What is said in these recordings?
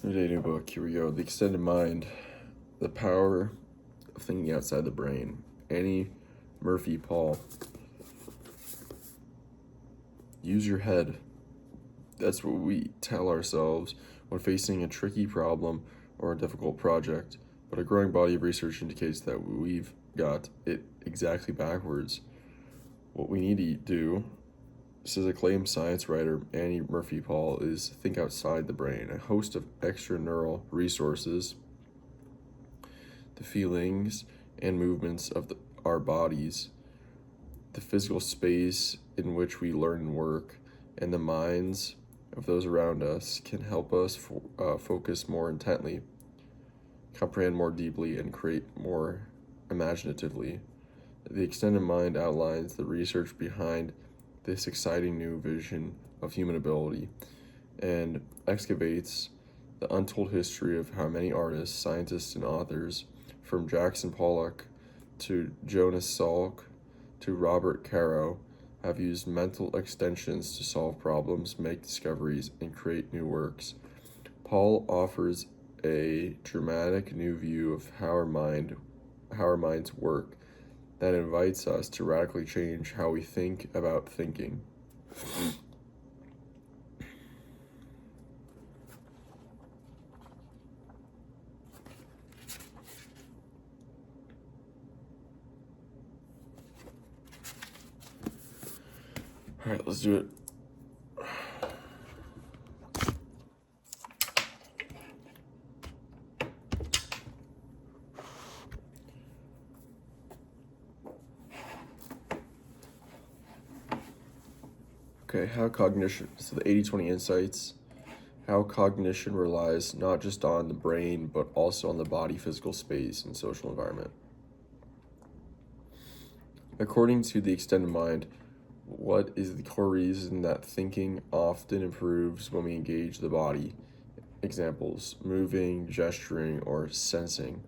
Today, new book. Here we go. The Extended Mind, The Power of Thinking Outside the Brain. Annie Murphy Paul. Use your head. That's what we tell ourselves when facing a tricky problem or a difficult project. But a growing body of research indicates that we've got it exactly backwards. What we need to do, says acclaimed science writer Annie Murphy Paul, is think outside the brain. A host of extra neural resources, the feelings and movements of our bodies, the physical space in which we learn and work, and the minds of those around us can help us focus more intently, comprehend more deeply, and create more imaginatively. The Extended Mind outlines the research behind this exciting new vision of human ability and excavates the untold history of how many artists, scientists, and authors, from Jackson Pollock to Jonas Salk to Robert Caro, have used mental extensions to solve problems, make discoveries, and create new works. Paul offers a dramatic new view of how our minds work that invites us to radically change how we think about thinking. All right, let's do it. Okay, how cognition, so the 80-20 insights, how cognition relies not just on the brain, but also on the body, physical space, and social environment. According to the Extended Mind, what is the core reason that thinking often improves when we engage the body? Examples: moving, gesturing, or sensing.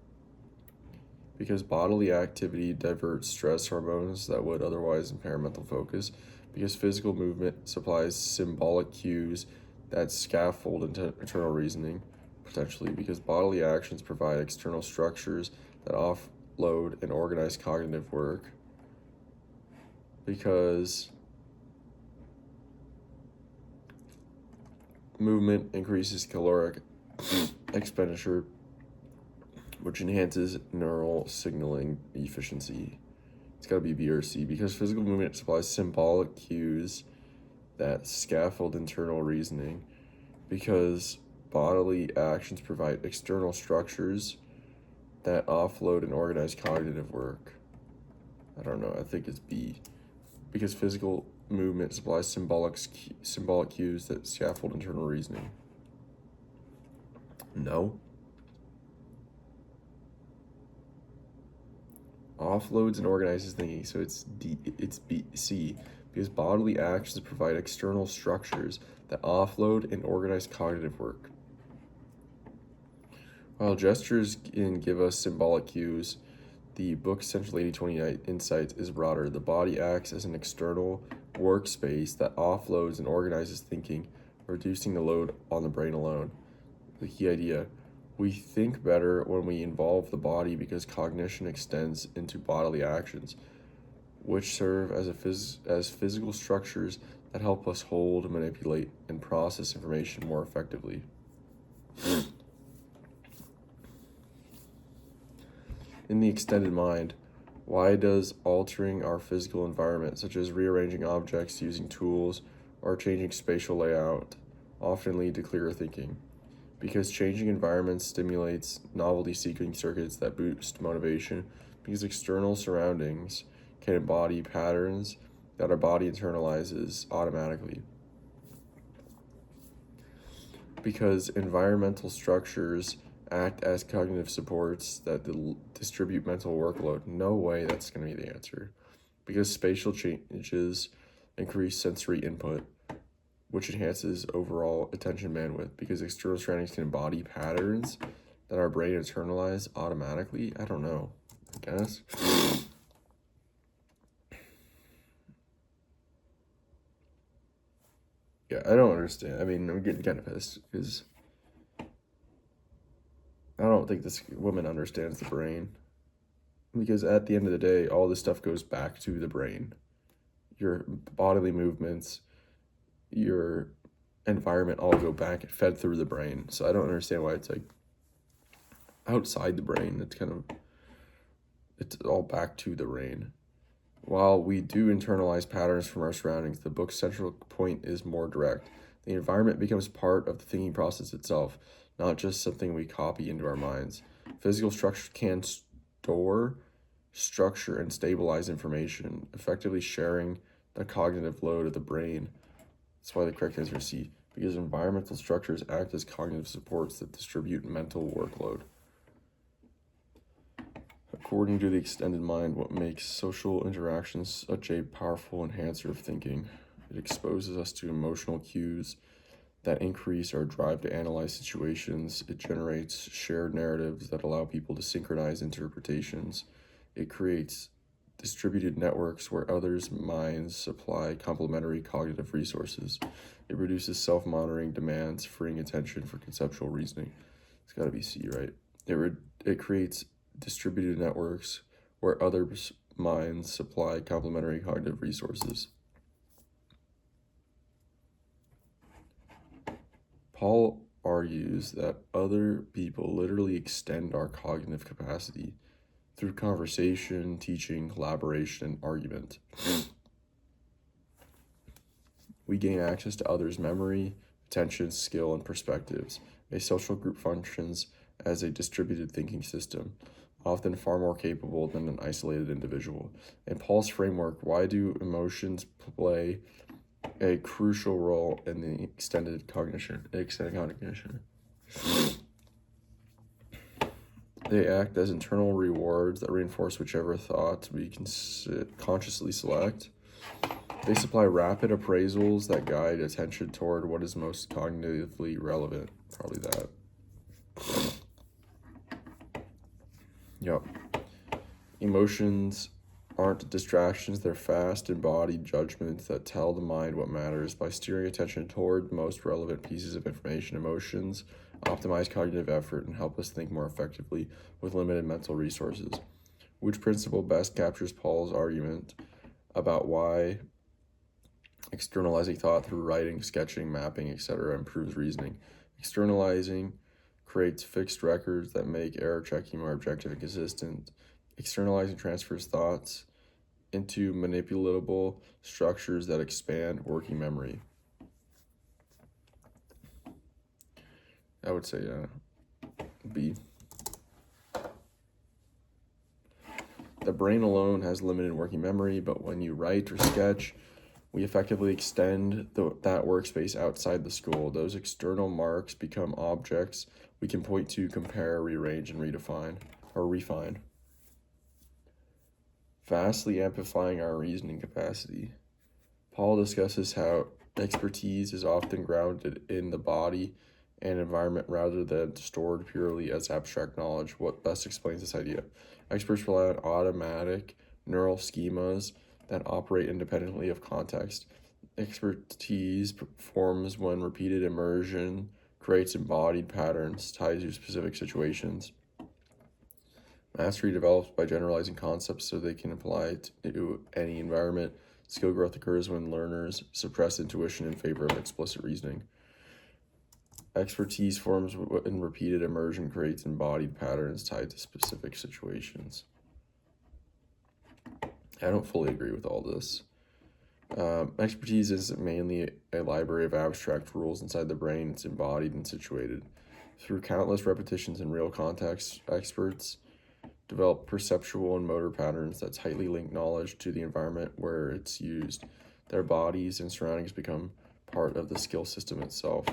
Because bodily activity diverts stress hormones that would otherwise impair mental focus. Because physical movement supplies symbolic cues that scaffold internal reasoning, potentially. Because bodily actions provide external structures that offload and organize cognitive work. Because movement increases caloric expenditure, which enhances neural signaling efficiency. It's got to be B or C. Because physical movement supplies symbolic cues that scaffold internal reasoning. Because bodily actions provide external structures that offload and organize cognitive work. I don't know, I think it's B. Because physical movement supplies symbolic cues that scaffold internal reasoning. No. Offloads and organizes thinking, so it's C, because bodily actions provide external structures that offload and organize cognitive work. While gestures can give us symbolic cues, the book's central 80-20 insight is broader. The body acts as an external workspace that offloads and organizes thinking, reducing the load on the brain alone. The key idea: we think better when we involve the body because cognition extends into bodily actions, which serve as physical structures that help us hold, manipulate, and process information more effectively. In the Extended Mind, why does altering our physical environment, such as rearranging objects using tools or changing spatial layout, often lead to clearer thinking? Because changing environments stimulates novelty-seeking circuits that boost motivation, because external surroundings can embody patterns that our body internalizes automatically. Because environmental structures act as cognitive supports that distribute mental workload. No way that's going to be the answer. Because spatial changes increase sensory input, which enhances overall attention bandwidth. Because external surroundings can embody patterns that our brain internalizes automatically. I don't know, I guess. Yeah, I don't understand. I mean, I'm getting kind of pissed because I don't think this woman understands the brain, because at the end of the day, all this stuff goes back to the brain. Your bodily movements, your environment all go back and fed through the brain. So I don't understand why it's like outside the brain. It's all back to the brain. While we do internalize patterns from our surroundings, the book's central point is more direct. The environment becomes part of the thinking process itself, not just something we copy into our minds. Physical structure can store, structure, and stabilize information, effectively sharing the cognitive load of the brain. That's why the correct answer is C, because environmental structures act as cognitive supports that distribute mental workload. According to the extended mind, what makes social interactions such a powerful enhancer of thinking? It exposes us to emotional cues that increase our drive to analyze situations. It generates shared narratives that allow people to synchronize interpretations. It creates distributed networks where others' minds supply complementary cognitive resources. It reduces self-monitoring demands, freeing attention for conceptual reasoning. It's got to be C, right? It creates distributed networks where others' minds supply complementary cognitive resources. Paul argues that other people literally extend our cognitive capacity through conversation, teaching, collaboration, and argument. We gain access to others' memory, attention, skill, and perspectives. A social group functions as a distributed thinking system, often far more capable than an isolated individual. In Paul's framework, why do emotions play a crucial role in the extended cognition? They act as internal rewards that reinforce whichever thought we can consciously select. They supply rapid appraisals that guide attention toward what is most cognitively relevant. Probably that. Yep. Emotions aren't distractions, they're fast, embodied judgments that tell the mind what matters. By steering attention toward the most relevant pieces of information, emotions optimize cognitive effort and help us think more effectively with limited mental resources. Which principle best captures Paul's argument about why externalizing thought through writing, sketching, mapping, etc. improves reasoning? Externalizing creates fixed records that make error checking more objective and consistent. Externalizing transfers thoughts into manipulatable structures that expand working memory. I would say B. The brain alone has limited working memory, but when you write or sketch, we effectively extend that workspace outside the school. Those external marks become objects we can point to, compare, rearrange, and refine. Vastly amplifying our reasoning capacity. Paul discusses how expertise is often grounded in the body and environment rather than stored purely as abstract knowledge. What best explains this idea? Experts rely on automatic neural schemas that operate independently of context. Expertise forms when repeated immersion creates embodied patterns tied to specific situations. Mastery develops by generalizing concepts so they can apply to any environment. Skill growth occurs when learners suppress intuition in favor of explicit reasoning. Expertise forms when repeated immersion creates embodied patterns tied to specific situations. I don't fully agree with all this. Expertise is mainly a library of abstract rules inside the brain. It's embodied and situated. Through countless repetitions in real context, experts develop perceptual and motor patterns that tightly link knowledge to the environment where it's used. Their bodies and surroundings become part of the skill system itself.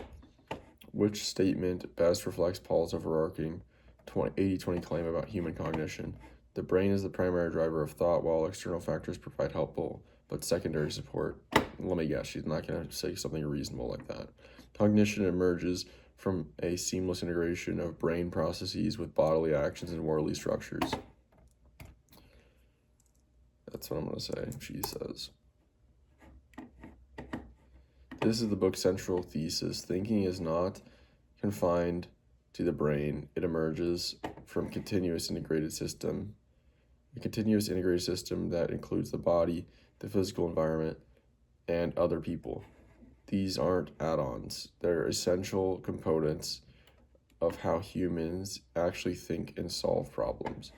Which statement best reflects Paul's overarching 80-20 claim about human cognition? The brain is the primary driver of thought, while external factors provide helpful but secondary support. Let me guess, she's not going to say something reasonable like that. Cognition emerges from a seamless integration of brain processes with bodily actions and worldly structures. That's what I'm going to say, she says. This is the book's central thesis. Thinking is not confined to the brain. It emerges from a continuous integrated system that includes the body, the physical environment, and other people. These aren't add-ons. They're essential components of how humans actually think and solve problems.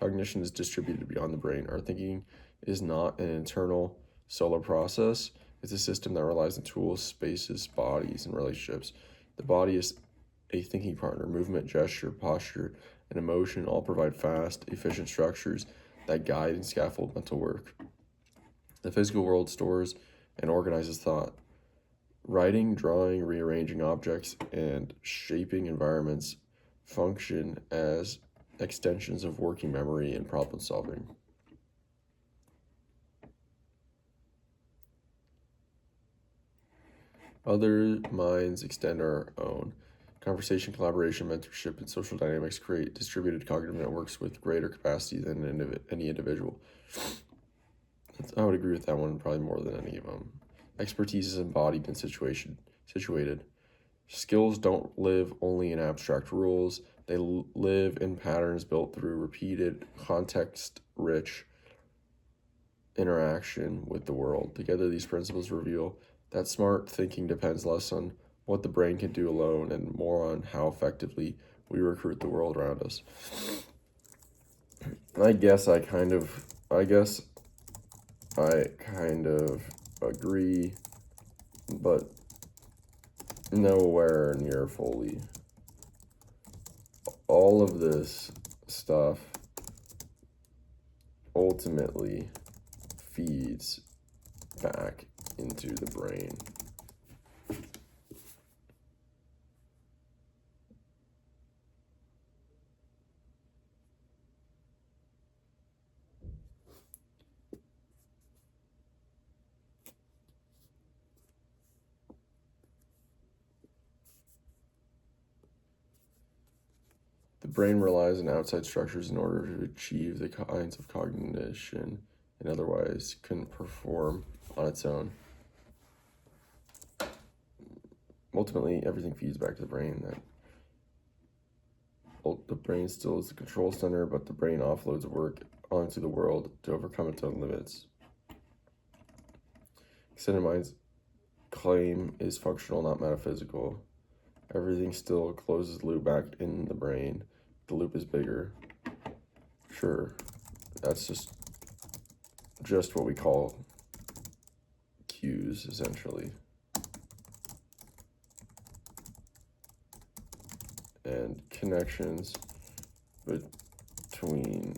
Cognition is distributed beyond the brain. Our thinking is not an internal solo process. It's a system that relies on tools, spaces, bodies, and relationships. The body is a thinking partner. Movement, gesture, posture, and emotion all provide fast, efficient structures that guide and scaffold mental work. The physical world stores and organizes thought. Writing, drawing, rearranging objects, and shaping environments function as extensions of working memory and problem solving. Other minds extend our own. Conversation, collaboration, mentorship, and social dynamics create distributed cognitive networks with greater capacity than any individual. I would agree with that one probably more than any of them. Expertise is embodied and situated. Skills don't live only in abstract rules. They live in patterns built through repeated, context-rich interaction with the world. Together, these principles reveal that smart thinking depends less on what the brain can do alone and more on how effectively we recruit the world around us. I guess I kind of agree, but nowhere near fully. All of this stuff ultimately feeds back into the brain. The brain relies on outside structures in order to achieve the kinds of cognition it otherwise couldn't perform on its own. Ultimately, everything feeds back to the brain. The brain still is the control center, but the brain offloads work onto the world to overcome its own limits. Extended mind's claim is functional, not metaphysical. Everything still closes the loop back in the brain. The loop is bigger. Sure, that's just what we call cues, essentially. And connections between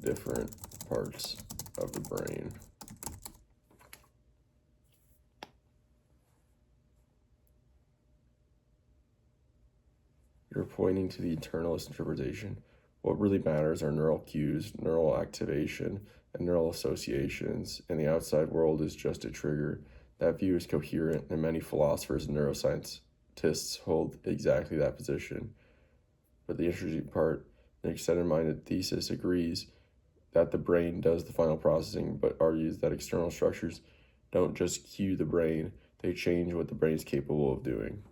different parts of the brain. You're pointing to the internalist interpretation. What really matters are neural cues, neural activation, and neural associations, and the outside world is just a trigger. That view is coherent, and many philosophers and neuroscientists hold exactly that position. But the interesting part, the extended-minded thesis agrees that the brain does the final processing, but argues that external structures don't just cue the brain, they change what the brain is capable of doing.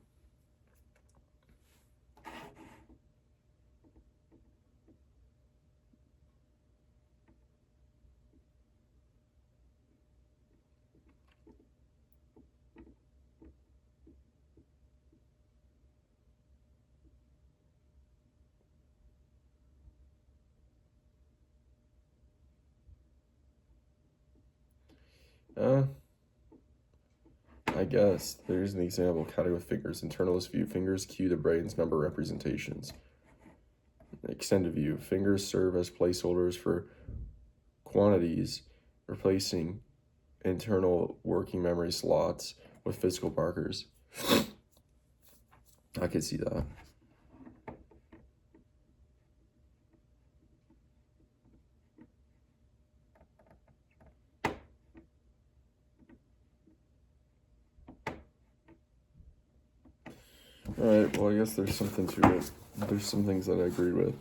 I guess there's an example counting with fingers. Internalist view, fingers cue the brain's number representations. Extended view, fingers serve as placeholders for quantities, replacing internal working memory slots with physical markers. I could see that. All right, well, I guess there's something to it. There's some things that I agree with.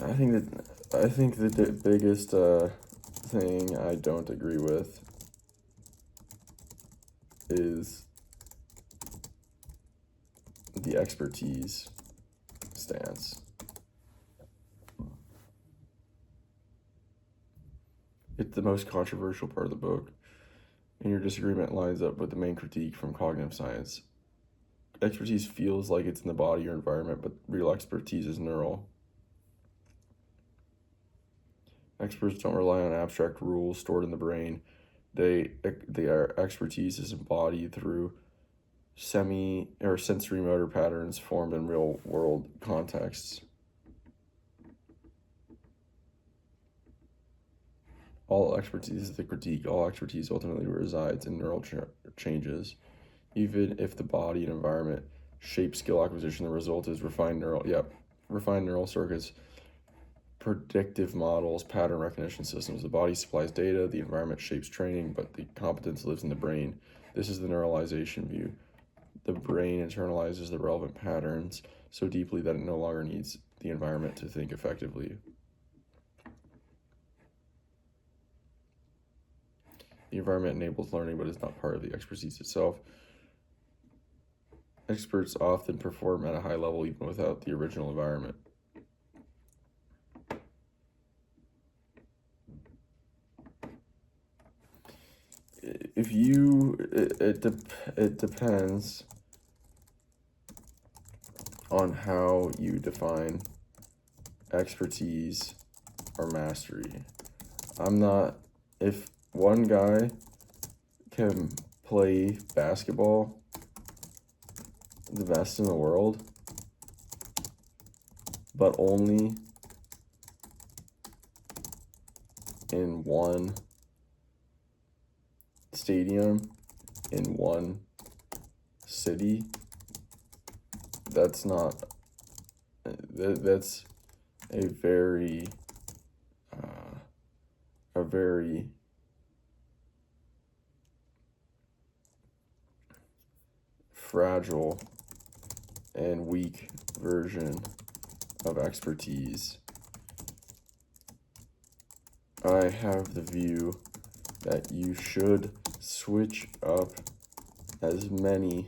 I think that I think the biggest thing I don't agree with is the expertise stance. It's the most controversial part of the book, and your disagreement lines up with the main critique from cognitive science. Expertise feels like it's in the body or environment, but real expertise is neural. Experts don't rely on abstract rules stored in the brain. Their expertise is embodied through sensory motor patterns formed in real world contexts. All expertise is the critique. All expertise ultimately resides in neural changes. Even if the body and environment shape skill acquisition, the result is refined neural circuits, predictive models, pattern recognition systems. The body supplies data, the environment shapes training, but the competence lives in the brain. This is the neuralization view. The brain internalizes the relevant patterns so deeply that it no longer needs the environment to think effectively. The environment enables learning, but is not part of the expertise itself. Experts often perform at a high level even without the original environment. It depends on how you define expertise or mastery. If one guy can play basketball the best in the world, but only in one stadium in one city, that's a very fragile and weak version of expertise. I have the view that you should switch up as many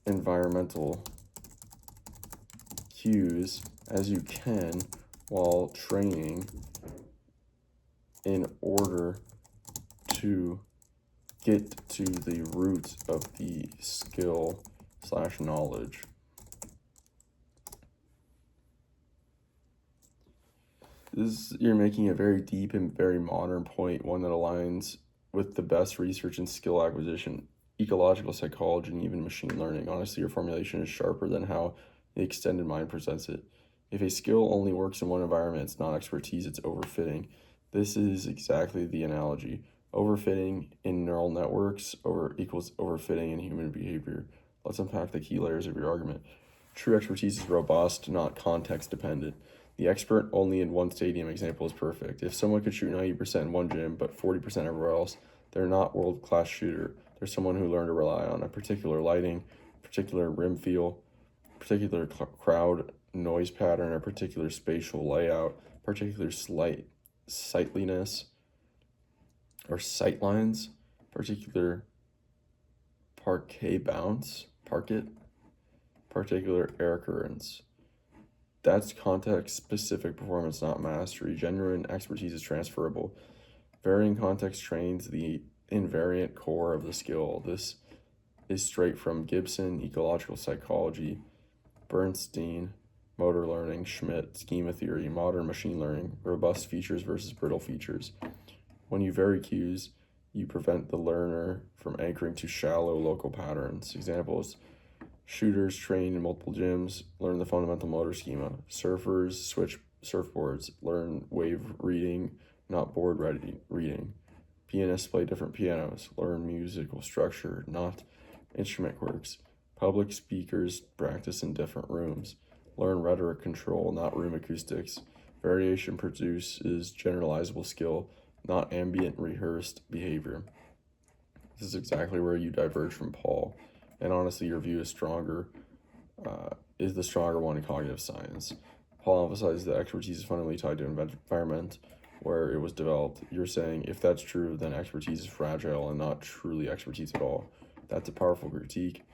environmental cues as you can while training in order to get to the root of the skill/knowledge. You're making a very deep and very modern point, one that aligns with the best research in skill acquisition, ecological psychology, and even machine learning. Honestly, your formulation is sharper than how the extended mind presents it. If a skill only works in one environment, it's not expertise, it's overfitting. This is exactly the analogy. Overfitting in neural networks equals overfitting in human behavior. Let's unpack the key layers of your argument. True expertise is robust, not context dependent. The expert only in one stadium example is perfect. If someone could shoot 90% in one gym but 40% everywhere else, they're not world-class shooter. They're someone who learned to rely on a particular lighting, particular rim feel, particular crowd noise pattern, or particular spatial layout, particular sightliness or sightlines, particular parquet, particular air currents. That's context-specific performance, not mastery. Genuine expertise is transferable. Varying context trains the invariant core of the skill. This is straight from Gibson, ecological psychology, Bernstein, motor learning, Schmidt, schema theory, modern machine learning, robust features versus brittle features. When you vary cues, you prevent the learner from anchoring to shallow local patterns. Examples: shooters trained in multiple gyms learn the fundamental motor schema. Surfers switch surfboards, learn wave reading, not board reading. Pianists play different pianos, learn musical structure, not instrument quirks. Public speakers practice in different rooms, learn rhetoric control, not room acoustics. Variation produces generalizable skill, not ambient rehearsed behavior. This is exactly where you diverge from Paul. And honestly, your view is the stronger one in cognitive science. Paul emphasizes that expertise is fundamentally tied to environment where it was developed. You're saying if that's true, then expertise is fragile and not truly expertise at all. That's a powerful critique.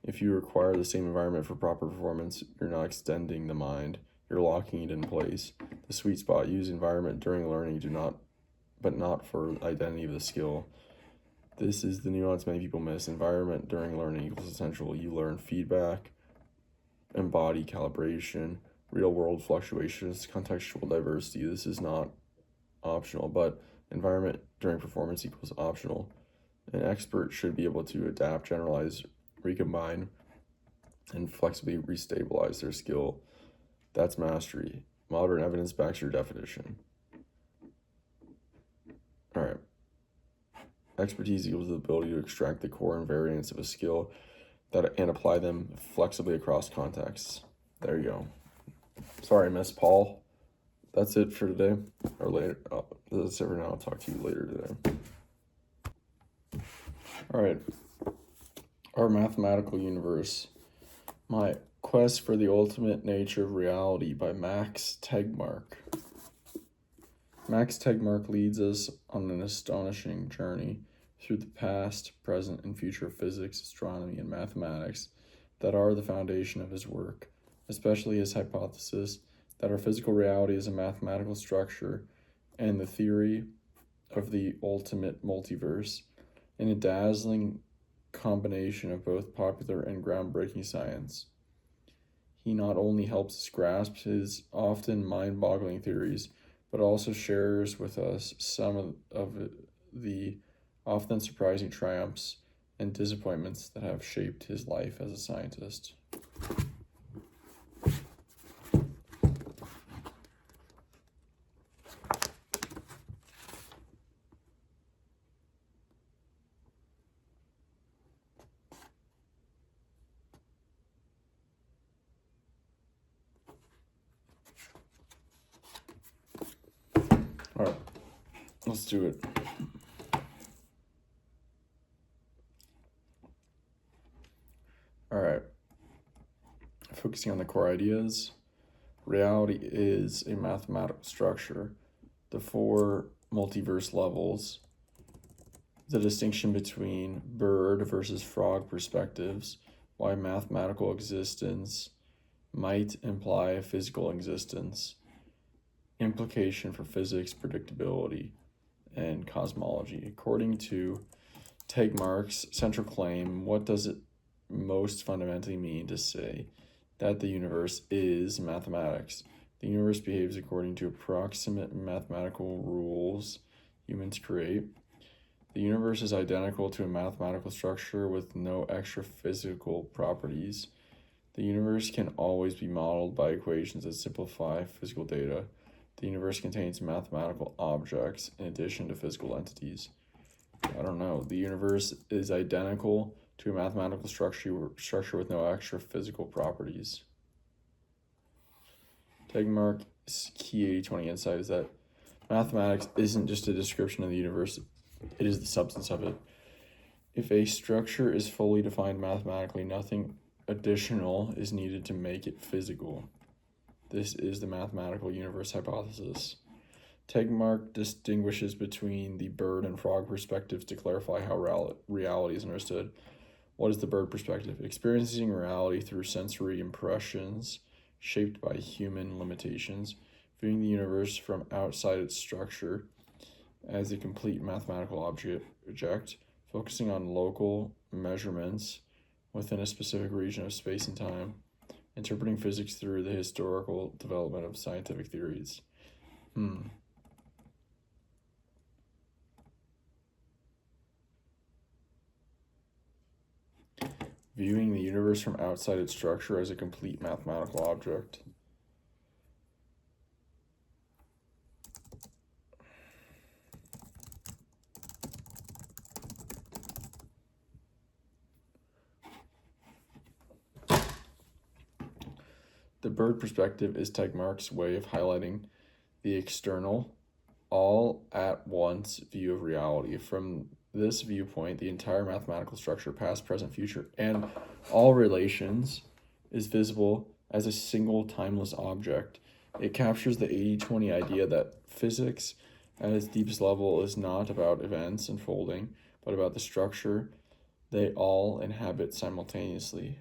If you require the same environment for proper performance, you're not extending the mind, you're locking it in place. The sweet spot: use environment during learning, but not for identity of the skill. This is the nuance many people miss. Environment during learning equals essential. You learn feedback, embody calibration, real world fluctuations, contextual diversity. This is not optional, but environment during performance equals optional. An expert should be able to adapt, generalize, recombine, and flexibly restabilize their skill. That's mastery. Modern evidence backs your definition. All right. Expertise equals the ability to extract the core invariants of a skill and apply them flexibly across contexts. There you go. Sorry, Miss Paul. That's it for today, or later. That's it for now. I'll talk to you later today. All right. Our mathematical universe. My Quest for the Ultimate Nature of Reality by Max Tegmark. Max Tegmark leads us on an astonishing journey through the past, present, and future of physics, astronomy, and mathematics that are the foundation of his work, especially his hypothesis that our physical reality is a mathematical structure and the theory of the ultimate multiverse. In a dazzling combination of both popular and groundbreaking science, he not only helps us grasp his often mind-boggling theories, but also shares with us some of the often surprising triumphs and disappointments that have shaped his life as a scientist. All right, let's do it. All right, focusing on the core ideas. Reality is a mathematical structure. The four multiverse levels, the distinction between bird versus frog perspectives, why mathematical existence might imply physical existence, implication for physics, predictability, and cosmology. According to Tegmark's central claim, what does it most fundamentally mean to say that the universe is mathematics? The universe behaves according to approximate mathematical rules humans create. The universe is identical to a mathematical structure with no extra physical properties. The universe can always be modeled by equations that simplify physical data. The universe contains mathematical objects in addition to physical entities. I don't know. The universe is identical to a mathematical structure with no extra physical properties. Tegmark's key 80-20 insight is that mathematics isn't just a description of the universe, it is the substance of it. If a structure is fully defined mathematically, nothing additional is needed to make it physical. This is the mathematical universe hypothesis. Tegmark distinguishes between the bird and frog perspectives to clarify how reality is understood. What is the bird perspective? Experiencing reality through sensory impressions shaped by human limitations, viewing the universe from outside its structure as a complete mathematical object, focusing on local measurements within a specific region of space and time, interpreting physics through the historical development of scientific theories. Viewing the universe from outside its structure as a complete mathematical object. The bird perspective is Tegmark's way of highlighting the external, all-at-once view of reality. From this viewpoint, the entire mathematical structure, past, present, future, and all relations is visible as a single timeless object. It captures the 80-20 idea that physics at its deepest level is not about events unfolding, but about the structure they all inhabit simultaneously.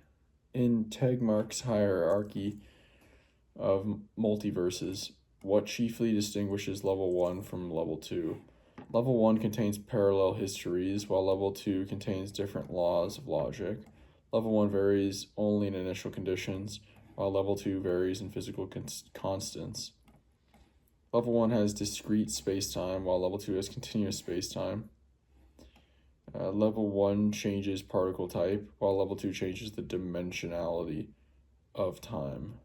In Tegmark's hierarchy of multiverses, what chiefly distinguishes level 1 from level 2? Level 1 contains parallel histories, while level 2 contains different laws of logic. Level 1 varies only in initial conditions, while level 2 varies in physical constants. Level 1 has discrete spacetime, while level 2 has continuous spacetime. Level 1 changes particle type, while level 2 changes the dimensionality of time.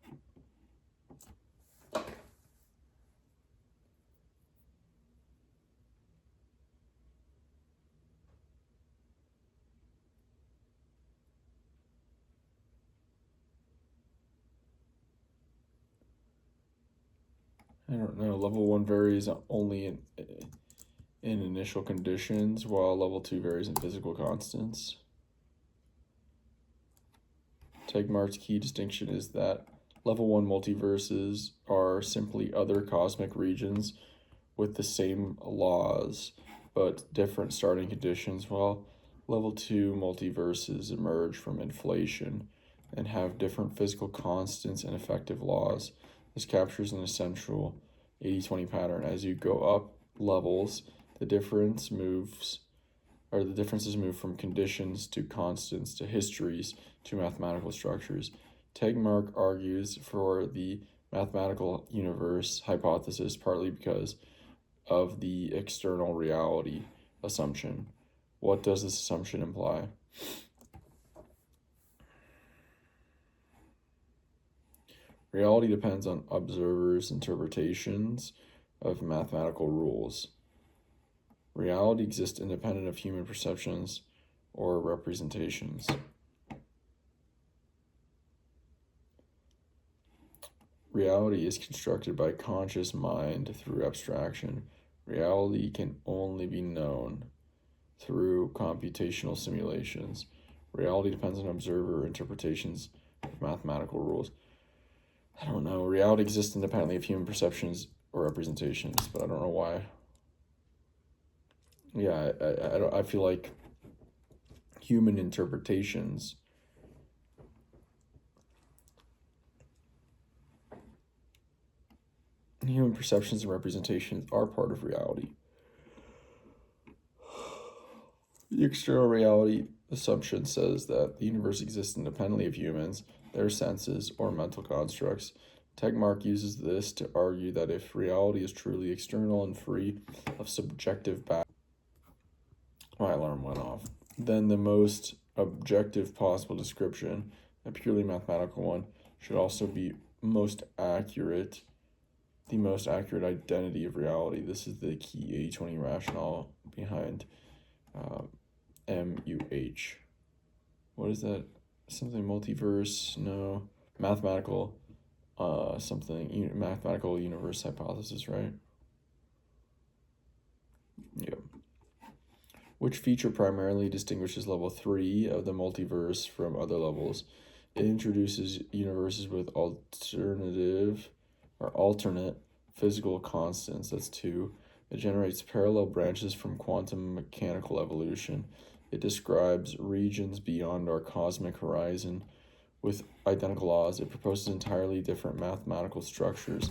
I don't know. Level 1 varies only in initial conditions, while level 2 varies in physical constants. Tegmark's key distinction is that level 1 multiverses are simply other cosmic regions with the same laws but different starting conditions, while level 2 multiverses emerge from inflation and have different physical constants and effective laws. This captures an essential 80-20 pattern. As you go up levels, the differences move from conditions to constants to histories to mathematical structures. Tegmark argues for the mathematical universe hypothesis partly because of the external reality assumption. What does this assumption imply? Reality depends on observers' interpretations of mathematical rules. Reality exists independent of human perceptions or representations. Reality is constructed by conscious mind through abstraction. Reality can only be known through computational simulations. Reality depends on observer interpretations of mathematical rules. I don't know. Reality exists independently of human perceptions or representations, but I don't know why. Yeah, I feel like human interpretations human perceptions and representations are part of reality. The external reality assumption says that the universe exists independently of humans, their senses, or mental constructs. Tegmark uses this to argue that if reality is truly external and free of subjective bias, my alarm went off, then the most objective possible description, a purely mathematical one, should also be most accurate, the most accurate identity of reality. This is the key 80-20 rationale behind MUH. What is that? Something multiverse? No. Mathematical mathematical universe hypothesis, right? Yep. Which feature primarily distinguishes level 3 of the multiverse from other levels? It introduces universes with alternate physical constants. That's 2. It generates parallel branches from quantum mechanical evolution. It describes regions beyond our cosmic horizon with identical laws. It proposes entirely different mathematical structures.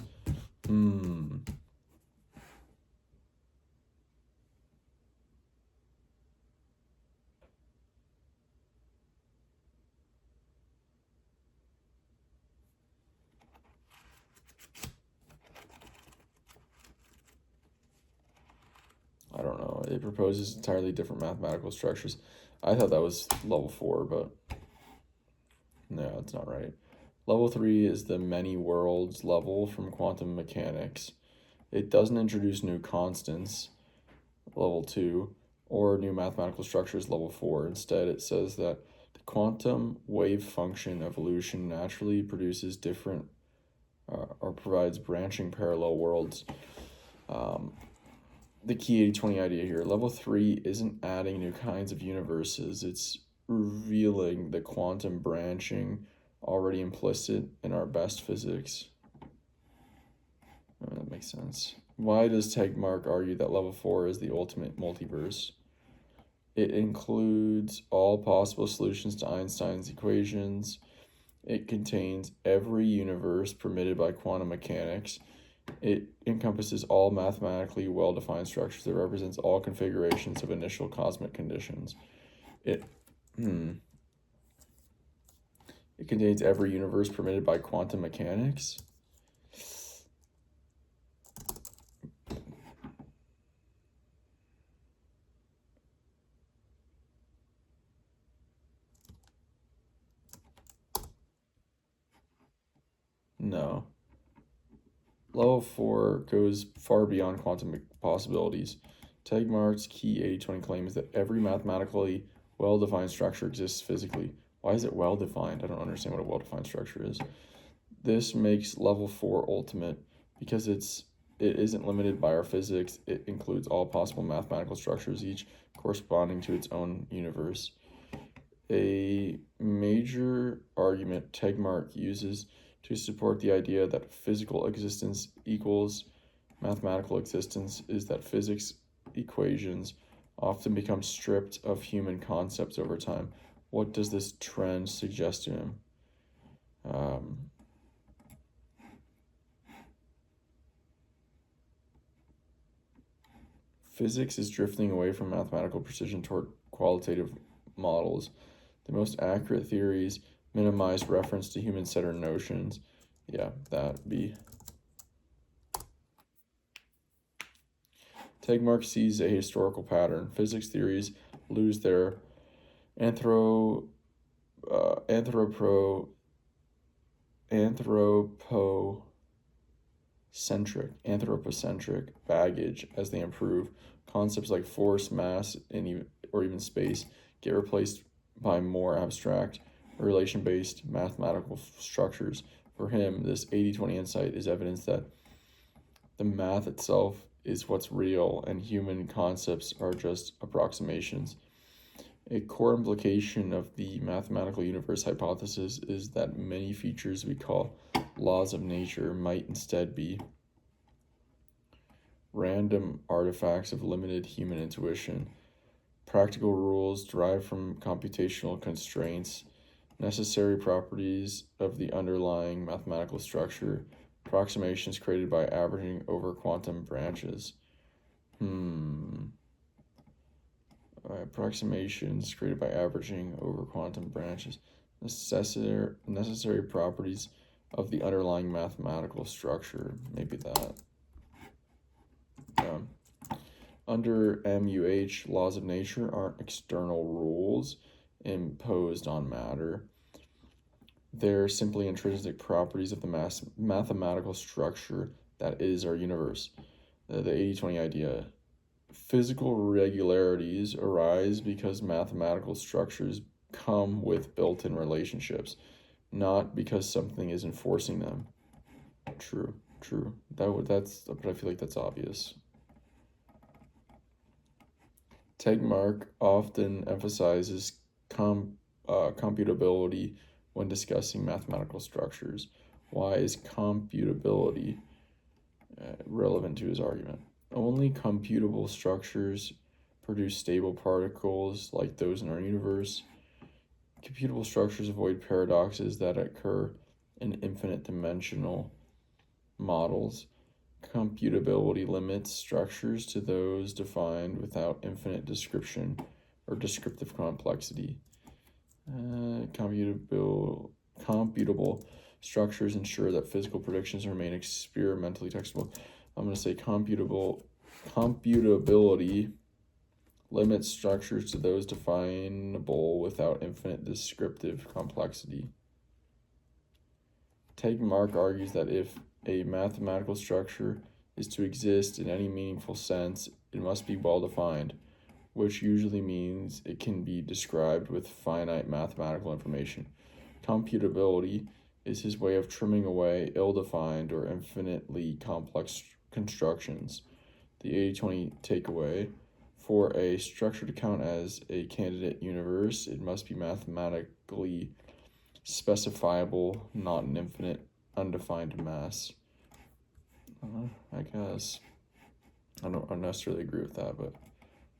I don't know. It proposes entirely different mathematical structures. I thought that was level 4, but no, it's not right. Level 3 is the many worlds level from quantum mechanics. It doesn't introduce new constants, level 2, or new mathematical structures, level 4. Instead, it says that the quantum wave function evolution naturally produces different or provides branching parallel worlds. The key 80-20 idea here. Level 3 isn't adding new kinds of universes, it's revealing the quantum branching already implicit in our best physics. That makes sense. Why does Tegmark argue that level 4 is the ultimate multiverse? It includes all possible solutions to Einstein's equations. It contains every universe permitted by quantum mechanics. It encompasses all mathematically well-defined structures that represents all configurations of initial cosmic conditions. It contains every universe permitted by quantum mechanics. No. Level 4 goes far beyond quantum possibilities. Tegmark's key 80-20 claim is that every mathematically well-defined structure exists physically. Why is it well-defined? I don't understand what a well-defined structure is. This makes level 4 ultimate because it isn't limited by our physics. It includes all possible mathematical structures, each corresponding to its own universe. A major argument Tegmark uses to support the idea that physical existence equals mathematical existence is that physics equations often become stripped of human concepts over time. What does this trend suggest to him? Physics is drifting away from mathematical precision toward qualitative models. The most accurate theories minimize reference to human-centered notions. Yeah, that be. Tegmark sees a historical pattern. Physics theories lose their anthropocentric baggage as they improve. Concepts like force, mass, or even space get replaced by more abstract, relation-based mathematical structures. For him, this 80-20 insight is evidence that the math itself is what's real and human concepts are just approximations. A core implication of the mathematical universe hypothesis is that many features we call laws of nature might instead be random artifacts of limited human intuition, practical rules derived from computational constraints, necessary properties of the underlying mathematical structure, approximations created by averaging over quantum branches. Approximations created by averaging over quantum branches. Necessary properties of the underlying mathematical structure. Maybe that. Under MUH, laws of nature aren't external rules imposed on matter. They're simply intrinsic properties of the mathematical structure that is our universe. The 80-20 idea. Physical regularities arise because mathematical structures come with built-in relationships, not because something is enforcing them. True. But I feel like that's obvious. Tegmark often emphasizes computability when discussing mathematical structures. Why is computability relevant to his argument? Only computable structures produce stable particles like those in our universe. Computable structures avoid paradoxes that occur in infinite dimensional models. Computability limits structures to those defined without infinite description or descriptive complexity. Computable structures ensure that physical predictions remain experimentally testable. I'm going to say computability limits structures to those definable without infinite descriptive complexity. Tegmark argues that if a mathematical structure is to exist in any meaningful sense, it must be well-defined, which usually means it can be described with finite mathematical information. Computability is his way of trimming away ill-defined or infinitely complex constructions. The 80-20 takeaway: for a structure to count as a candidate universe, it must be mathematically specifiable, not an infinite, undefined mass. I guess I don't necessarily agree with that, but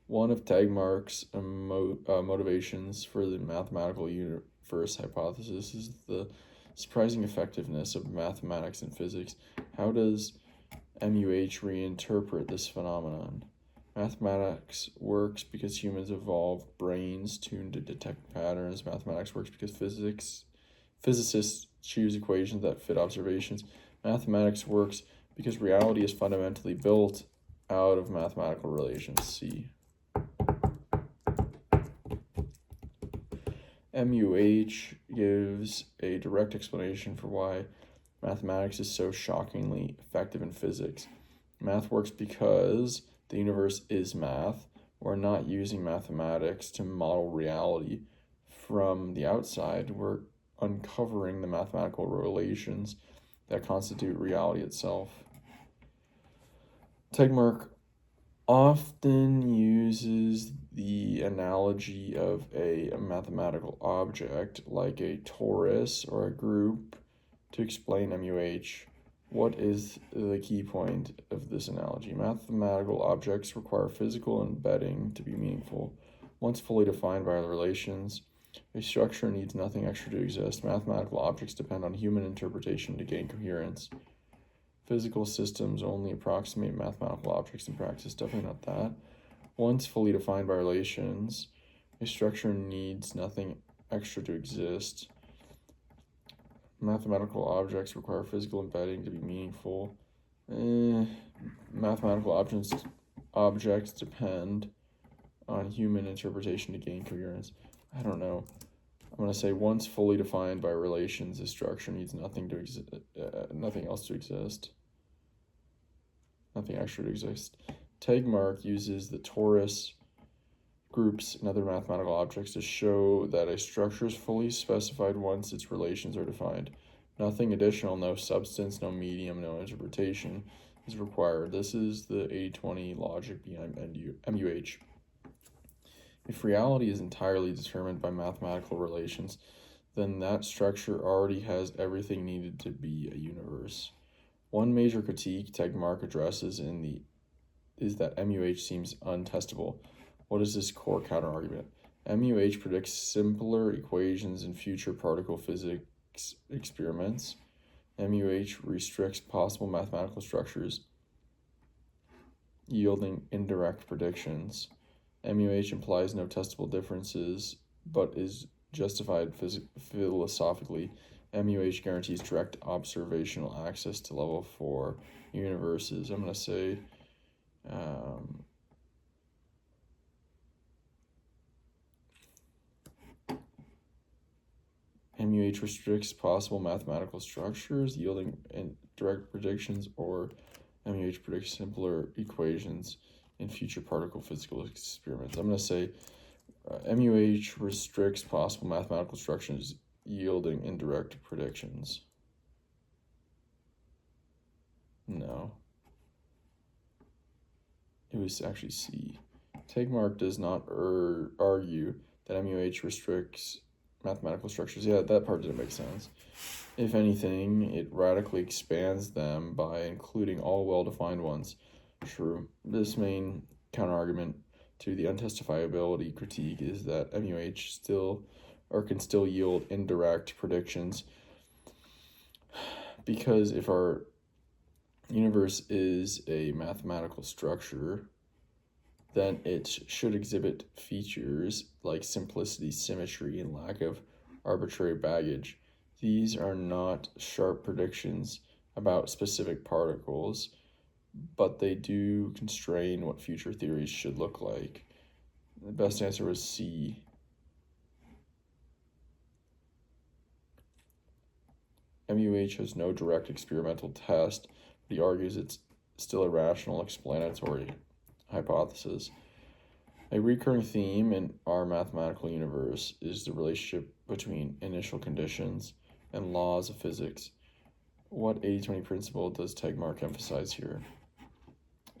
one of Tegmark's motivations for the mathematical universe hypothesis is the surprising effectiveness of mathematics and physics. How does MUH reinterpret this phenomenon? Mathematics works because humans evolve brains tuned to detect patterns. Mathematics works because physicists choose equations that fit observations. Mathematics works because reality is fundamentally built out of mathematical relations. C. MUH gives a direct explanation for why mathematics is so shockingly effective in physics. Math works because the universe is math. We're not using mathematics to model reality from the outside. We're uncovering the mathematical relations that constitute reality itself. Tegmark often uses the analogy of a mathematical object like a torus or a group to explain MUH. What is the key point of this analogy? Mathematical objects require physical embedding to be meaningful. Once fully defined by the relations, a structure needs nothing extra to exist. Mathematical objects depend on human interpretation to gain coherence. Physical systems only approximate mathematical objects in practice. Definitely not that. Once fully defined by relations, a structure needs nothing extra to exist. Mathematical objects require physical embedding to be meaningful. Mathematical objects depend on human interpretation to gain coherence. I don't know. I'm going to say once fully defined by relations, a structure needs nothing else to exist. Nothing extra to exist. Tegmark uses the torus groups and other mathematical objects to show that a structure is fully specified once its relations are defined. Nothing additional, no substance, no medium, no interpretation is required. This is the 80-20 logic behind MUH. If reality is entirely determined by mathematical relations, then that structure already has everything needed to be a universe. One major critique Tegmark addresses is that MUH seems untestable. What is this core counterargument? MUH predicts simpler equations in future particle physics experiments. MUH restricts possible mathematical structures, yielding indirect predictions. MUH implies no testable differences, but is justified philosophically. MUH guarantees direct observational access to level 4 universes. I'm going to say MUH restricts possible mathematical structures, yielding direct predictions, or MUH predicts simpler equations in future particle physical experiments. I'm going to say MUH restricts possible mathematical structures, yielding indirect predictions. No. It was actually C. Tegmark does not argue that MUH restricts mathematical structures. Yeah, that part didn't make sense. If anything, it radically expands them by including all well-defined ones. True. This main counterargument to the untestifiability critique is that MUH can still yield indirect predictions, because if our universe is a mathematical structure, then it should exhibit features like simplicity, symmetry, and lack of arbitrary baggage. These are not sharp predictions about specific particles, but they do constrain what future theories should look like. The best answer was C. MUH has no direct experimental test, but he argues it's still a rational explanatory hypothesis. A recurring theme in our mathematical universe is the relationship between initial conditions and laws of physics. What 80-20 principle does Tegmark emphasize here?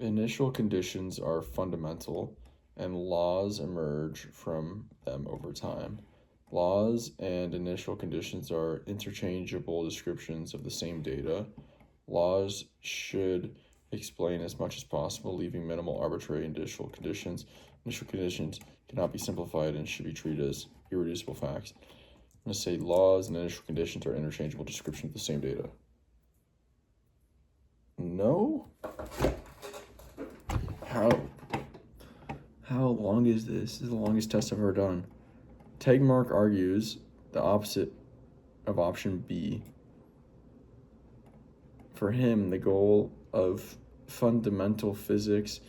Initial conditions are fundamental, and laws emerge from them over time. Laws and initial conditions are interchangeable descriptions of the same data. Laws should explain as much as possible, leaving minimal arbitrary initial conditions. Initial conditions cannot be simplified and should be treated as irreducible facts. I'm going to say laws and initial conditions are interchangeable descriptions of the same data. No? How long is this? This is the longest test I've ever done. Tegmark argues the opposite of option B. For him, the goal of fundamental physics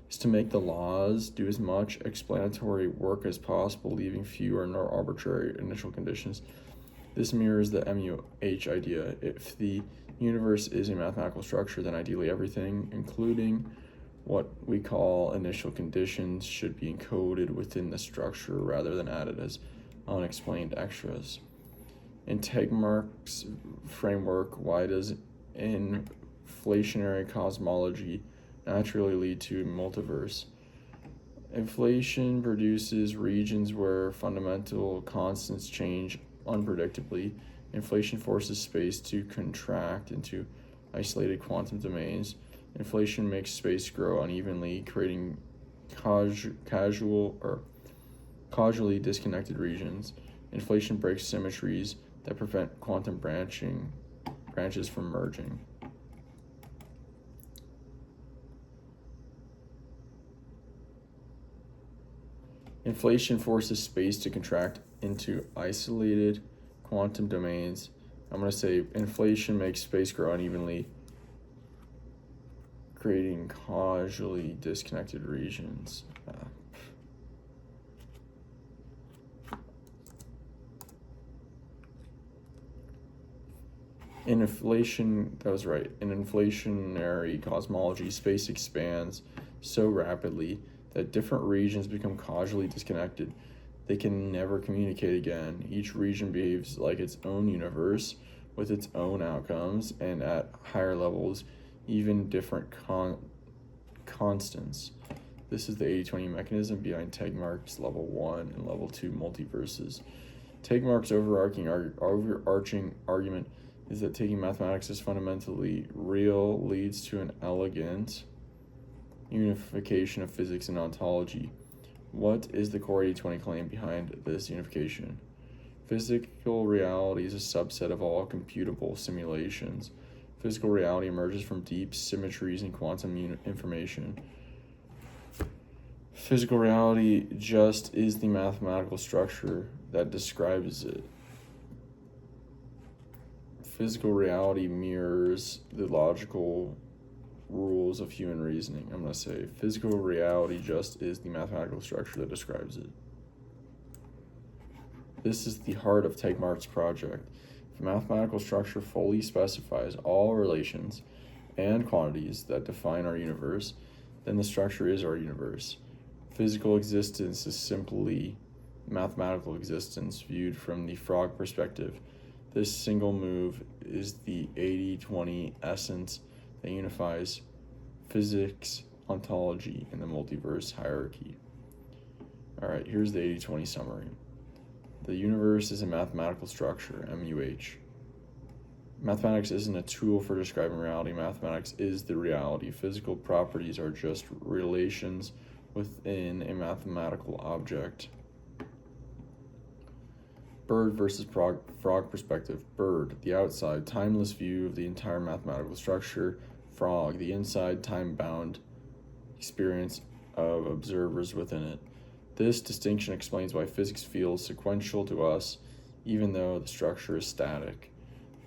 is to make the laws do as much explanatory work as possible, leaving fewer and more arbitrary initial conditions. This mirrors the MUH idea. If the universe is a mathematical structure, then ideally everything, including what we call initial conditions, should be encoded within the structure rather than added as unexplained extras. In Tegmark's framework, why does inflationary cosmology naturally lead to multiverse? Inflation produces regions where fundamental constants change unpredictably. Inflation forces space to contract into isolated quantum domains. Inflation makes space grow unevenly, creating causally disconnected regions. Inflation breaks symmetries that prevent quantum branches from merging. Inflation forces space to contract into isolated quantum domains. I'm going to say inflation makes space grow unevenly, creating causally disconnected regions. In inflationary cosmology, space expands so rapidly that different regions become causally disconnected. They can never communicate again. Each region behaves like its own universe with its own outcomes, and at higher levels, even different constants. This is the 80-20 mechanism behind Tegmark's level 1 and level 2 multiverses. Tegmark's overarching argument is that taking mathematics as fundamentally real leads to an elegant unification of physics and ontology. What is the core 80-20 claim behind this unification? Physical reality is a subset of all computable simulations. Physical reality emerges from deep symmetries in quantum information. Physical reality just is the mathematical structure that describes it. Physical reality mirrors the logical rules of human reasoning. I'm going to say physical reality just is the mathematical structure that describes it. This is the heart of Tegmark's project. If a mathematical structure fully specifies all relations and quantities that define our universe, then the structure is our universe. Physical existence is simply mathematical existence viewed from the frog perspective. This single move is the 80-20 essence that unifies physics, ontology, and the multiverse hierarchy. All right, here's the 80-20 summary. The universe is a mathematical structure, MUH. Mathematics isn't a tool for describing reality. Mathematics is the reality. Physical properties are just relations within a mathematical object. Bird versus frog perspective. Bird, the outside, timeless view of the entire mathematical structure. Frog, the inside, time-bound experience of observers within it. This distinction explains why physics feels sequential to us, even though the structure is static.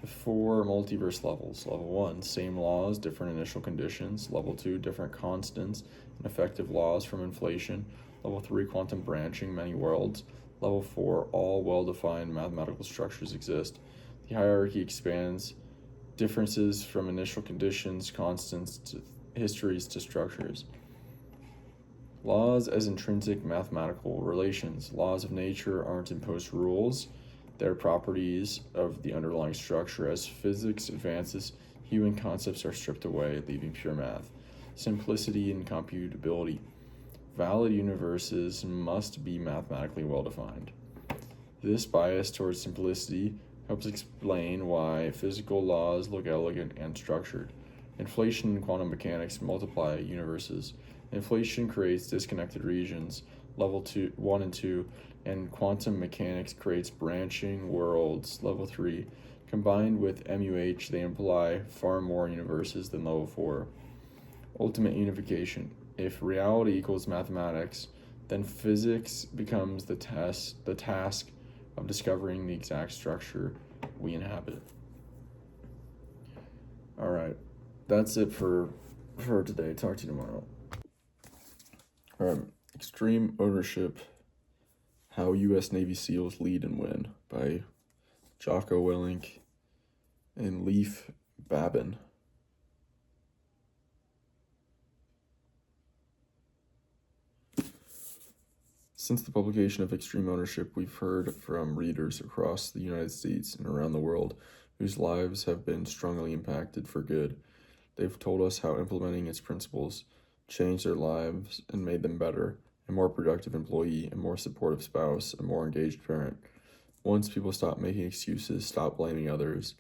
The 4 multiverse levels. Level 1, same laws, different initial conditions. Level 2, different constants and effective laws from inflation. Level 3, quantum branching, many worlds. Level 4, all well-defined mathematical structures exist. The hierarchy expands differences from initial conditions, constants, to histories to structures. Laws as intrinsic mathematical relations. Laws of nature aren't imposed rules. They're properties of the underlying structure. As physics advances, human concepts are stripped away, leaving pure math. Simplicity and computability. Valid universes must be mathematically well-defined. This bias towards simplicity helps explain why physical laws look elegant and structured. Inflation and quantum mechanics multiply universes. Inflation creates disconnected regions, level 1 and 2, and quantum mechanics creates branching worlds, level 3. Combined with MUH, they imply far more universes than level 4. Ultimate unification. If reality equals mathematics, then physics becomes the task of discovering the exact structure we inhabit. All right, that's it for today. Talk to you tomorrow. All right, Extreme Ownership: How U.S. Navy SEALs Lead and Win by Jocko Willink and Leif Babin. Since the publication of Extreme Ownership, we've heard from readers across the United States and around the world whose lives have been strongly impacted for good. They've told us how implementing its principles changed their lives and made them better, a more productive employee, a more supportive spouse, a more engaged parent. Once people stop making excuses, stop blaming others,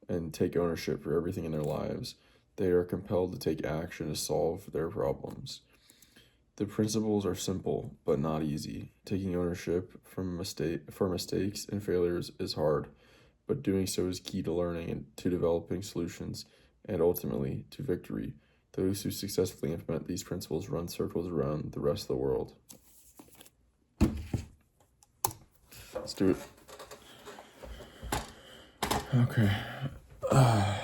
and take ownership for everything in their lives, they are compelled to take action to solve their problems. The principles are simple, but not easy. Taking ownership for mistakes and failures is hard, but doing so is key to learning and to developing solutions, and ultimately to victory. Those who successfully implement these principles run circles around the rest of the world. Let's do it. Okay. I'll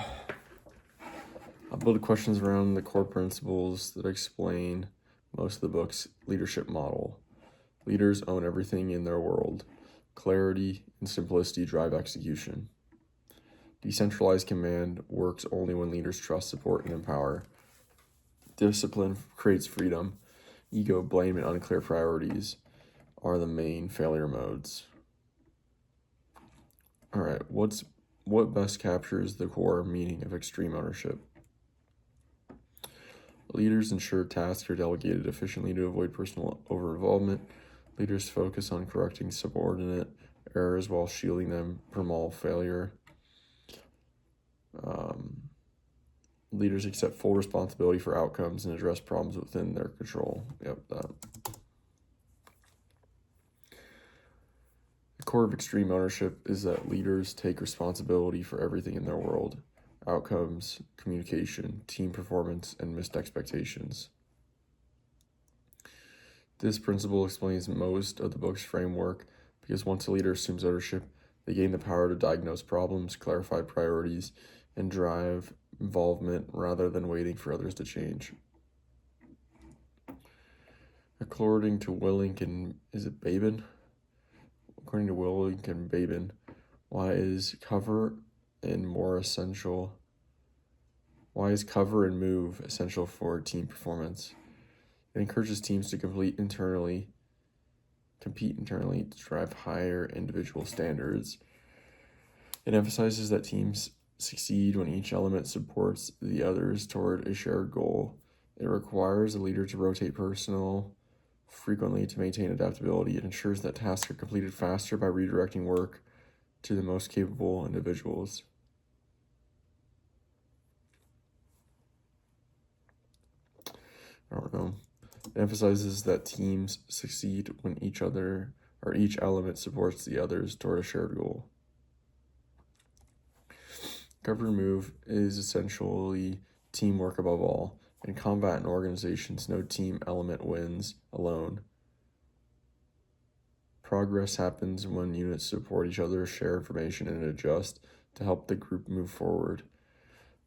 build questions around the core principles that explain most of the book's leadership model. Leaders own everything in their world. Clarity and simplicity drive execution. Decentralized command works only when leaders trust, support, and empower. Discipline creates freedom. Ego, blame, and unclear priorities are the main failure modes. All right, what best captures the core meaning of extreme ownership? Leaders ensure tasks are delegated efficiently to avoid personal over-involvement. Leaders focus on correcting subordinate errors while shielding them from all failure. Leaders accept full responsibility for outcomes and address problems within their control. Yep, that. The core of extreme ownership is that leaders take responsibility for everything in their world: outcomes, communication, team performance, and missed expectations. This principle explains most of the book's framework because once a leader assumes ownership, they gain the power to diagnose problems, clarify priorities, and drive involvement rather than waiting for others to change. According to Willink and Babin? According to Willink and Babin, why is cover and move essential for team performance? It encourages teams to compete internally to drive higher individual standards. It emphasizes that teams succeed when each element supports the others toward a shared goal. It requires a leader to rotate personnel frequently to maintain adaptability. It ensures that tasks are completed faster by redirecting work to the most capable individuals. It emphasizes that teams succeed when each element supports the others toward a shared goal. Cover and move is essentially teamwork above all. In combat and organizations, no team element wins alone. Progress happens when units support each other, share information, and adjust to help the group move forward.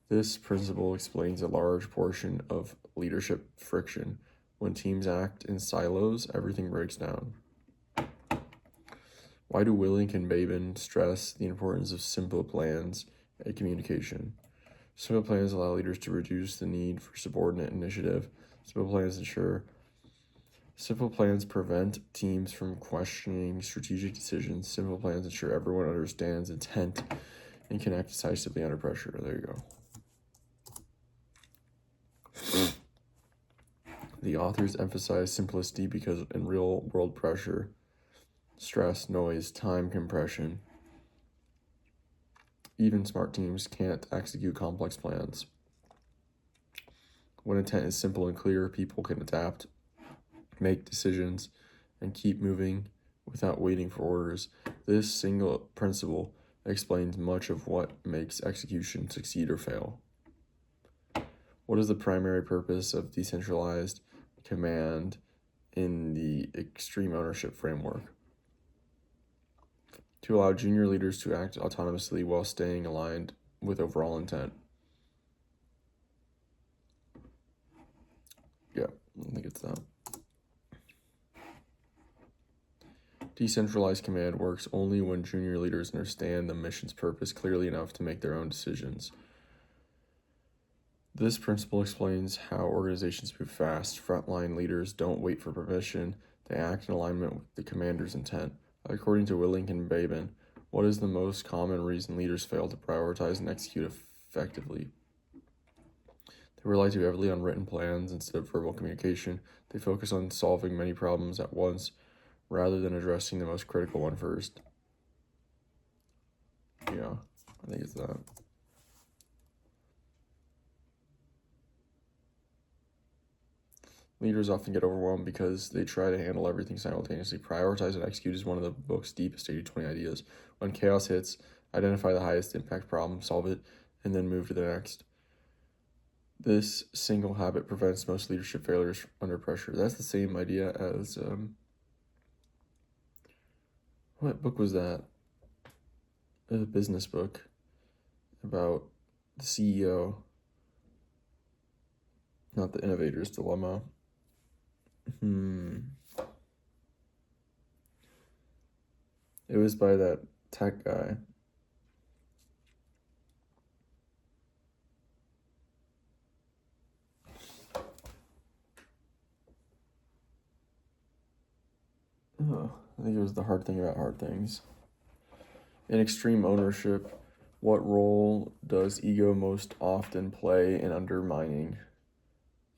This principle explains a large portion of leadership friction. When teams act in silos, everything breaks down. Why do Willink and Babin stress the importance of simple plans and communication? Simple plans allow leaders to reduce the need for subordinate initiative. Simple plans prevent teams from questioning strategic decisions. Simple plans ensure everyone understands intent and can act decisively under pressure. There you go. The authors emphasize simplicity because in real-world pressure, stress, noise, time compression. Even smart teams can't execute complex plans. When intent is simple and clear, people can adapt, make decisions, and keep moving without waiting for orders. This single principle explains much of what makes execution succeed or fail. What is the primary purpose of decentralized command in the extreme ownership framework? To allow junior leaders to act autonomously while staying aligned with overall intent. Yeah, I think it's that. Decentralized command works only when junior leaders understand the mission's purpose clearly enough to make their own decisions. This principle explains how organizations move fast. Frontline leaders don't wait for permission, they act in alignment with the commander's intent. According to Willink and Babin, what is the most common reason leaders fail to prioritize and execute effectively? They rely too heavily on written plans instead of verbal communication. They focus on solving many problems at once rather than addressing the most critical one first. Yeah, I think it's that. Leaders often get overwhelmed because they try to handle everything simultaneously. Prioritize and execute is one of the book's deepest 80-20 ideas. When chaos hits, identify the highest impact problem, solve it, and then move to the next. This single habit prevents most leadership failures under pressure. That's the same idea as, what book was that? A business book about the CEO, not the innovator's dilemma. It was by that tech guy. Oh, I think it was The Hard Thing About Hard Things. In extreme ownership, what role does ego most often play in undermining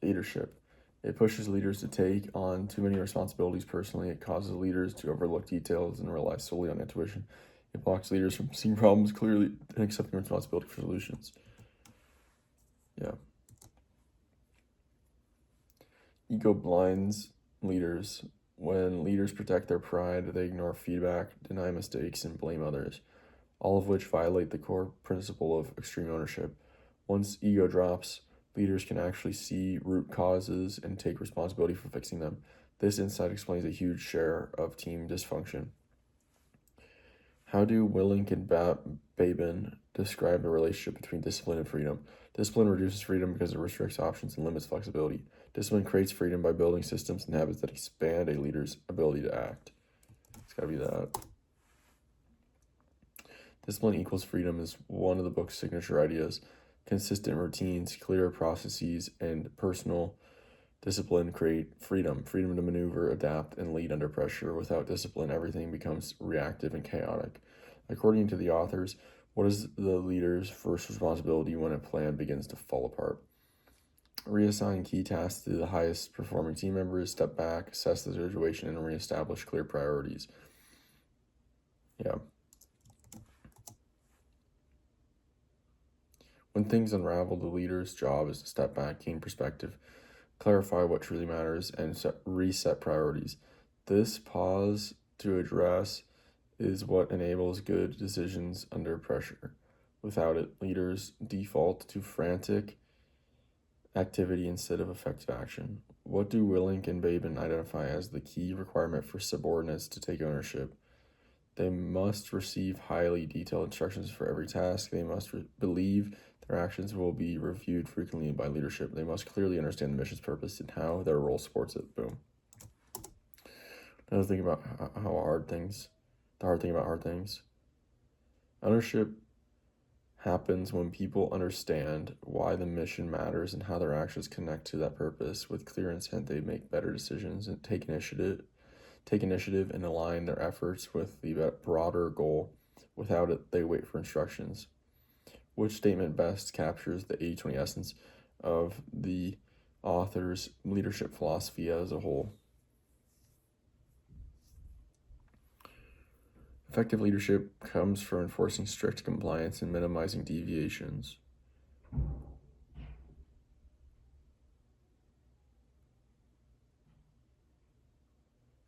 leadership? It pushes leaders to take on too many responsibilities personally. It causes leaders to overlook details and rely solely on intuition. It blocks leaders from seeing problems clearly and accepting responsibility for solutions. Yeah. Ego blinds leaders. When leaders protect their pride, they ignore feedback, deny mistakes, and blame others, all of which violate the core principle of extreme ownership. Once ego drops, leaders can actually see root causes and take responsibility for fixing them. This insight explains a huge share of team dysfunction. How do Willink and Babin describe the relationship between discipline and freedom? Discipline reduces freedom because it restricts options and limits flexibility. Discipline creates freedom by building systems and habits that expand a leader's ability to act. It's gotta be that. Discipline equals freedom is one of the book's signature ideas. Consistent routines, clear processes, and personal discipline create freedom. Freedom to maneuver, adapt, and lead under pressure. Without discipline, everything becomes reactive and chaotic. According to the authors, what is the leader's first responsibility when a plan begins to fall apart? Reassign key tasks to the highest performing team members, step back, assess the situation, and reestablish clear priorities. Yeah. When things unravel, the leader's job is to step back, gain perspective, clarify what truly matters, and reset priorities. This pause to address is what enables good decisions under pressure. Without it, leaders default to frantic activity instead of effective action. What do Willink and Babin identify as the key requirement for subordinates to take ownership? They must receive highly detailed instructions for every task. They must believe their actions will be reviewed frequently by leadership. They must clearly understand the mission's purpose and how their role supports it. Boom. I was thinking about the hard thing about hard things. Ownership happens when people understand why the mission matters and how their actions connect to that purpose. With clear intent, they make better decisions and take initiative and align their efforts with the broader goal. Without it, they wait for instructions. Which statement best captures the 80-20 essence of the author's leadership philosophy as a whole? Effective leadership comes from enforcing strict compliance and minimizing deviations.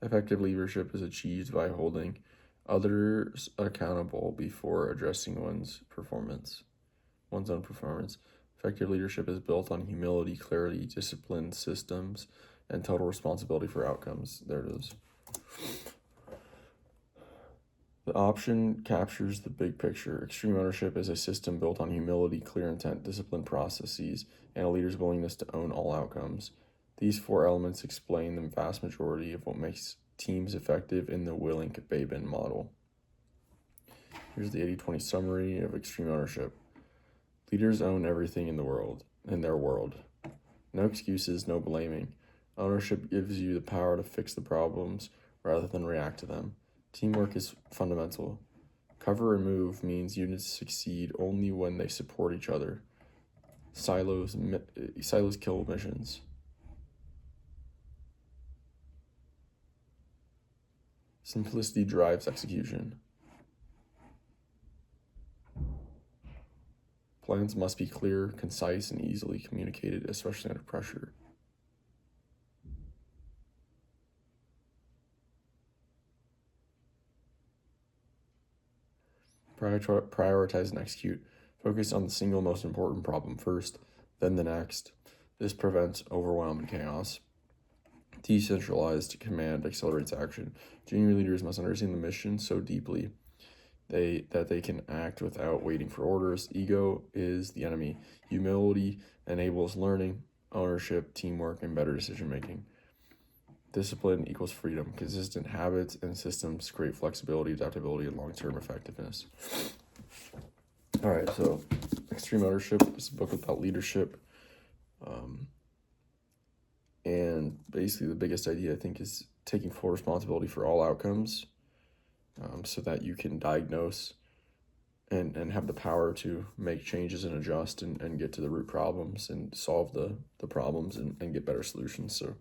Effective leadership is achieved by holding others accountable before addressing one's own performance. Effective leadership is built on humility, clarity, discipline, systems, and total responsibility for outcomes. There it is. The option captures the big picture. Extreme ownership is a system built on humility, clear intent, disciplined processes, and a leader's willingness to own all outcomes. These four elements explain the vast majority of what makes teams effective in the Willink-Babin model. Here's the 80-20 summary of extreme ownership. Leaders own everything in their world. No excuses, no blaming. Ownership gives you the power to fix the problems rather than react to them. Teamwork is fundamental. Cover and move means units succeed only when they support each other. Silos kill missions. Simplicity drives execution. Plans must be clear, concise, and easily communicated, especially under pressure. Prioritize and execute. Focus on the single most important problem first, then the next. This prevents overwhelm and chaos. Decentralized command accelerates action. Junior leaders must understand the mission so deeply that they can act without waiting for orders. Ego is the enemy. Humility enables learning, ownership, teamwork, and better decision making. Discipline equals freedom. Consistent habits and systems create flexibility, adaptability, and long-term effectiveness. All right, so Extreme Ownership is a book about leadership. And basically the biggest idea, I think, is taking full responsibility for all outcomes so that you can diagnose and have the power to make changes and adjust and get to the root problems and solve the problems and get better solutions. So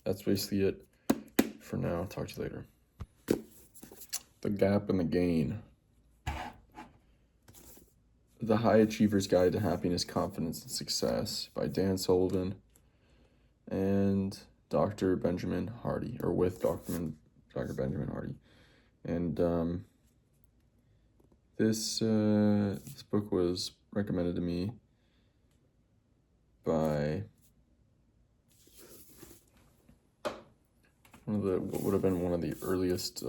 that's basically it for now. Talk to you later. The Gap and the Gain. The High Achiever's Guide to Happiness, Confidence, and Success by Dan Sullivan and Dr. Benjamin Hardy, or with Dr. Benjamin Hardy. And this book was recommended to me by what would have been one of the earliest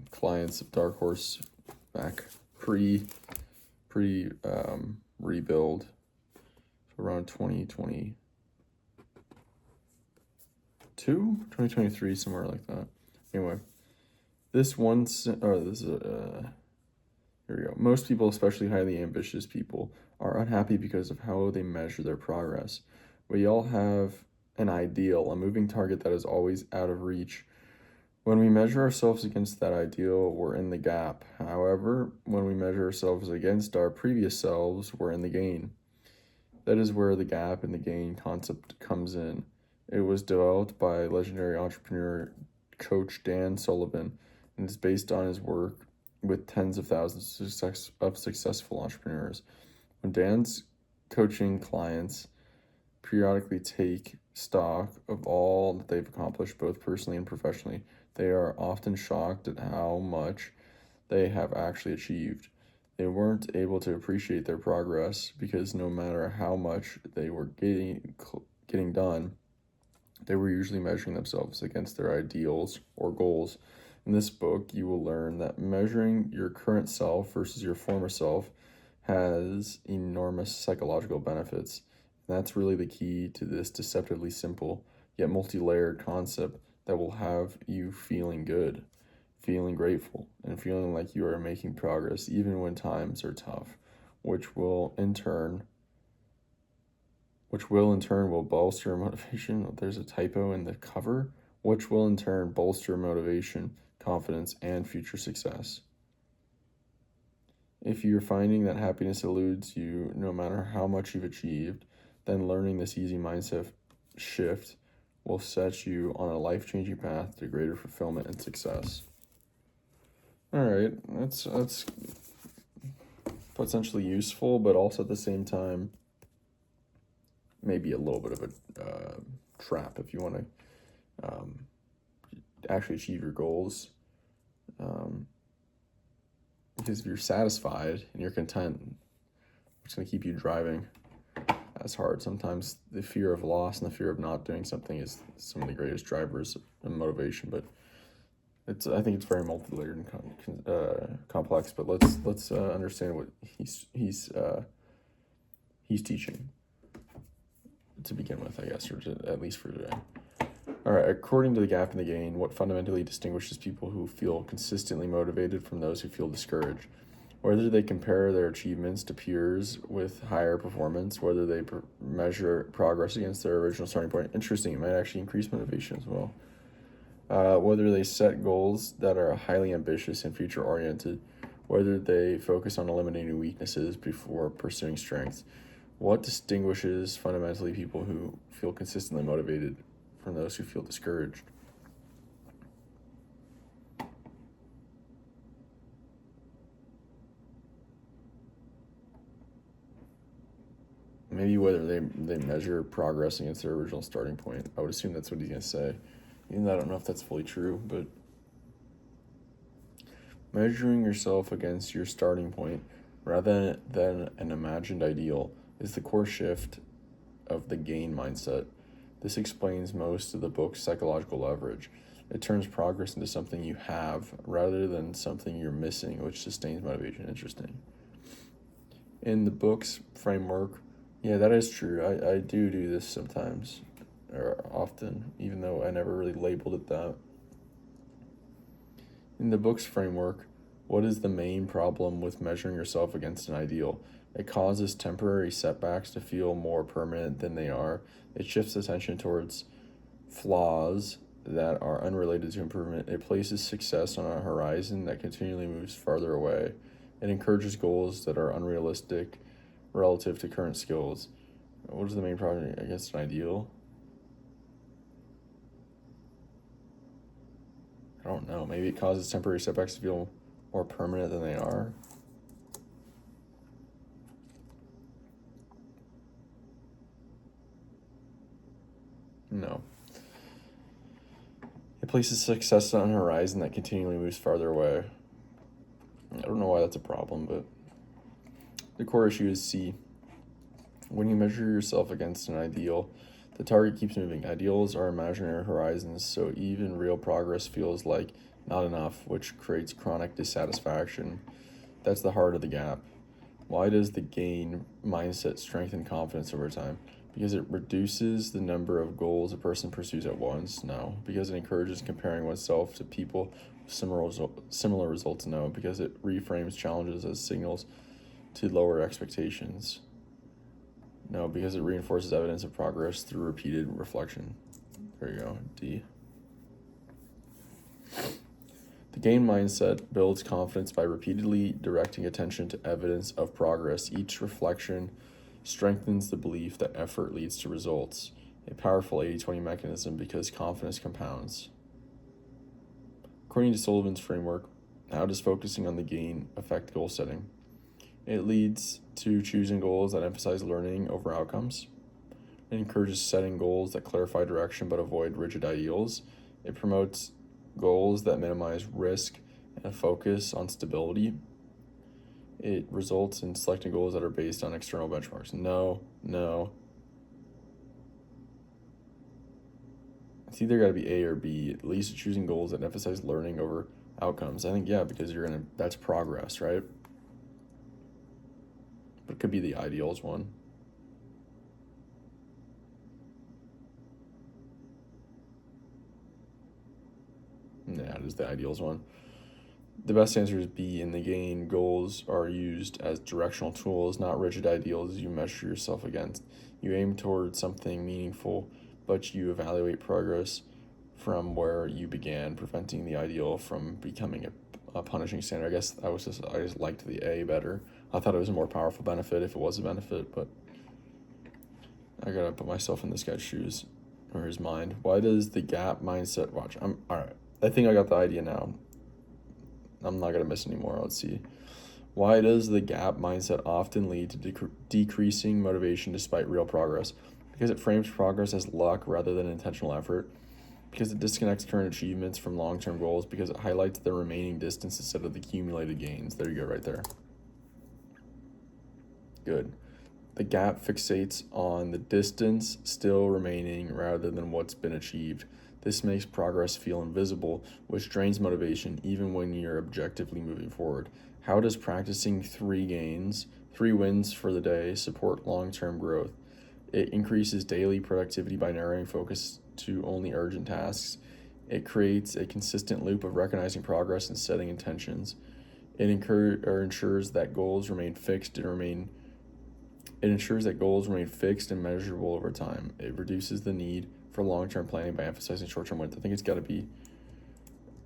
clients of Dark Horse back pre rebuild, around 2023, somewhere like that. Anyway, here we go. Most people, especially highly ambitious people, are unhappy because of how they measure their progress. We all have an ideal, a moving target that is always out of reach. When we measure ourselves against that ideal, we're in the gap. However, when we measure ourselves against our previous selves, we're in the gain. That is where the gap and the gain concept comes in. It was developed by legendary entrepreneur coach Dan Sullivan and is based on his work with tens of thousands of successful entrepreneurs. When Dan's coaching clients periodically take stock of all that they've accomplished, both personally and professionally, they are often shocked at how much they have actually achieved. They weren't able to appreciate their progress because no matter how much they were getting done, they were usually measuring themselves against their ideals or goals. In this book, you will learn that measuring your current self versus your former self has enormous psychological benefits. And that's really the key to this deceptively simple yet multi-layered concept that will have you feeling good, feeling grateful, and feeling like you are making progress even when times are tough, which will in turn bolster motivation. There's a typo in the cover. Which will in turn bolster motivation, confidence, and future success. If you're finding that happiness eludes you no matter how much you've achieved, then learning this easy mindset shift will set you on a life-changing path to greater fulfillment and success. All right, that's potentially useful, but also at the same time, maybe a little bit of a trap if you want to actually achieve your goals. Because if you're satisfied and you're content, it's going to keep you driving as hard. Sometimes the fear of loss and the fear of not doing something is some of the greatest drivers of motivation. But I think it's very multi-layered and complex. But let's understand what he's teaching to begin with, I guess, or at least for today. All right, according to the gap and the gain, what fundamentally distinguishes people who feel consistently motivated from those who feel discouraged? Whether they compare their achievements to peers with higher performance, whether they measure progress against their original starting point. Interesting, it might actually increase motivation as well. Whether they set goals that are highly ambitious and future-oriented, whether they focus on eliminating weaknesses before pursuing strengths. What distinguishes fundamentally people who feel consistently motivated from those who feel discouraged? Maybe whether they measure progress against their original starting point. I would assume that's what he's going to say. Even though I don't know if that's fully true, but measuring yourself against your starting point rather than an imagined ideal is the core shift of the gain mindset. This explains most of the book's psychological leverage. It turns progress into something you have rather than something you're missing, which sustains motivation. Interesting. In the book's framework, yeah, that is true. I do this sometimes, or often, even though I never really labeled it that. In the book's framework, what is the main problem with measuring yourself against an ideal? It causes temporary setbacks to feel more permanent than they are. It shifts attention towards flaws that are unrelated to improvement. It places success on a horizon that continually moves farther away. It encourages goals that are unrealistic relative to current skills. What is the main problem against an ideal? I don't know. Maybe it causes temporary setbacks to feel more permanent than they are. No. It places success on a horizon that continually moves farther away. I don't know why that's a problem, but the core issue is C. When you measure yourself against an ideal, the target keeps moving. Ideals are imaginary horizons, so even real progress feels like not enough, which creates chronic dissatisfaction. That's the heart of the gap. Why does the gain mindset strengthen confidence over time? Because it reduces the number of goals a person pursues at once? No. Because it encourages comparing oneself to people with similar results? No. Because it reframes challenges as signals to lower expectations? No. Because it reinforces evidence of progress through repeated reflection? There you go. D. The gain mindset builds confidence by repeatedly directing attention to evidence of progress. Each reflection strengthens the belief that effort leads to results, a powerful 80-20 mechanism because confidence compounds. According to Sullivan's framework, how does focusing on the gain affect goal setting? It leads to choosing goals that emphasize learning over outcomes. It encourages setting goals that clarify direction but avoid rigid ideals. It promotes goals that minimize risk and a focus on stability. It results in selecting goals that are based on external benchmarks. No. It's either got to be A or B. At least choosing goals that emphasize learning over outcomes. I think, yeah, because that's progress, right? But it could be the ideals one. Yeah, it is the ideals one. The best answer is B. In the gain, goals are used as directional tools, not rigid ideals you measure yourself against. You aim toward something meaningful, but you evaluate progress from where you began, preventing the ideal from becoming a punishing standard. I guess I just liked the A better. I thought it was a more powerful benefit if it was a benefit, but I gotta put myself in this guy's shoes or his mind. Why does the gap mindset watch? All right. I think I got the idea now. I'm not going to miss any more. Let's see. Why does the gap mindset often lead to decreasing motivation despite real progress? Because it frames progress as luck rather than intentional effort. Because it disconnects current achievements from long-term goals. Because it highlights the remaining distance instead of the accumulated gains. There you go, right there. Good. The gap fixates on the distance still remaining rather than what's been achieved. This makes progress feel invisible, which drains motivation even when you're objectively moving forward. How does practicing 3 wins for the day, support long-term growth? It increases daily productivity by narrowing focus to only urgent tasks. It creates a consistent loop of recognizing progress and setting intentions. It ensures that goals remain fixed and measurable over time. It reduces the need for long-term planning by emphasizing short-term wins. I think it's got to be.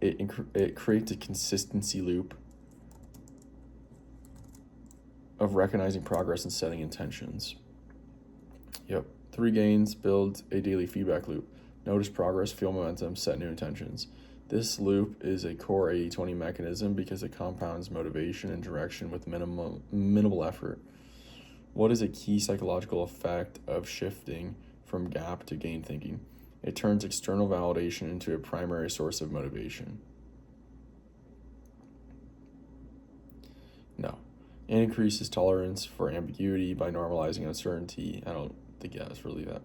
It creates a consistency loop of recognizing progress and setting intentions. Yep. 3 gains build a daily feedback loop. Notice progress, feel momentum, set new intentions. This loop is a core 80-20 mechanism because it compounds motivation and direction with minimal effort. What is a key psychological effect of shifting from gap to gain thinking? It turns external validation into a primary source of motivation. No. It increases tolerance for ambiguity by normalizing uncertainty. I don't think that's really that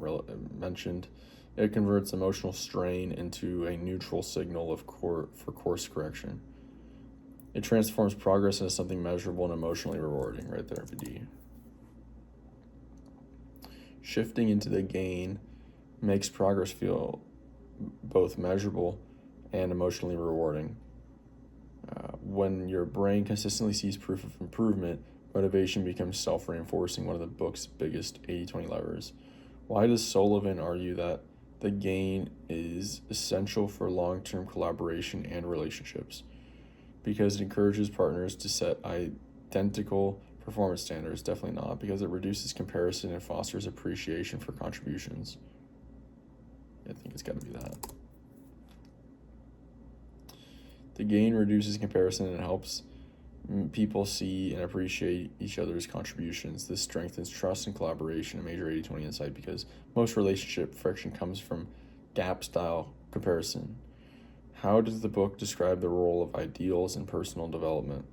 mentioned. It converts emotional strain into a neutral signal for course correction. It transforms progress into something measurable and emotionally rewarding. Right there, VD. Shifting into the gain makes progress feel both measurable and emotionally rewarding. When your brain consistently sees proof of improvement, motivation becomes self-reinforcing, one of the book's biggest 80-20 levers. Why does Sullivan argue that the gain is essential for long-term collaboration and relationships? Because it encourages partners to set identical performance standards. Definitely not, because it reduces comparison and fosters appreciation for contributions. I think it's got to be that. The gain reduces comparison and helps people see and appreciate each other's contributions. This strengthens trust and collaboration, a major 80-20 insight, because most relationship friction comes from gap-style comparison. How does the book describe the role of ideals in personal development?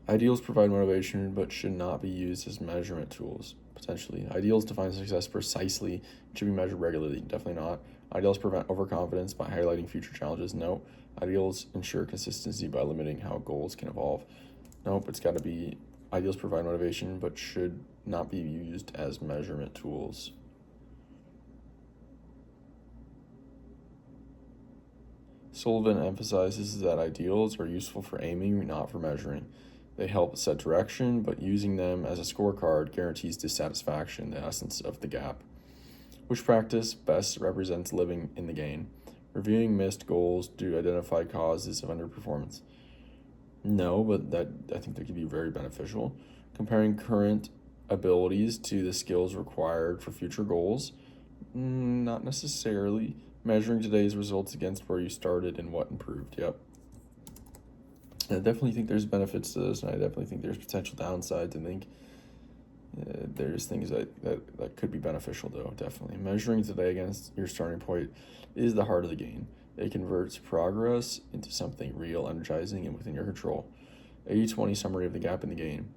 Ideals provide motivation but should not be used as measurement tools, potentially. Ideals define success precisely and should be measured regularly. Definitely not. Ideals prevent overconfidence by highlighting future challenges. No. Ideals ensure consistency by limiting how goals can evolve. Nope, it's got to be ideals provide motivation but should not be used as measurement tools. Sullivan emphasizes that ideals are useful for aiming, not for measuring. They help set direction, but using them as a scorecard guarantees dissatisfaction, the essence of the gap. Which practice best represents living in the gain? Reviewing missed goals to identify causes of underperformance. No, but I think that could be very beneficial. Comparing current abilities to the skills required for future goals. Not necessarily. Measuring today's results against where you started and what improved. Yep. I definitely think there's benefits to this, and I definitely think there's potential downsides. I think there's things that could be beneficial, though, definitely. Measuring today against your starting point is the heart of the game. It converts progress into something real, energizing, and within your control. 80-20 summary of the gap in the game.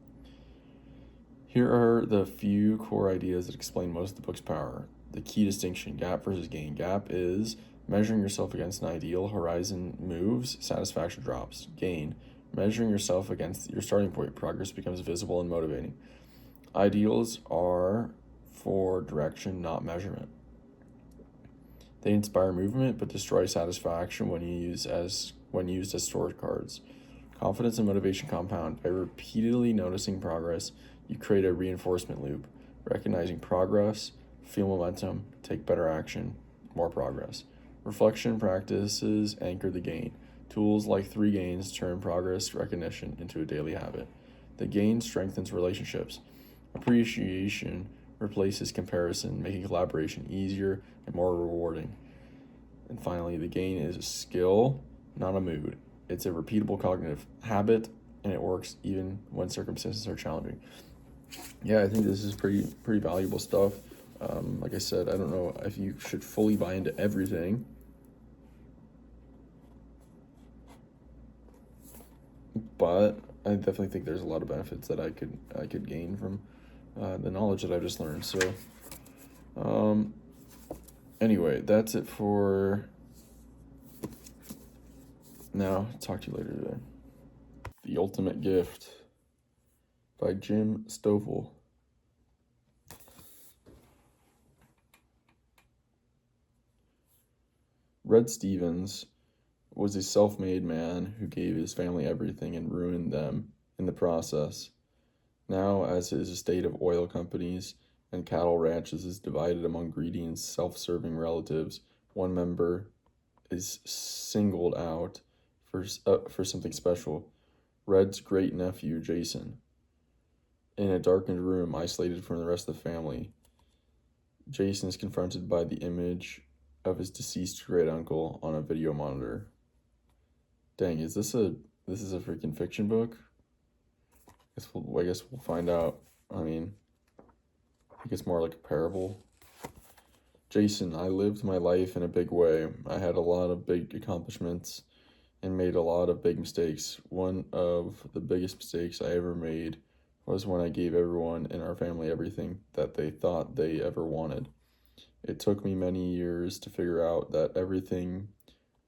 Here are the few core ideas that explain most of the book's power. The key distinction, gap versus gain. Gap is measuring yourself against an ideal, horizon moves, satisfaction drops. Gain, measuring yourself against your starting point, progress becomes visible and motivating. Ideals are for direction, not measurement. They inspire movement but destroy satisfaction when used as scorecards. Confidence and motivation compound. By repeatedly noticing progress, you create a reinforcement loop. Recognizing progress, feel momentum, take better action, more progress. Reflection practices anchor the gain. Tools like 3 gains turn progress recognition into a daily habit. The gain strengthens relationships. Appreciation replaces comparison, making collaboration easier and more rewarding. And finally, the gain is a skill. not a mood. It's a repeatable cognitive habit, and it works even when circumstances are challenging. Yeah, I think this is pretty valuable stuff. Like I said, I don't know if you should fully buy into everything, but I definitely think there's a lot of benefits that I could gain from the knowledge that I've just learned. So, um, anyway, that's it for now. Talk to you later today. The Ultimate Gift by Jim Stovall. Red Stevens was a self-made man who gave his family everything and ruined them in the process. Now, as his estate of oil companies and cattle ranches is divided among greedy and self-serving relatives, one member is singled out for something special. Red's great nephew, Jason. In a darkened room, isolated from the rest of the family, Jason is confronted by the image of his deceased great uncle on a video monitor. Dang, this is a freaking fiction book? I guess we'll find out. I mean, I think it's more like a parable. Jason, I lived my life in a big way. I had a lot of big accomplishments and made a lot of big mistakes. One of the biggest mistakes I ever made was when I gave everyone in our family everything that they thought they ever wanted. It took me many years to figure out that everything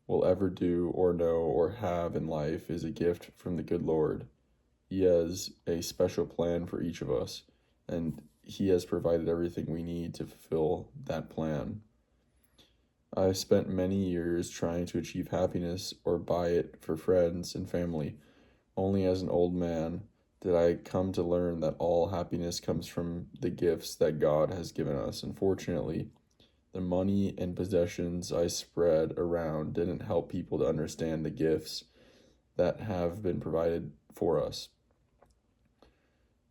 we'll ever do or know or have in life is a gift from the good Lord. He has a special plan for each of us, and He has provided everything we need to fulfill that plan. I spent many years trying to achieve happiness or buy it for friends and family. Only as an old man did I come to learn that all happiness comes from the gifts that God has given us. Unfortunately, the money and possessions I spread around didn't help people to understand the gifts that have been provided for us.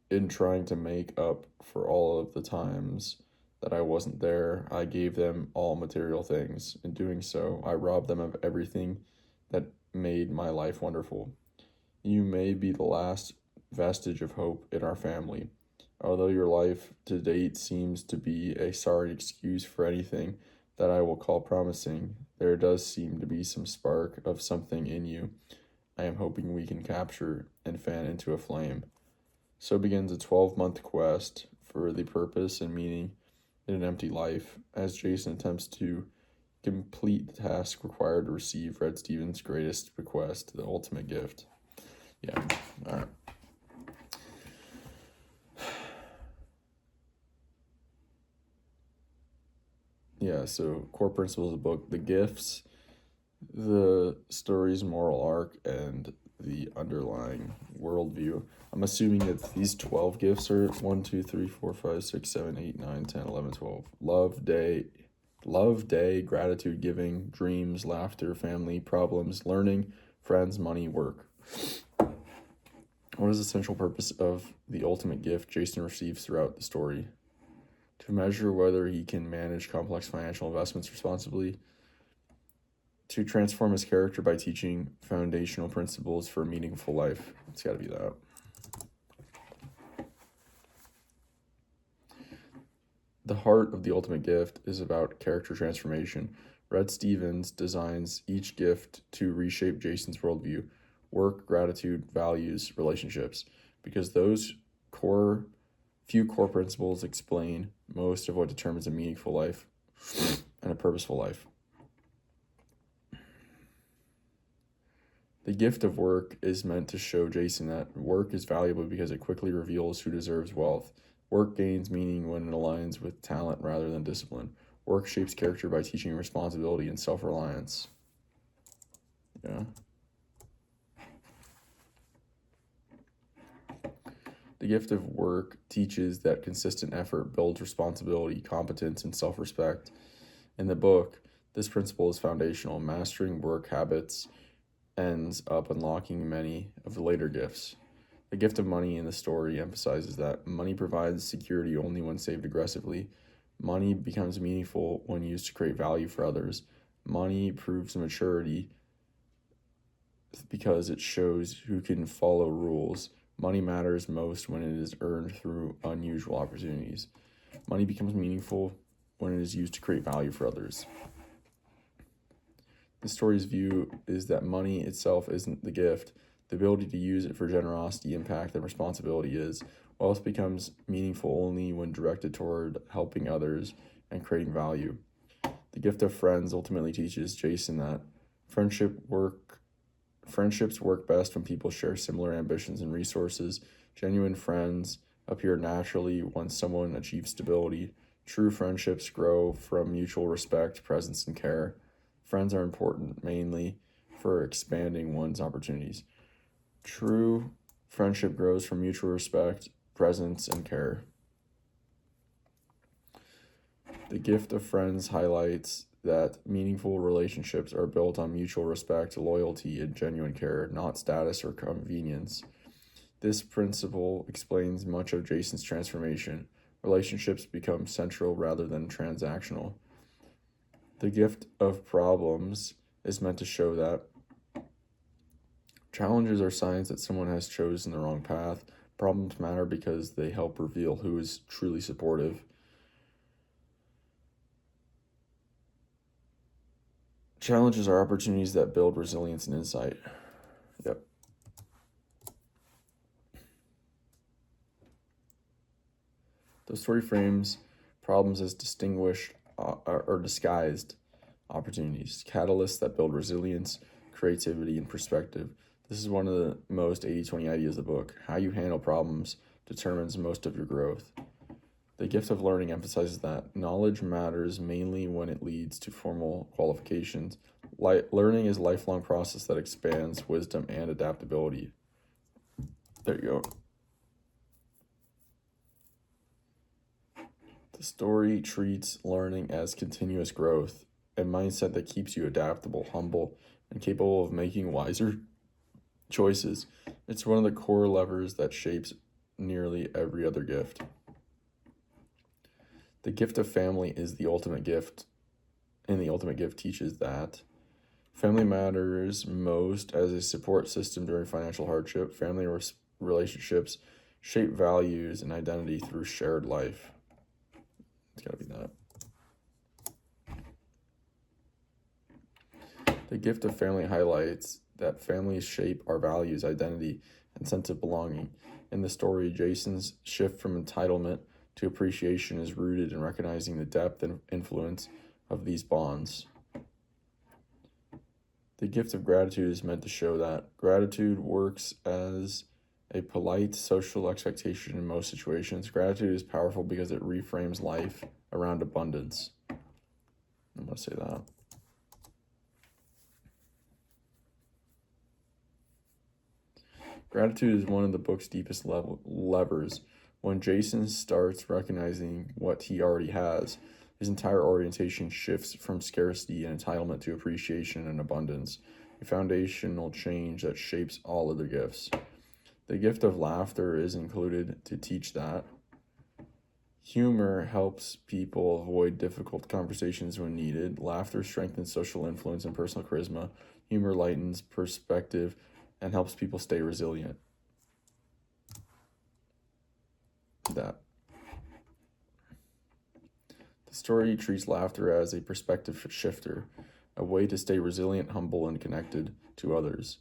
In trying to make up for all of the times that I wasn't there, I gave them all material things. In doing so, I robbed them of everything that made my life wonderful. You may be the last vestige of hope in our family. Although your life to date seems to be a sorry excuse for anything that I will call promising, there does seem to be some spark of something in you I am hoping we can capture and fan into a flame. So begins a 12-month quest for the purpose and meaning in an empty life, as Jason attempts to complete the task required to receive Red Stevens' greatest bequest, the ultimate gift. Yeah, all right. Yeah, so core principles of the book: the gifts, the story's moral arc, and the underlying worldview. I'm assuming that these 12 gifts are 1, 2, 3, 4, 5, 6, 7, 8, 9, 10, 11, 12. Love, day, gratitude, giving, dreams, laughter, family, problems, learning, friends, money, work. What is the central purpose of the ultimate gift Jason receives throughout the story? To measure whether he can manage complex financial investments responsibly, to transform his character by teaching foundational principles for a meaningful life. It's got to be that. The heart of the ultimate gift is about character transformation. Red Stevens designs each gift to reshape Jason's worldview, work, gratitude, values, relationships, because those few core principles explain most of what determines a meaningful life and a purposeful life. The gift of work is meant to show Jason that work is valuable because it quickly reveals who deserves wealth. Work gains meaning when it aligns with talent rather than discipline. Work shapes character by teaching responsibility and self-reliance. Yeah. The gift of work teaches that consistent effort builds responsibility, competence, and self-respect. In the book, this principle is foundational. Mastering work habits ends up unlocking many of the later gifts. The gift of money in the story emphasizes that money provides security only when saved aggressively. Money becomes meaningful when used to create value for others. Money proves maturity because it shows who can follow rules. Money matters most when it is earned through unusual opportunities. Money becomes meaningful when it is used to create value for others. The story's view is that money itself isn't the gift. The ability to use it for generosity, impact, and responsibility is. Wealth becomes meaningful only when directed toward helping others and creating value. The gift of friends ultimately teaches Jason that friendships work best when people share similar ambitions and resources. Genuine friends appear naturally when someone achieves stability. True friendships grow from mutual respect, presence, and care. Friends are important mainly for expanding one's opportunities. True friendship grows from mutual respect, presence, and care. The gift of friends highlights that meaningful relationships are built on mutual respect, loyalty, and genuine care, not status or convenience. This principle explains much of Jason's transformation. Relationships become central rather than transactional. The gift of problems is meant to show that challenges are signs that someone has chosen the wrong path. Problems matter because they help reveal who is truly supportive. Challenges are opportunities that build resilience and insight. Yep. The story frames problems as distinguished or disguised opportunities, catalysts that build resilience, creativity, and perspective. This is one of the most 80-20 ideas of the book. How you handle problems determines most of your growth. The gift of learning emphasizes that knowledge matters mainly when it leads to formal qualifications. Learning is a lifelong process that expands wisdom and adaptability. There you go. The story treats learning as continuous growth, a mindset that keeps you adaptable, humble, and capable of making wiser choices. It's one of the core levers that shapes nearly every other gift. The gift of family is the ultimate gift, and the ultimate gift teaches that family matters most as a support system during financial hardship. Family relationships shape values and identity through shared life. It's got to be that. The gift of family highlights that families shape our values, identity, and sense of belonging. In the story, Jason's shift from entitlement to appreciation is rooted in recognizing the depth and influence of these bonds. The gift of gratitude is meant to show that gratitude works as a polite social expectation in most situations. Gratitude is powerful because it reframes life around abundance. I'm going to say that. Gratitude is one of the book's deepest levers. When Jason starts recognizing what he already has, his entire orientation shifts from scarcity and entitlement to appreciation and abundance, a foundational change that shapes all other gifts. The gift of laughter is included to teach that. Humor helps people avoid difficult conversations when needed. Laughter strengthens social influence and personal charisma. Humor lightens perspective and helps people stay resilient. That. The story treats laughter as a perspective shifter, a way to stay resilient, humble, and connected to others.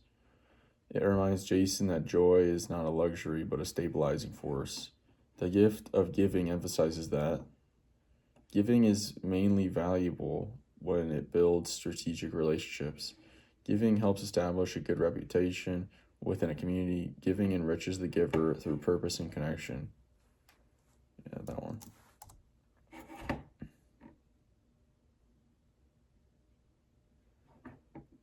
It reminds Jason that joy is not a luxury, but a stabilizing force. The gift of giving emphasizes that giving is mainly valuable when it builds strategic relationships. Giving helps establish a good reputation within a community. Giving enriches the giver through purpose and connection. Yeah, that one.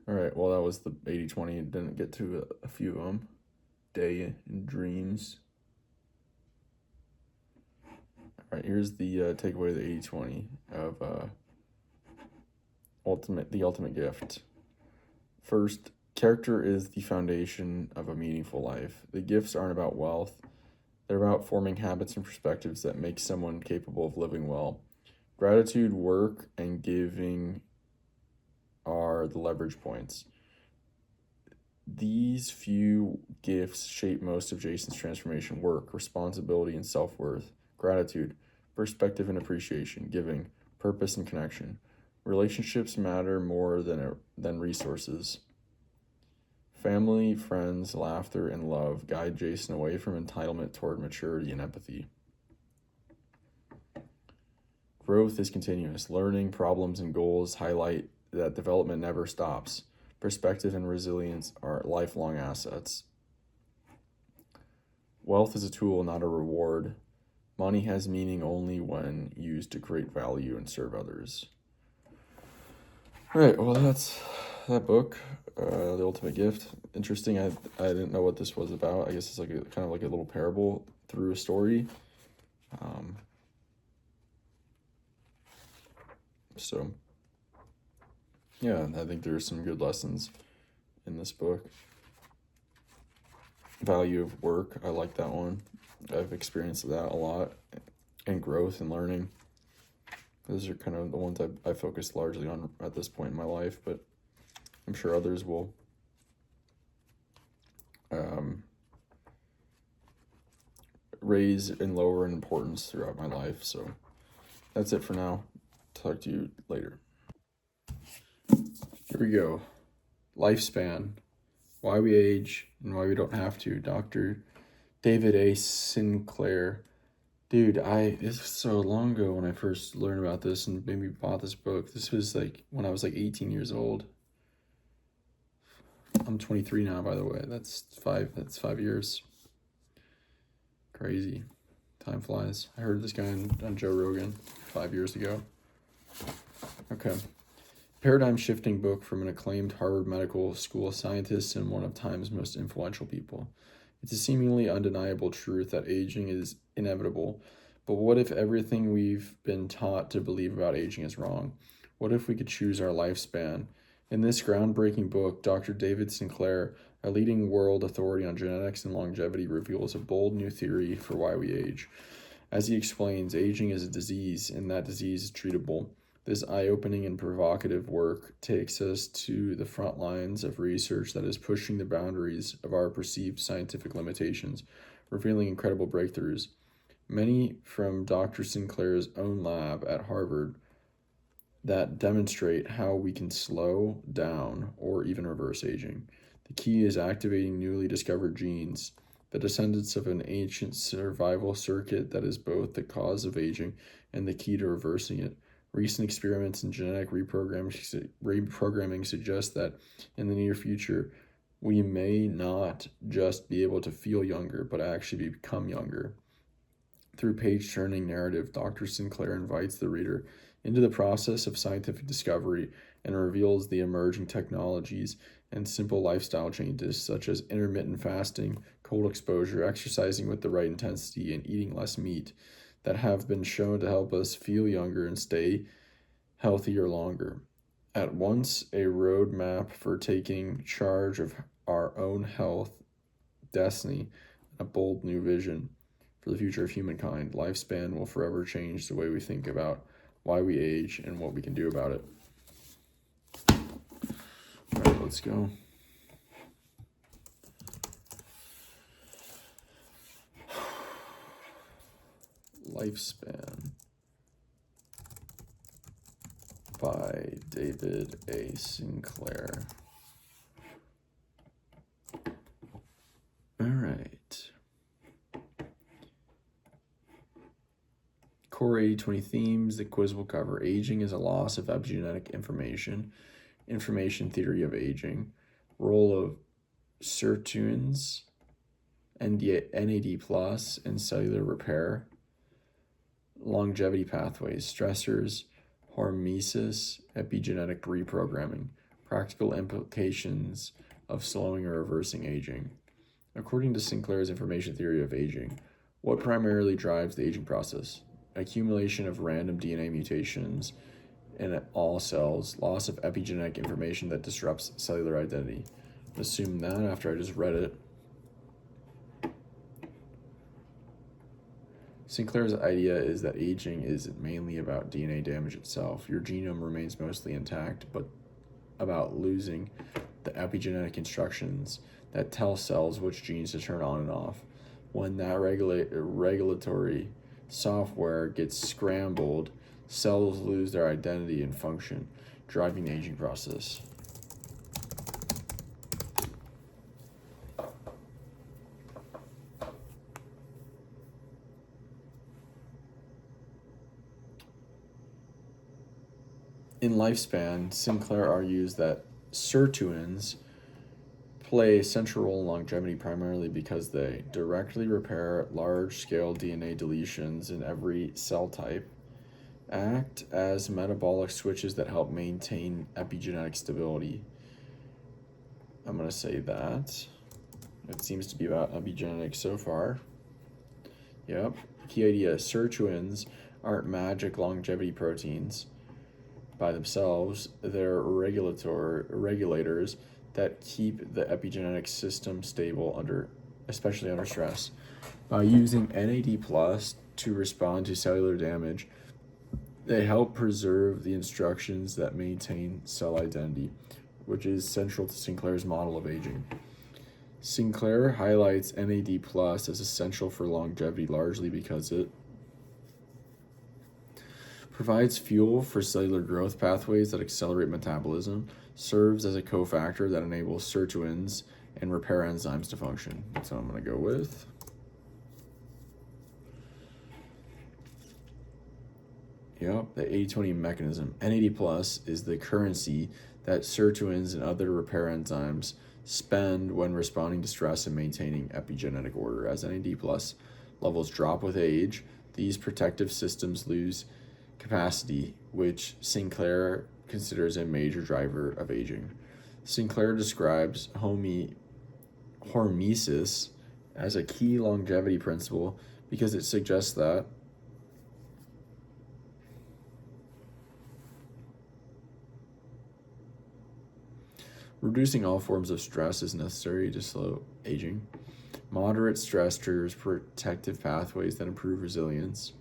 All right, well, that was the 80-20. Didn't get to a few of them. Day and dreams. All right, here's the takeaway of the 80-20 of the ultimate gift. First, character is the foundation of a meaningful life. The gifts aren't about wealth. They're about forming habits and perspectives that make someone capable of living well. Gratitude, work, and giving are the leverage points. These few gifts shape most of Jason's transformation: work, responsibility and self worth, gratitude, perspective and appreciation, giving, purpose and connection. Relationships matter more than resources. Family, friends, laughter, and love guide Jason away from entitlement toward maturity and empathy. Growth is continuous. Learning, problems, and goals highlight that development never stops. Perspective and resilience are lifelong assets. Wealth is a tool, not a reward. Money has meaning only when used to create value and serve others. All right, well, that's that book, The Ultimate Gift. Interesting. I didn't know what this was about. I guess it's like kind of like a little parable through a story. So, yeah, I think there's some good lessons in this book. Value of work, I like that one. I've experienced that a lot. And growth and learning. Those are kind of the ones I focus largely on at this point in my life, but I'm sure others will raise and lower in importance throughout my life. So that's it for now. Talk to you later. Here we go. Lifespan. Why we age and why we don't have to. Dr. David A. Sinclair. Dude, this was so long ago when I first learned about this and maybe bought this book. This was like when I was like 18 years old. I'm 23 now, by the way. That's 5 years. Crazy. Time flies. I heard this guy on Joe Rogan 5 years ago. Okay. Paradigm shifting book from an acclaimed Harvard Medical School scientist and one of Time's most influential people. It's a seemingly undeniable truth that aging is inevitable. But what if everything we've been taught to believe about aging is wrong? What if we could choose our lifespan? In this groundbreaking book, Dr. David Sinclair, a leading world authority on genetics and longevity, reveals a bold new theory for why we age. As he explains, aging is a disease, and that disease is treatable. This eye-opening and provocative work takes us to the front lines of research that is pushing the boundaries of our perceived scientific limitations, revealing incredible breakthroughs. Many from Dr. Sinclair's own lab at Harvard that demonstrate how we can slow down or even reverse aging. The key is activating newly discovered genes, the descendants of an ancient survival circuit that is both the cause of aging and the key to reversing it. Recent experiments in genetic reprogramming suggest that in the near future, we may not just be able to feel younger, but actually become younger. Through page-turning narrative, Dr. Sinclair invites the reader into the process of scientific discovery and reveals the emerging technologies and simple lifestyle changes such as intermittent fasting, cold exposure, exercising with the right intensity, and eating less meat that have been shown to help us feel younger and stay healthier longer. At once, a roadmap for taking charge of our own health, destiny, and a bold new vision for the future of humankind. Lifespan will forever change the way we think about why we age and what we can do about it. All right, let's go. Lifespan by David A. Sinclair. All right. Core 80/20 themes. The quiz will cover aging is a loss of epigenetic information, information theory of aging, role of sirtuins, NAD+, in cellular repair, longevity pathways, stressors, hormesis, epigenetic reprogramming, practical implications of slowing or reversing aging. According to Sinclair's information theory of aging, what primarily drives the aging process? Accumulation of random DNA mutations in all cells, loss of epigenetic information that disrupts cellular identity. Assume that after I just read it. Sinclair's idea is that aging is mainly about DNA damage itself. Your genome remains mostly intact, but about losing the epigenetic instructions that tell cells which genes to turn on and off. When that regulatory software gets scrambled, cells lose their identity and function, driving the aging process. In lifespan, Sinclair argues that sirtuins play a central role in longevity primarily because they directly repair large-scale DNA deletions in every cell type, act as metabolic switches that help maintain epigenetic stability. I'm going to say that. It seems to be about epigenetics so far. Yep. Key idea, sirtuins aren't magic longevity proteins by themselves. They're regulators that keep the epigenetic system stable especially under stress. By using NAD+ to respond to cellular damage, they help preserve the instructions that maintain cell identity, which is central to Sinclair's model of aging. Sinclair highlights NAD+ as essential for longevity largely because it provides fuel for cellular growth pathways that accelerate metabolism, serves as a cofactor that enables sirtuins and repair enzymes to function. That's what I'm going to go with. Yep, the 80-20 mechanism. NAD+ is the currency that sirtuins and other repair enzymes spend when responding to stress and maintaining epigenetic order. As NAD+ levels drop with age, these protective systems lose capacity, which Sinclair considers a major driver of aging. Sinclair describes hormesis as a key longevity principle because it suggests that reducing all forms of stress is necessary to slow aging. Moderate stress triggers protective pathways that improve resilience.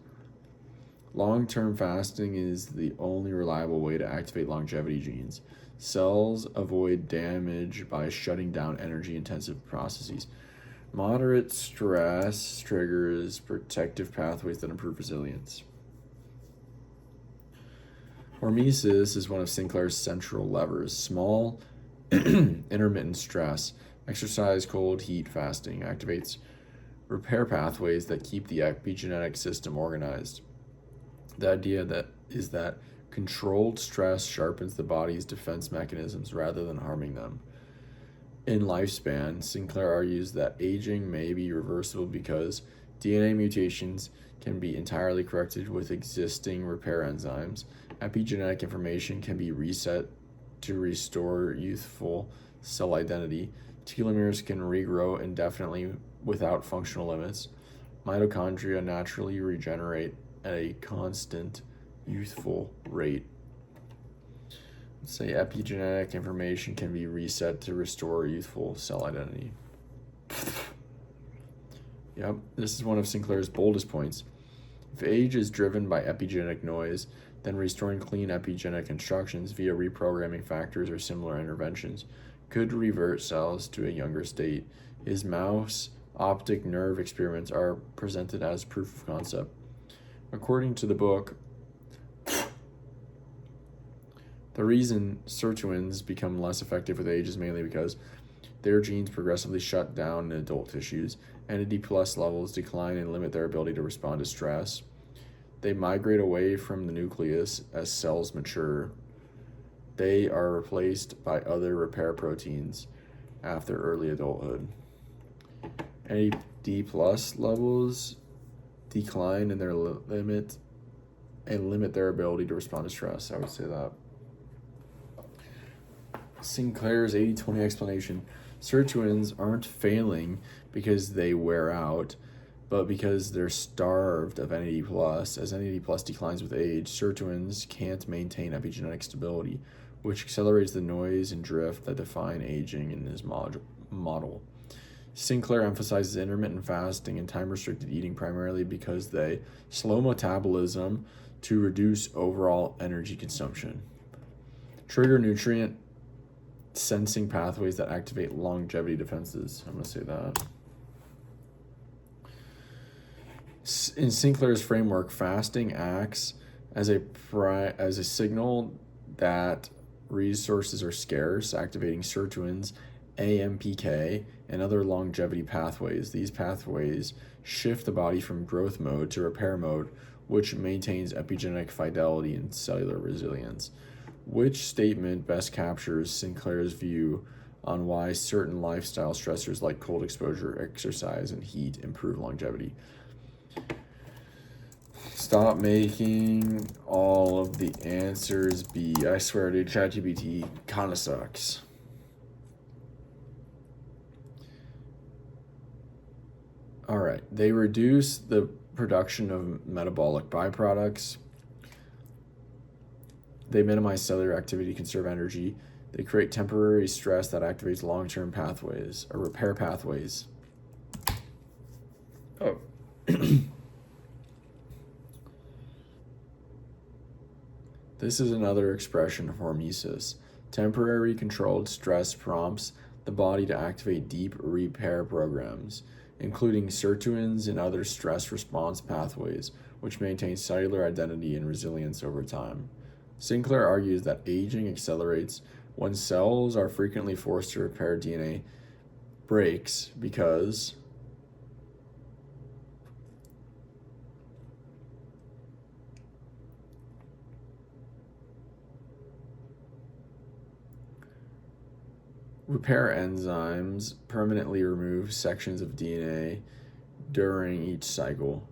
Long-term fasting is the only reliable way to activate longevity genes. Cells avoid damage by shutting down energy-intensive processes. Moderate stress triggers protective pathways that improve resilience. Hormesis is one of Sinclair's central levers. Small, intermittent stress, exercise, cold, heat, fasting, activates repair pathways that keep the epigenetic system organized. The idea is that controlled stress sharpens the body's defense mechanisms rather than harming them. In lifespan, Sinclair argues that aging may be reversible because DNA mutations can be entirely corrected with existing repair enzymes. Epigenetic information can be reset to restore youthful cell identity. Telomeres can regrow indefinitely without functional limits. Mitochondria naturally regenerate at a constant youthful rate. Let's say epigenetic information can be reset to restore youthful cell identity. Yep, this is one of Sinclair's boldest points. If age is driven by epigenetic noise, then restoring clean epigenetic instructions via reprogramming factors or similar interventions could revert cells to a younger state. His mouse optic nerve experiments are presented as proof of concept. According to the book, the reason sirtuins become less effective with age is mainly because their genes progressively shut down in adult tissues. NAD+ levels decline and limit their ability to respond to stress. They migrate away from the nucleus as cells mature. They are replaced by other repair proteins after early adulthood. NAD+ levels decline in their limit their ability to respond to stress. I would say that. Sinclair's 80-20 explanation. Sirtuins aren't failing because they wear out, but because they're starved of NAD+. As NAD+ declines with age, sirtuins can't maintain epigenetic stability, which accelerates the noise and drift that define aging in his model. Sinclair emphasizes intermittent fasting and time-restricted eating primarily because they slow metabolism to reduce overall energy consumption, trigger nutrient sensing pathways that activate longevity defenses. I'm going to say that. In Sinclair's framework, fasting acts as a signal that resources are scarce, activating sirtuins, AMPK, and other longevity pathways. These pathways shift the body from growth mode to repair mode, which maintains epigenetic fidelity and cellular resilience. Which statement best captures Sinclair's view on why certain lifestyle stressors like cold exposure, exercise, and heat improve longevity? Stop making all of the answers B. I swear, dude, ChatGPT kind of sucks. All right. They reduce the production of metabolic byproducts. They minimize cellular activity, conserve energy. They create temporary stress that activates long-term pathways or repair pathways. Oh. This is another expression of hormesis. Temporary controlled stress prompts the body to activate deep repair programs, including sirtuins and other stress response pathways, which maintain cellular identity and resilience over time. Sinclair argues that aging accelerates when cells are frequently forced to repair DNA breaks because repair enzymes permanently remove sections of DNA during each cycle.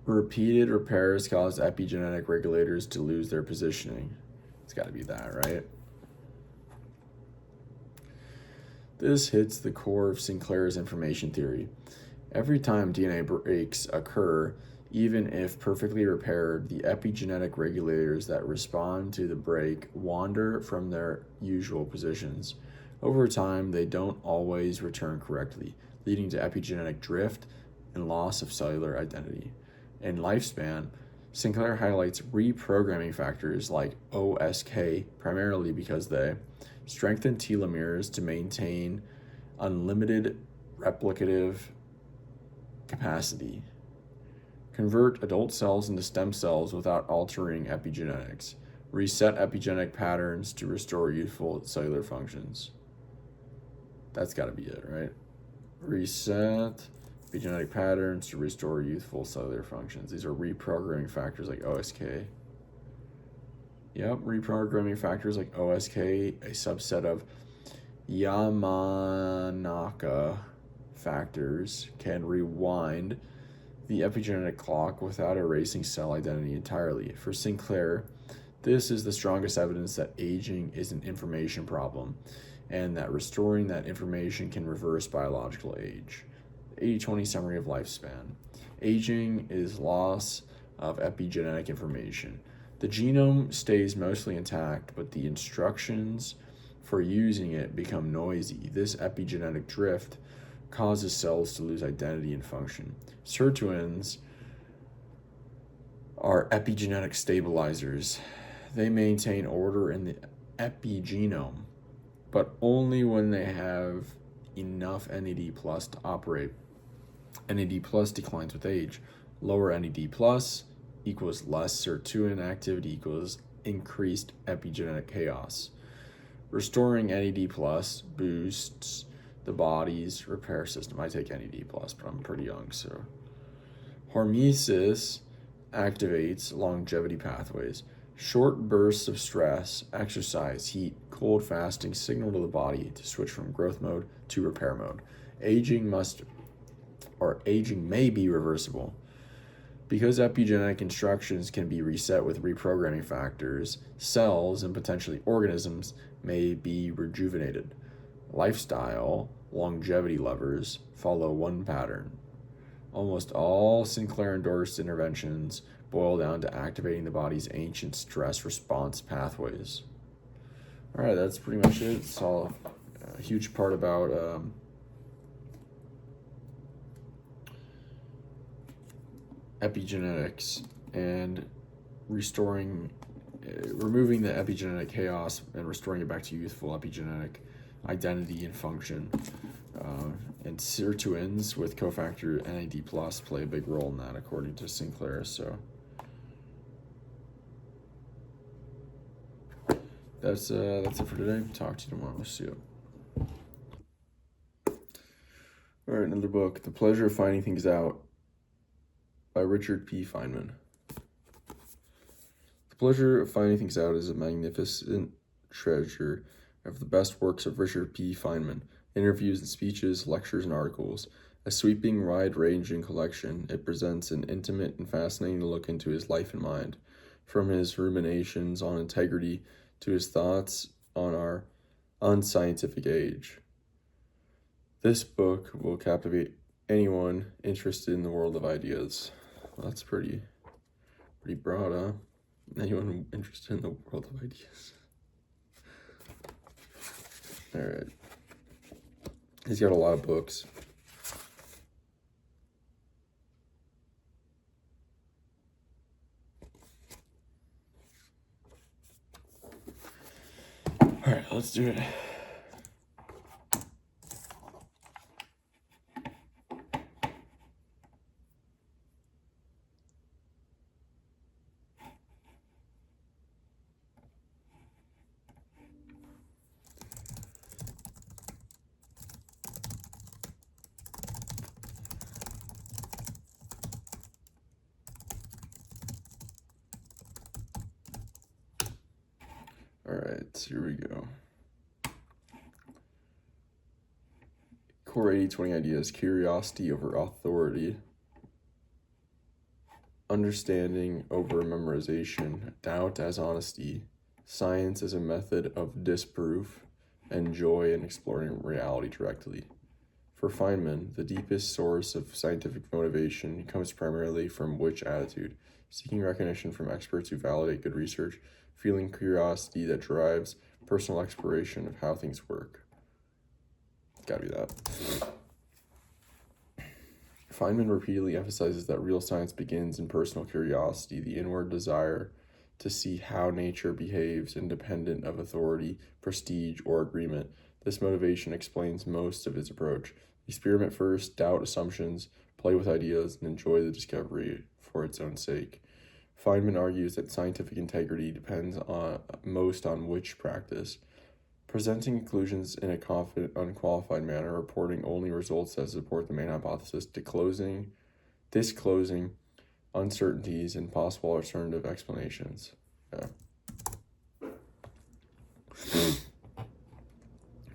Repeated repairs cause epigenetic regulators to lose their positioning. It's got to be that, right? This hits the core of Sinclair's information theory. Every time DNA breaks occur, even if perfectly repaired, the epigenetic regulators that respond to the break wander from their usual positions. Over time, they don't always return correctly, leading to epigenetic drift and loss of cellular identity. In lifespan, Sinclair highlights reprogramming factors like OSK primarily because they strengthen telomeres to maintain unlimited replicative capacity, convert adult cells into stem cells without altering epigenetics, reset epigenetic patterns to restore youthful cellular functions. That's got to be it, right? Reset epigenetic patterns to restore youthful cellular functions. These are reprogramming factors like OSK. Yep, reprogramming factors like OSK, a subset of Yamanaka factors, can rewind the epigenetic clock without erasing cell identity entirely. For Sinclair, this is the strongest evidence that aging is an information problem and that restoring that information can reverse biological age. 80-20 summary of lifespan. Aging is loss of epigenetic information. The genome stays mostly intact, but the instructions for using it become noisy. This epigenetic drift causes cells to lose identity and function. Sirtuins are epigenetic stabilizers. They maintain order in the epigenome, but only when they have enough NAD+ to operate. NAD+ declines with age. Lower NAD+ equals less sirtuin activity equals increased epigenetic chaos. Restoring NAD+ boosts the body's repair system. I take NAD+, but I'm pretty young, so. Hormesis activates longevity pathways. Short bursts of stress, exercise, heat, cold, fasting signal to the body to switch from growth mode to repair mode. Aging may be reversible. Because epigenetic instructions can be reset with reprogramming factors, cells and potentially organisms may be rejuvenated. Lifestyle longevity levers follow one pattern. Almost all Sinclair-endorsed interventions boil down to activating the body's ancient stress response pathways. All right, that's pretty much it. It's all a huge part about epigenetics and restoring removing the epigenetic chaos and restoring it back to youthful epigenetic identity and function. And sirtuins with cofactor NAD plus play a big role in that, according to Sinclair. So that's it for today. Talk to you tomorrow. See you. All right, another book, The Pleasure of Finding Things Out by Richard P. Feynman. The Pleasure of Finding Things Out is a magnificent treasure of the best works of Richard P. Feynman. Interviews and speeches, lectures and articles. A sweeping, wide-ranging collection, it presents an intimate and fascinating look into his life and mind, from his ruminations on integrity to his thoughts on our unscientific age. This book will captivate anyone interested in the world of ideas. Well, that's pretty broad, huh? Anyone interested in the world of ideas. All right. He's got a lot of books. All right, let's do it. All right, here we go. Core 80-20 ideas: curiosity over authority, understanding over memorization, doubt as honesty, science as a method of disproof, and joy in exploring reality directly. For Feynman, the deepest source of scientific motivation comes primarily from which attitude? Seeking recognition from experts who validate good research, feeling curiosity that drives personal exploration of how things work. Gotta be that. Feynman repeatedly emphasizes that real science begins in personal curiosity, the inward desire to see how nature behaves independent of authority, prestige, or agreement. This motivation explains most of his approach. Experiment first, doubt assumptions, play with ideas, and enjoy the discovery for its own sake. Feynman argues that scientific integrity depends most on which practice. Presenting conclusions in a confident, unqualified manner, reporting only results that support the main hypothesis, disclosing uncertainties and possible alternative explanations. Yeah.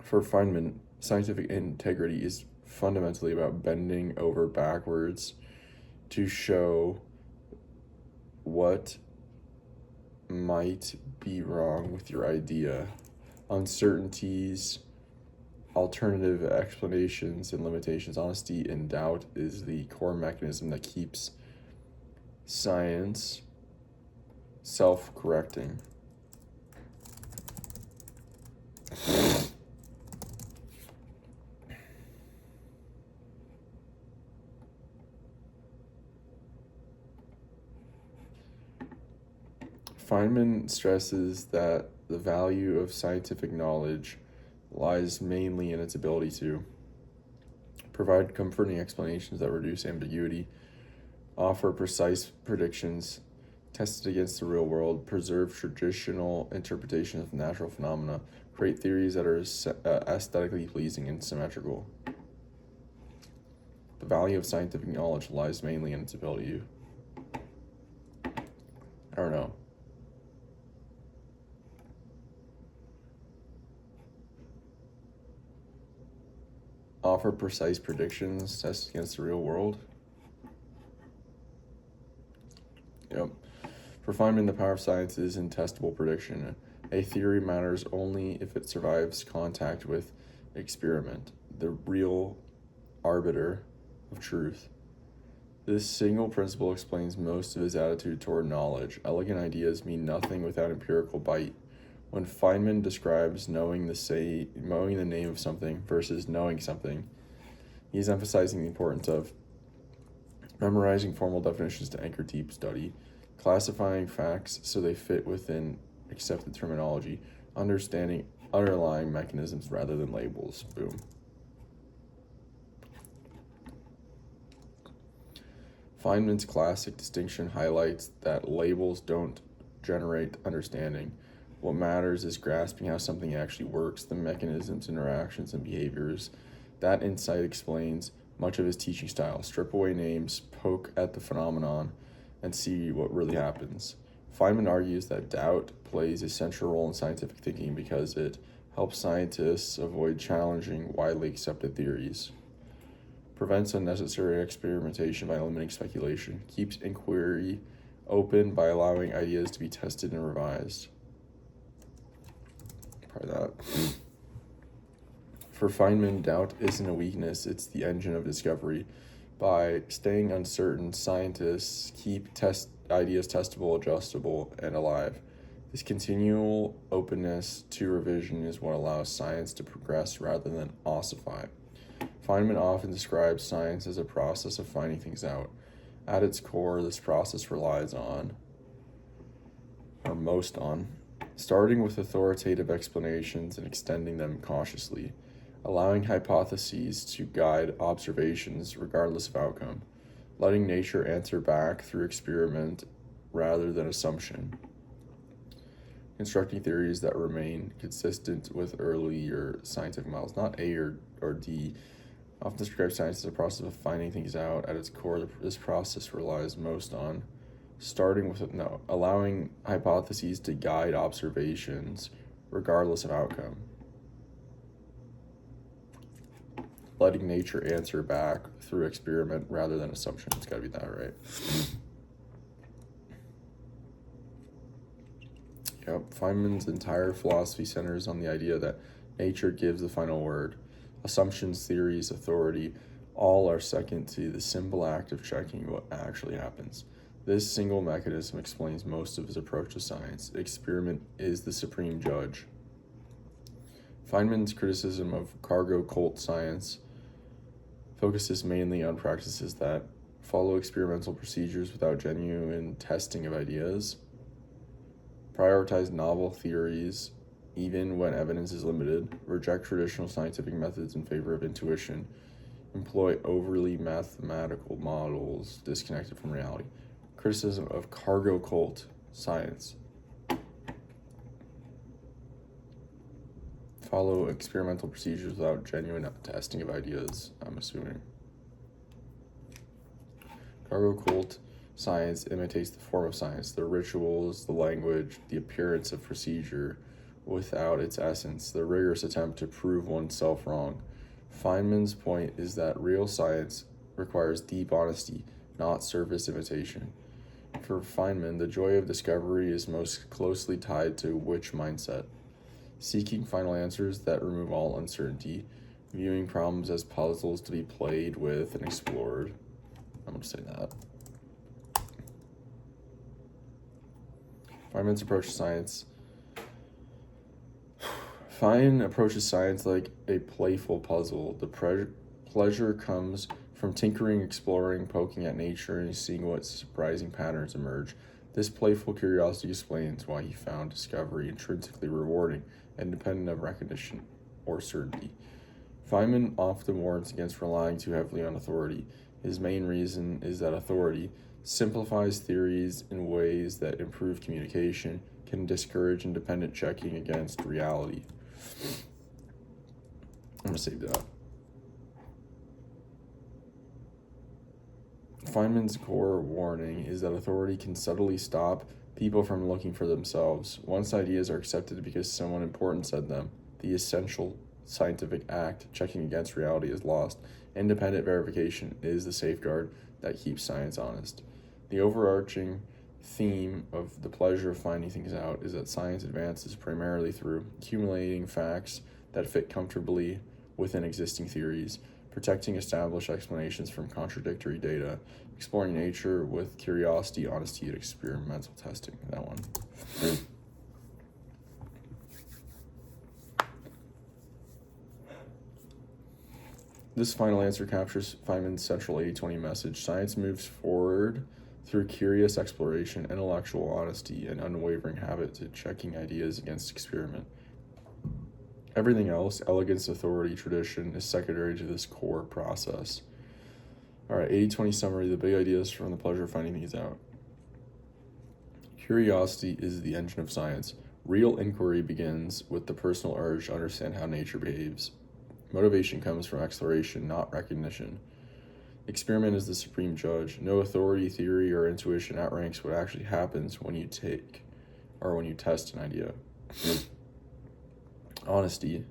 For Feynman, scientific integrity is fundamentally about bending over backwards to show what might be wrong with your idea. Uncertainties, alternative explanations, and limitations. Honesty and doubt is the core mechanism that keeps science self-correcting. Feynman stresses that the value of scientific knowledge lies mainly in its ability to provide comforting explanations that reduce ambiguity, offer precise predictions tested against the real world, preserve traditional interpretations of natural phenomena, create theories that are aesthetically pleasing and symmetrical. The value of scientific knowledge lies mainly in its ability to, I don't know, offer precise predictions tested against the real world. Yep. For Feynman, the power of science is in testable prediction. A theory matters only if it survives contact with experiment, the real arbiter of truth. This single principle explains most of his attitude toward knowledge. Elegant ideas mean nothing without empirical bite. When Feynman describes knowing the name of something versus knowing something, he is emphasizing the importance of memorizing formal definitions to anchor deep study. classifying facts so they fit within accepted terminology, understanding underlying mechanisms rather than labels. Boom. Feynman's classic distinction highlights that labels don't generate understanding. What matters is grasping how something actually works, the mechanisms, interactions, and behaviors. That insight explains much of his teaching style. Strip away names, poke at the phenomenon, and see what really happens. Feynman argues that doubt plays a central role in scientific thinking because it helps scientists avoid challenging widely accepted theories, prevents unnecessary experimentation by limiting speculation, keeps inquiry open by allowing ideas to be tested and revised. Probably that. For Feynman, doubt isn't a weakness, it's the engine of discovery. By staying uncertain, scientists keep ideas testable, adjustable, and alive. This continual openness to revision is what allows science to progress rather than ossify. Feynman often describes science as a process of finding things out. At its core, this process relies on, or most on, starting with authoritative explanations and extending them cautiously, allowing hypotheses to guide observations regardless of outcome, letting nature answer back through experiment rather than assumption, constructing theories that remain consistent with earlier scientific models. Not A or D. Often describes science as a process of finding things out. At its core, this process relies most on allowing hypotheses to guide observations regardless of outcome, letting nature answer back through experiment rather than assumption. It's got to be that, right? Yep. Feynman's entire philosophy centers on the idea that nature gives the final word. Assumptions, theories, authority, all are second to the simple act of checking what actually happens. This single mechanism explains most of his approach to science. Experiment is the supreme judge. Feynman's criticism of cargo cult science focuses mainly on practices that follow experimental procedures without genuine testing of ideas, prioritize novel theories even when evidence is limited, reject traditional scientific methods in favor of intuition, employ overly mathematical models disconnected from reality. Criticism of cargo cult science. Follow experimental procedures without genuine testing of ideas, I'm assuming. Cargo cult science imitates the form of science, the rituals, the language, the appearance of procedure, without its essence, the rigorous attempt to prove oneself wrong. Feynman's point is that real science requires deep honesty, not surface imitation. For Feynman, the joy of discovery is most closely tied to which mindset? Seeking final answers that remove all uncertainty, viewing problems as puzzles to be played with and explored. I'm going to say that. Feynman's approach to science. Feynman approaches science like a playful puzzle. The pleasure comes from tinkering, exploring, poking at nature, and seeing what surprising patterns emerge. This playful curiosity explains why he found discovery intrinsically rewarding, independent of recognition or certainty. Feynman often warns against relying too heavily on authority. His main reason is that authority simplifies theories in ways that improve communication, can discourage independent checking against reality. I'm going to save that. Feynman's core warning is that authority can subtly stop people from looking for themselves. Once ideas are accepted because someone important said them, the essential scientific act, checking against reality, is lost. Independent verification is the safeguard that keeps science honest. The overarching theme of the pleasure of finding things out is that science advances primarily through accumulating facts that fit comfortably within existing theories, protecting established explanations from contradictory data, exploring nature with curiosity, honesty, and experimental testing. That one. This final answer captures Feynman's central 80-20 message. Science moves forward through curious exploration, intellectual honesty, and unwavering habit to checking ideas against experiment. Everything else, elegance, authority, tradition, is secondary to this core process. All right, 80-20 summary, the big ideas from the pleasure of finding these out. Curiosity is the engine of science. Real inquiry begins with the personal urge to understand how nature behaves. Motivation comes from exploration, not recognition. Experiment is the supreme judge. No authority, theory, or intuition outranks what actually happens when you test an idea. Honesty,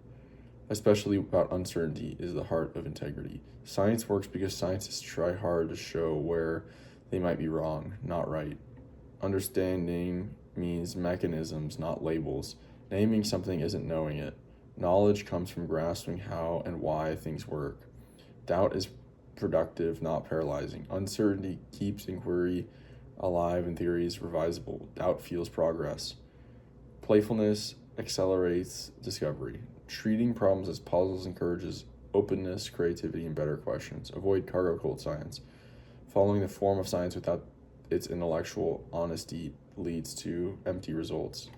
especially about uncertainty, is the heart of integrity. Science works because scientists try hard to show where they might be wrong, not right. Understanding means mechanisms, not labels. Naming something isn't knowing it. Knowledge comes from grasping how and why things work. Doubt is productive, not paralyzing. Uncertainty keeps inquiry alive and theory is revisable. Doubt fuels progress. Playfulness accelerates discovery. Treating problems as puzzles encourages openness, creativity, and better questions. Avoid cargo cult science. Following the form of science without its intellectual honesty leads to empty results.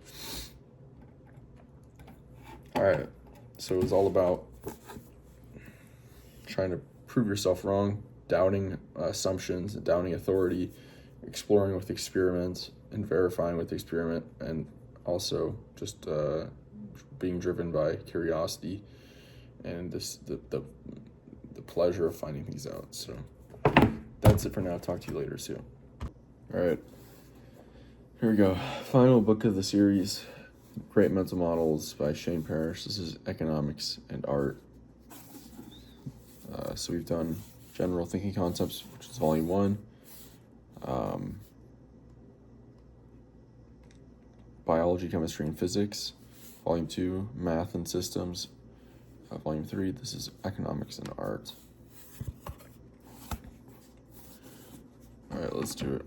All right, so it's all about trying to prove yourself wrong, doubting assumptions, doubting authority, exploring with experiments, and verifying with experiment, and also just being driven by curiosity and the pleasure of finding things out. So that's it for now. Talk to you later soon. All right, here we go. Final book of the series, Great Mental Models by Shane Parrish. This is Economics and Art. So we've done General Thinking Concepts, which is Volume 1. Biology, Chemistry, and Physics, Volume 2. Math and Systems, Volume 3. This is Economics and Art. All right, let's do it.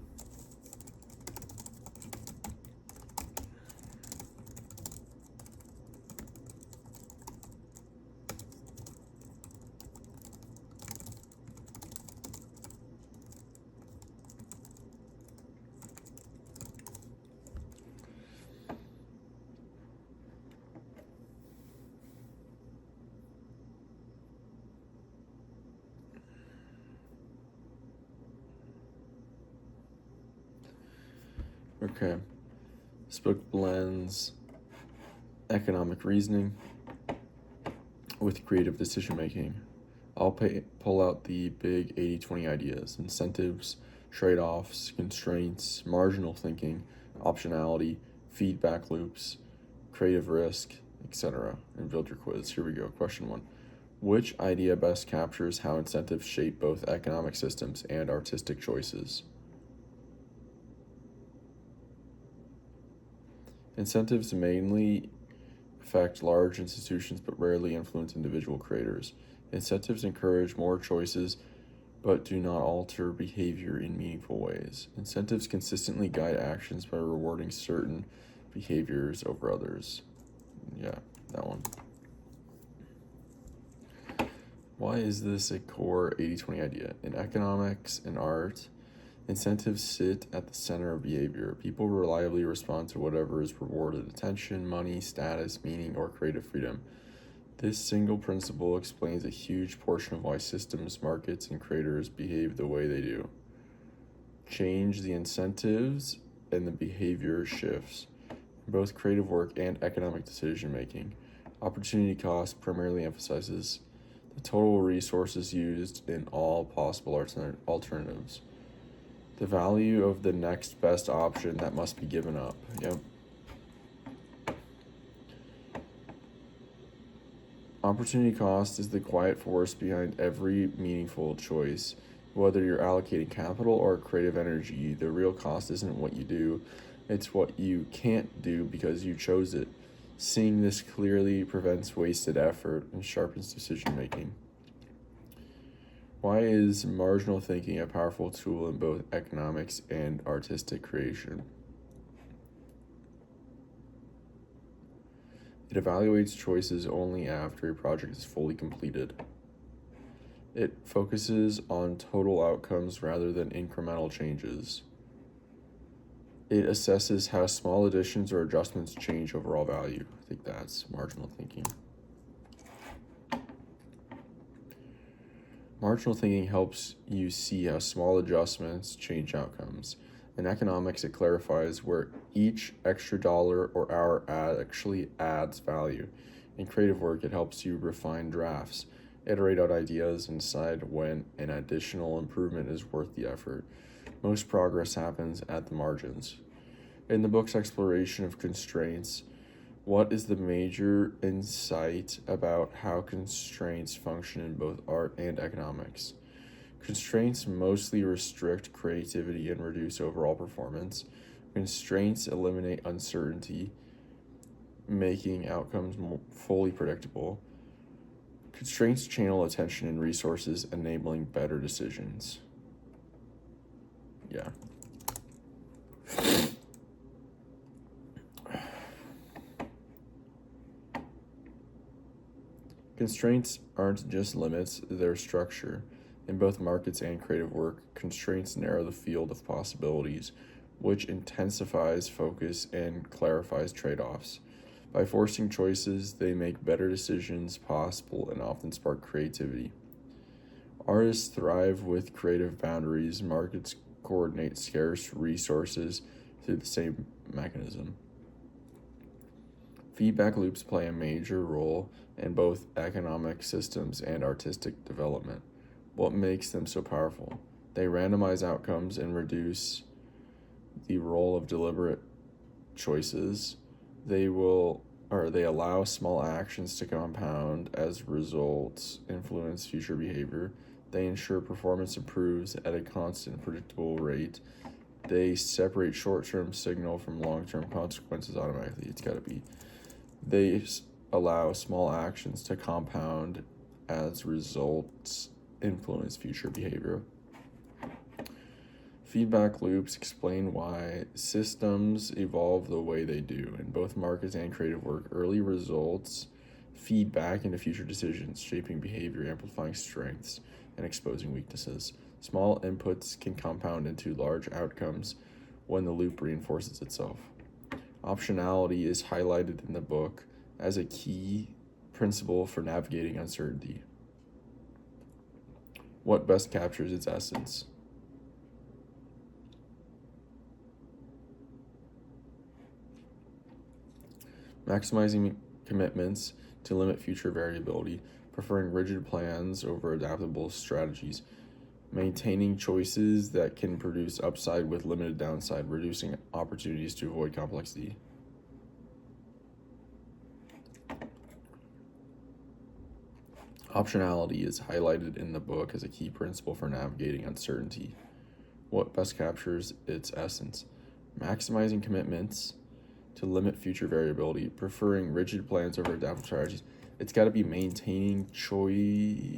Okay, this book blends economic reasoning with creative decision making. I'll pull out the big 80-20 ideas: incentives, trade-offs, constraints, marginal thinking, optionality, feedback loops, creative risk, etc., and build your quiz. Here we go. Question 1. Which idea best captures how incentives shape both economic systems and artistic choices? Incentives mainly affect large institutions but rarely influence individual creators. Incentives encourage more choices but do not alter behavior in meaningful ways. Incentives consistently guide actions by rewarding certain behaviors over others. Yeah, that one. Why is this a core 80-20 idea? In economics and art, incentives sit at the center of behavior. People reliably respond to whatever is rewarded: attention, money, status, meaning, or creative freedom. This single principle explains a huge portion of why systems, markets, and creators behave the way they do. Change the incentives and the behavior shifts. In both creative work and economic decision making, opportunity cost primarily emphasizes the total resources used in all possible alternatives. The value of the next best option that must be given up. Yep. Opportunity cost is the quiet force behind every meaningful choice. Whether you're allocating capital or creative energy, the real cost isn't what you do, it's what you can't do because you chose it. Seeing this clearly prevents wasted effort and sharpens decision making. Why is marginal thinking a powerful tool in both economics and artistic creation? It evaluates choices only after a project is fully completed. It focuses on total outcomes rather than incremental changes. It assesses how small additions or adjustments change overall value. I think that's marginal thinking. Marginal thinking helps you see how small adjustments change outcomes. In economics, it clarifies where each extra dollar or hour actually adds value. In creative work, it helps you refine drafts, iterate out ideas, and decide when an additional improvement is worth the effort. Most progress happens at the margins. In the book's exploration of constraints, what is the major insight about how constraints function in both art and economics? Constraints mostly restrict creativity and reduce overall performance. Constraints eliminate uncertainty, making outcomes more fully predictable. Constraints channel attention and resources, enabling better decisions. Yeah. Constraints aren't just limits, they're structure. In both markets and creative work, constraints narrow the field of possibilities, which intensifies focus and clarifies trade-offs. By forcing choices, they make better decisions possible and often spark creativity. Artists thrive with creative boundaries. Markets coordinate scarce resources through the same mechanism. Feedback loops play a major role in both economic systems and artistic development. What makes them so powerful? They randomize outcomes and reduce the role of deliberate choices. They allow small actions to compound as results influence future behavior. They ensure performance improves at a constant, predictable rate. They separate short-term signal from long-term consequences automatically. It's got to be. They allow small actions to compound as results influence future behavior. Feedback loops explain why systems evolve the way they do. In both markets and creative work, early results feed back into future decisions, shaping behavior, amplifying strengths, and exposing weaknesses. Small inputs can compound into large outcomes when the loop reinforces itself. Optionality is highlighted in the book as a key principle for navigating uncertainty. What best captures its essence? Maximizing commitments to limit future variability, preferring rigid plans over adaptable strategies, maintaining choices that can produce upside with limited downside, reducing opportunities to avoid complexity. Optionality is highlighted in the book as a key principle for navigating uncertainty. What best captures its essence? Maximizing commitments to limit future variability, preferring rigid plans over adaptive strategies. It's got to be maintaining choices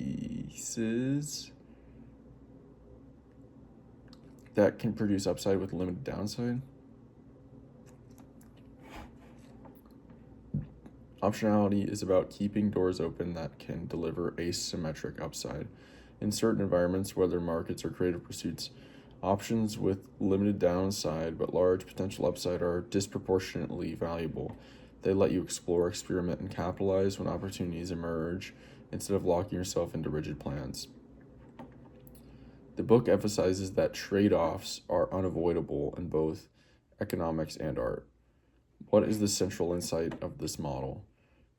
that can produce upside with limited downside. Optionality is about keeping doors open that can deliver asymmetric upside. In certain environments, whether markets or creative pursuits, options with limited downside but large potential upside are disproportionately valuable. They let you explore, experiment, and capitalize when opportunities emerge instead of locking yourself into rigid plans. The book emphasizes that trade-offs are unavoidable in both economics and art. What is the central insight of this model?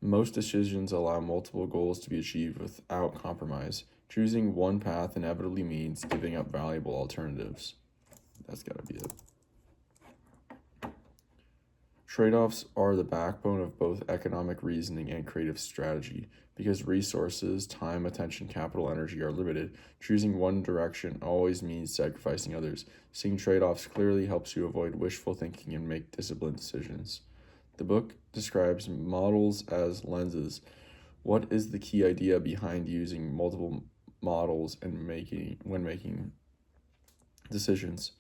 Most decisions allow multiple goals to be achieved without compromise. Choosing one path inevitably means giving up valuable alternatives. That's got to be it. Trade-offs are the backbone of both economic reasoning and creative strategy. Because resources, time, attention, capital, energy are limited, choosing one direction always means sacrificing others. Seeing trade-offs clearly helps you avoid wishful thinking and make disciplined decisions. The book describes models as lenses. What is the key idea behind using multiple models when making decisions?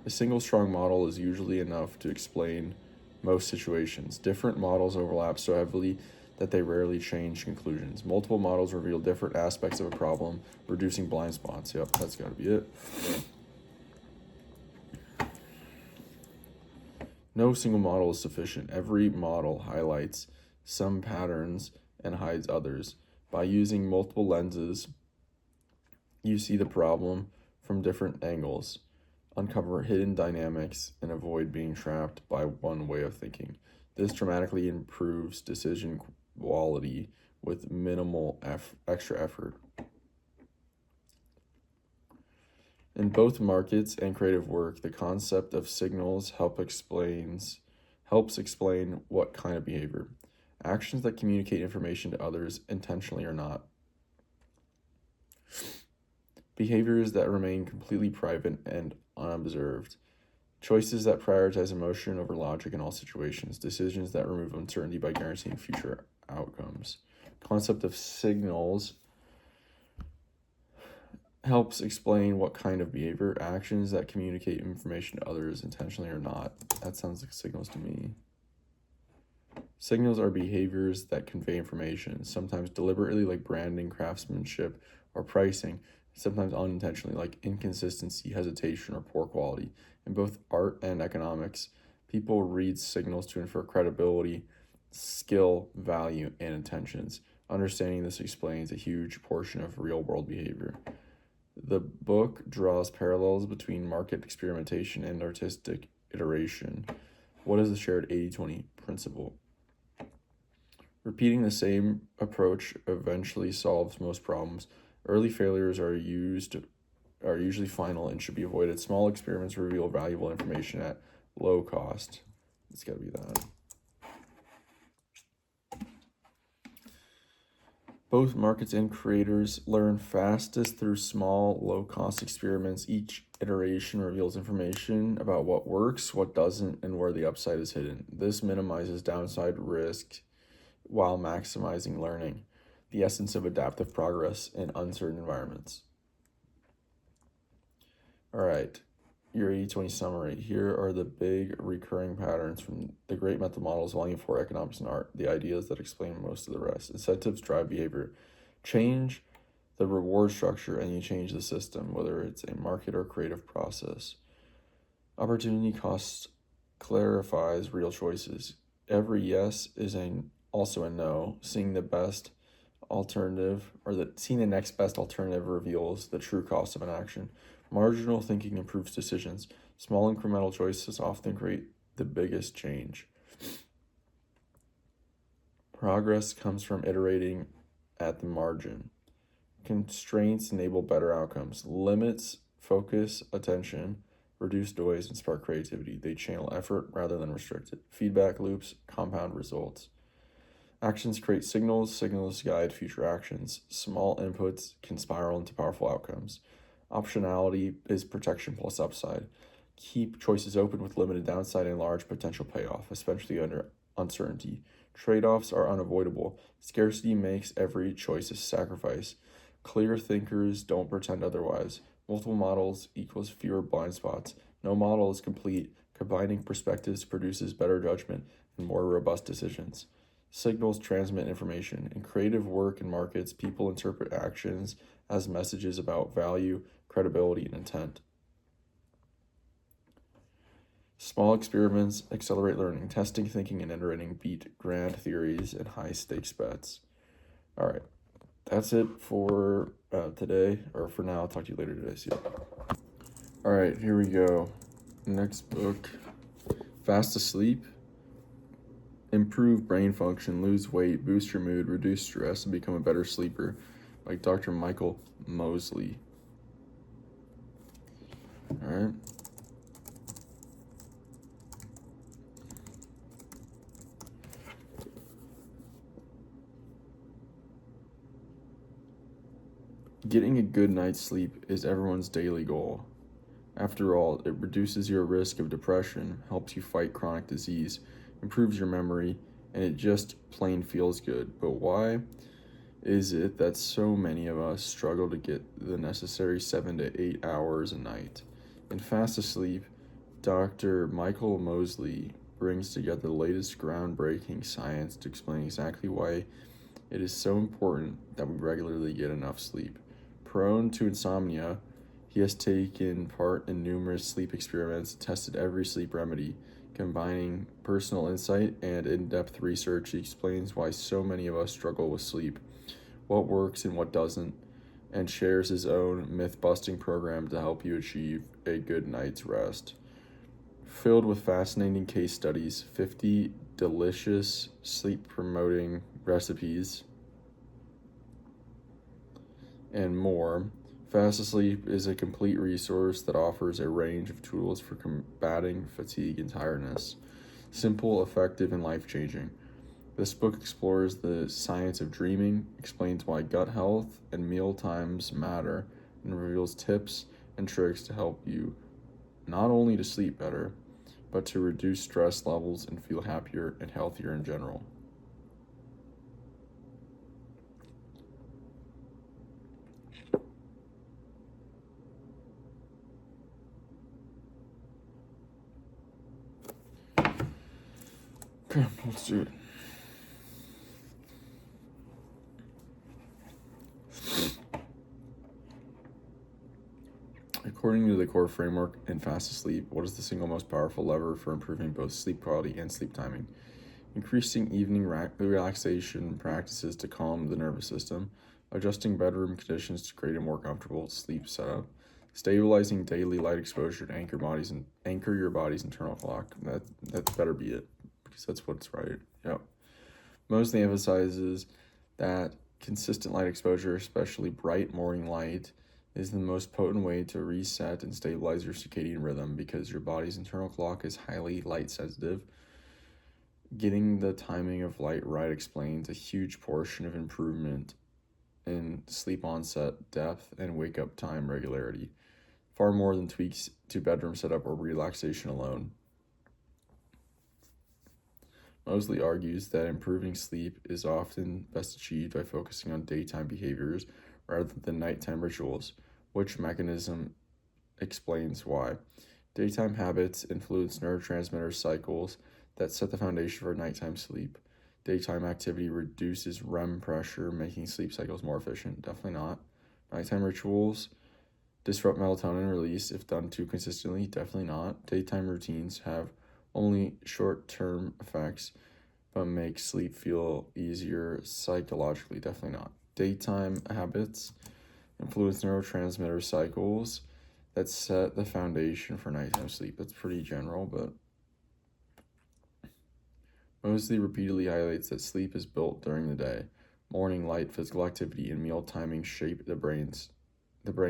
A single strong model is usually enough to explain most situations. Different models overlap so heavily that they rarely change conclusions. Multiple models reveal different aspects of a problem, reducing blind spots. Yep, that's got to be it. No single model is sufficient. Every model highlights some patterns and hides others. By using multiple lenses, you see the problem from different angles, uncover hidden dynamics, and avoid being trapped by one way of thinking. This dramatically improves decision quality with minimal extra effort. In both markets and creative work, the concept of signals helps explain what kind of behavior. Actions that communicate information to others intentionally or not. Behaviors that remain completely private and unobserved. Choices that prioritize emotion over logic in all situations. Decisions that remove uncertainty by guaranteeing future outcomes. Concept of signals helps explain what kind of behavior, actions that communicate information to others intentionally or not. That sounds like signals to me. Signals are behaviors that convey information, sometimes deliberately, like branding, craftsmanship, or pricing, sometimes unintentionally, like inconsistency, hesitation, or poor quality. In both art and economics, people read signals to infer credibility, skill, value, and intentions. Understanding this explains a huge portion of real-world behavior. The book draws parallels between market experimentation and artistic iteration. What is the shared 80-20 principle? Repeating the same approach eventually solves most problems. Early failures are usually final and should be avoided. Small experiments reveal valuable information at low cost. It's got to be that. Both markets and creators learn fastest through small, low-cost experiments. Each iteration reveals information about what works, what doesn't, and where the upside is hidden. This minimizes downside risk while maximizing learning, the essence of adaptive progress in uncertain environments. All right, your 80-20 summary. Here are the big recurring patterns from the Great Mental Models, Volume 4, Economics and Art, the ideas that explain most of the rest. Incentives drive behavior. Change the reward structure and you change the system, whether it's a market or creative process. Opportunity cost clarifies real choices. Every yes is also a no. Seeing the next best alternative reveals the true cost of an action. Marginal thinking improves decisions. Small incremental choices often create the biggest change. Progress comes from iterating at the margin. Constraints enable better outcomes. Limits focus attention, reduce noise, and spark creativity. They channel effort rather than restrict it. Feedback loops compound results. Actions create signals. Signals guide future actions. Small inputs can spiral into powerful outcomes. Optionality is protection plus upside. Keep choices open with limited downside and large potential payoff, especially under uncertainty. Trade-offs are unavoidable. Scarcity makes every choice a sacrifice. Clear thinkers don't pretend otherwise. Multiple models equals fewer blind spots. No model is complete. Combining perspectives produces better judgment and more robust decisions. Signals transmit information. In creative work and markets, people interpret actions as messages about value, credibility, and intent. Small experiments accelerate learning. Testing, thinking, and iterating beat grand theories and high-stakes bets. All right, that's it for today, or for now. I'll talk to you later today. See ya. All right, here we go. Next book, Fast Asleep. Improve brain function, lose weight, boost your mood, reduce stress, and become a better sleeper, by Dr. Michael Mosley. All right. Getting a good night's sleep is everyone's daily goal. After all, it reduces your risk of depression, helps you fight chronic disease, improves your memory, and it just plain feels good. But why is it that so many of us struggle to get the necessary 7 to 8 hours a night? In Fast Asleep, Dr. Michael Mosley brings together the latest groundbreaking science to explain exactly why it is so important that we regularly get enough sleep. Prone to insomnia, he has taken part in numerous sleep experiments, tested every sleep remedy, Combining personal insight and in-depth research, he explains why so many of us struggle with sleep, what works and what doesn't, and shares his own myth-busting program to help you achieve a good night's rest. Filled with fascinating case studies, 50 delicious sleep-promoting recipes, and more, Fast Asleep is a complete resource that offers a range of tools for combating fatigue and tiredness. Simple, effective, and life changing. This book explores the science of dreaming, explains why gut health and meal times matter, and reveals tips and tricks to help you not only to sleep better, but to reduce stress levels and feel happier and healthier in general. Okay, let's do it. According to the core framework in Fast Asleep, what is the single most powerful lever for improving both sleep quality and sleep timing? Increasing evening relaxation practices to calm the nervous system, adjusting bedroom conditions to create a more comfortable sleep setup, stabilizing daily light exposure to anchor your body's internal clock. That better be it, because that's what's right. Yep. Mostly emphasizes that consistent light exposure, especially bright morning light, is the most potent way to reset and stabilize your circadian rhythm because your body's internal clock is highly light sensitive. Getting the timing of light right explains a huge portion of improvement in sleep onset, depth, and wake up time regularity, far more than tweaks to bedroom setup or relaxation alone. Mosley argues that improving sleep is often best achieved by focusing on daytime behaviors rather than nighttime rituals, which mechanism explains why. Daytime habits influence neurotransmitter cycles that set the foundation for nighttime sleep. Daytime activity reduces REM pressure, making sleep cycles more efficient. Definitely not. Nighttime rituals disrupt melatonin release if done too consistently. Definitely not. Daytime routines have only short-term effects but make sleep feel easier psychologically. Definitely not. Daytime habits influence neurotransmitter cycles that set the foundation for nighttime sleep. That's pretty general, but Mosley repeatedly highlights that sleep is built during the day. Morning light, physical activity, and meal timing shape the brain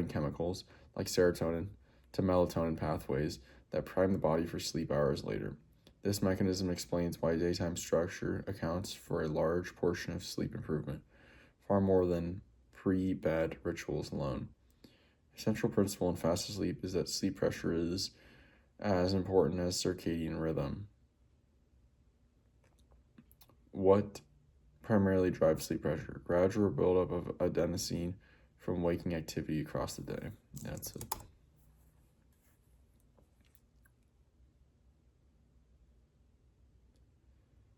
chemicals like serotonin to melatonin pathways that prime the body for sleep hours later. This mechanism explains why daytime structure accounts for a large portion of sleep improvement, far more than pre-bed rituals alone. A central principle in Fast Asleep is that sleep pressure is as important as circadian rhythm. What primarily drives sleep pressure? Gradual buildup of adenosine from waking activity across the day. That's it.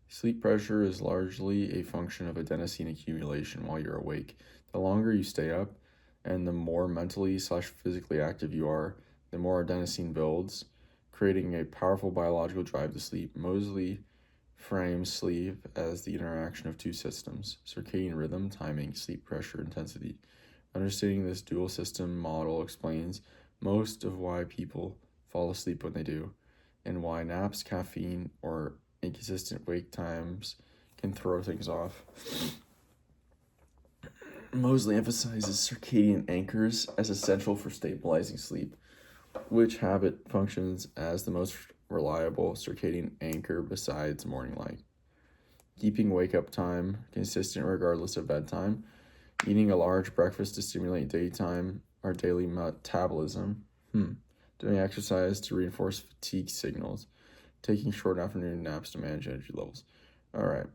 Sleep pressure is largely a function of adenosine accumulation while you're awake. The longer you stay up and the more mentally/physically active you are, the more adenosine builds, creating a powerful biological drive to sleep. Mosley frames sleep as the interaction of two systems: circadian rhythm, timing, sleep pressure, intensity. Understanding this dual system model explains most of why people fall asleep when they do, and why naps, caffeine, or inconsistent wake times can throw things off. Mosley emphasizes circadian anchors as essential for stabilizing sleep, which habit functions as the most reliable circadian anchor besides morning light. Keeping wake-up time consistent regardless of bedtime, eating a large breakfast to stimulate daytime or daily metabolism, doing exercise to reinforce fatigue signals, taking short afternoon naps to manage energy levels. All right.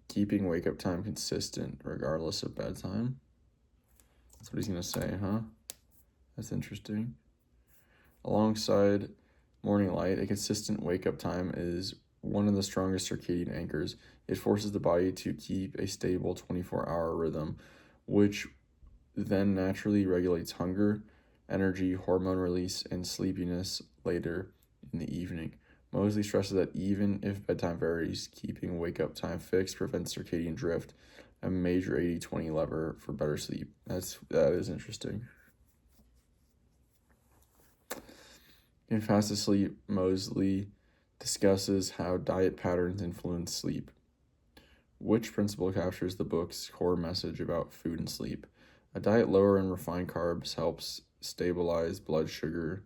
Keeping wake-up time consistent regardless of bedtime. That's what he's going to say, huh? That's interesting. Alongside morning light, a consistent wake-up time is one of the strongest circadian anchors. It forces the body to keep a stable 24-hour rhythm, which then naturally regulates hunger, energy, hormone release, and sleepiness later in the evening. Mosley stresses that even if bedtime varies, keeping wake-up time fixed prevents circadian drift, a major 80-20 lever for better sleep. That is interesting. In Fast Asleep, Mosley discusses how diet patterns influence sleep. Which principle captures the book's core message about food and sleep? A diet lower in refined carbs helps stabilize blood sugar,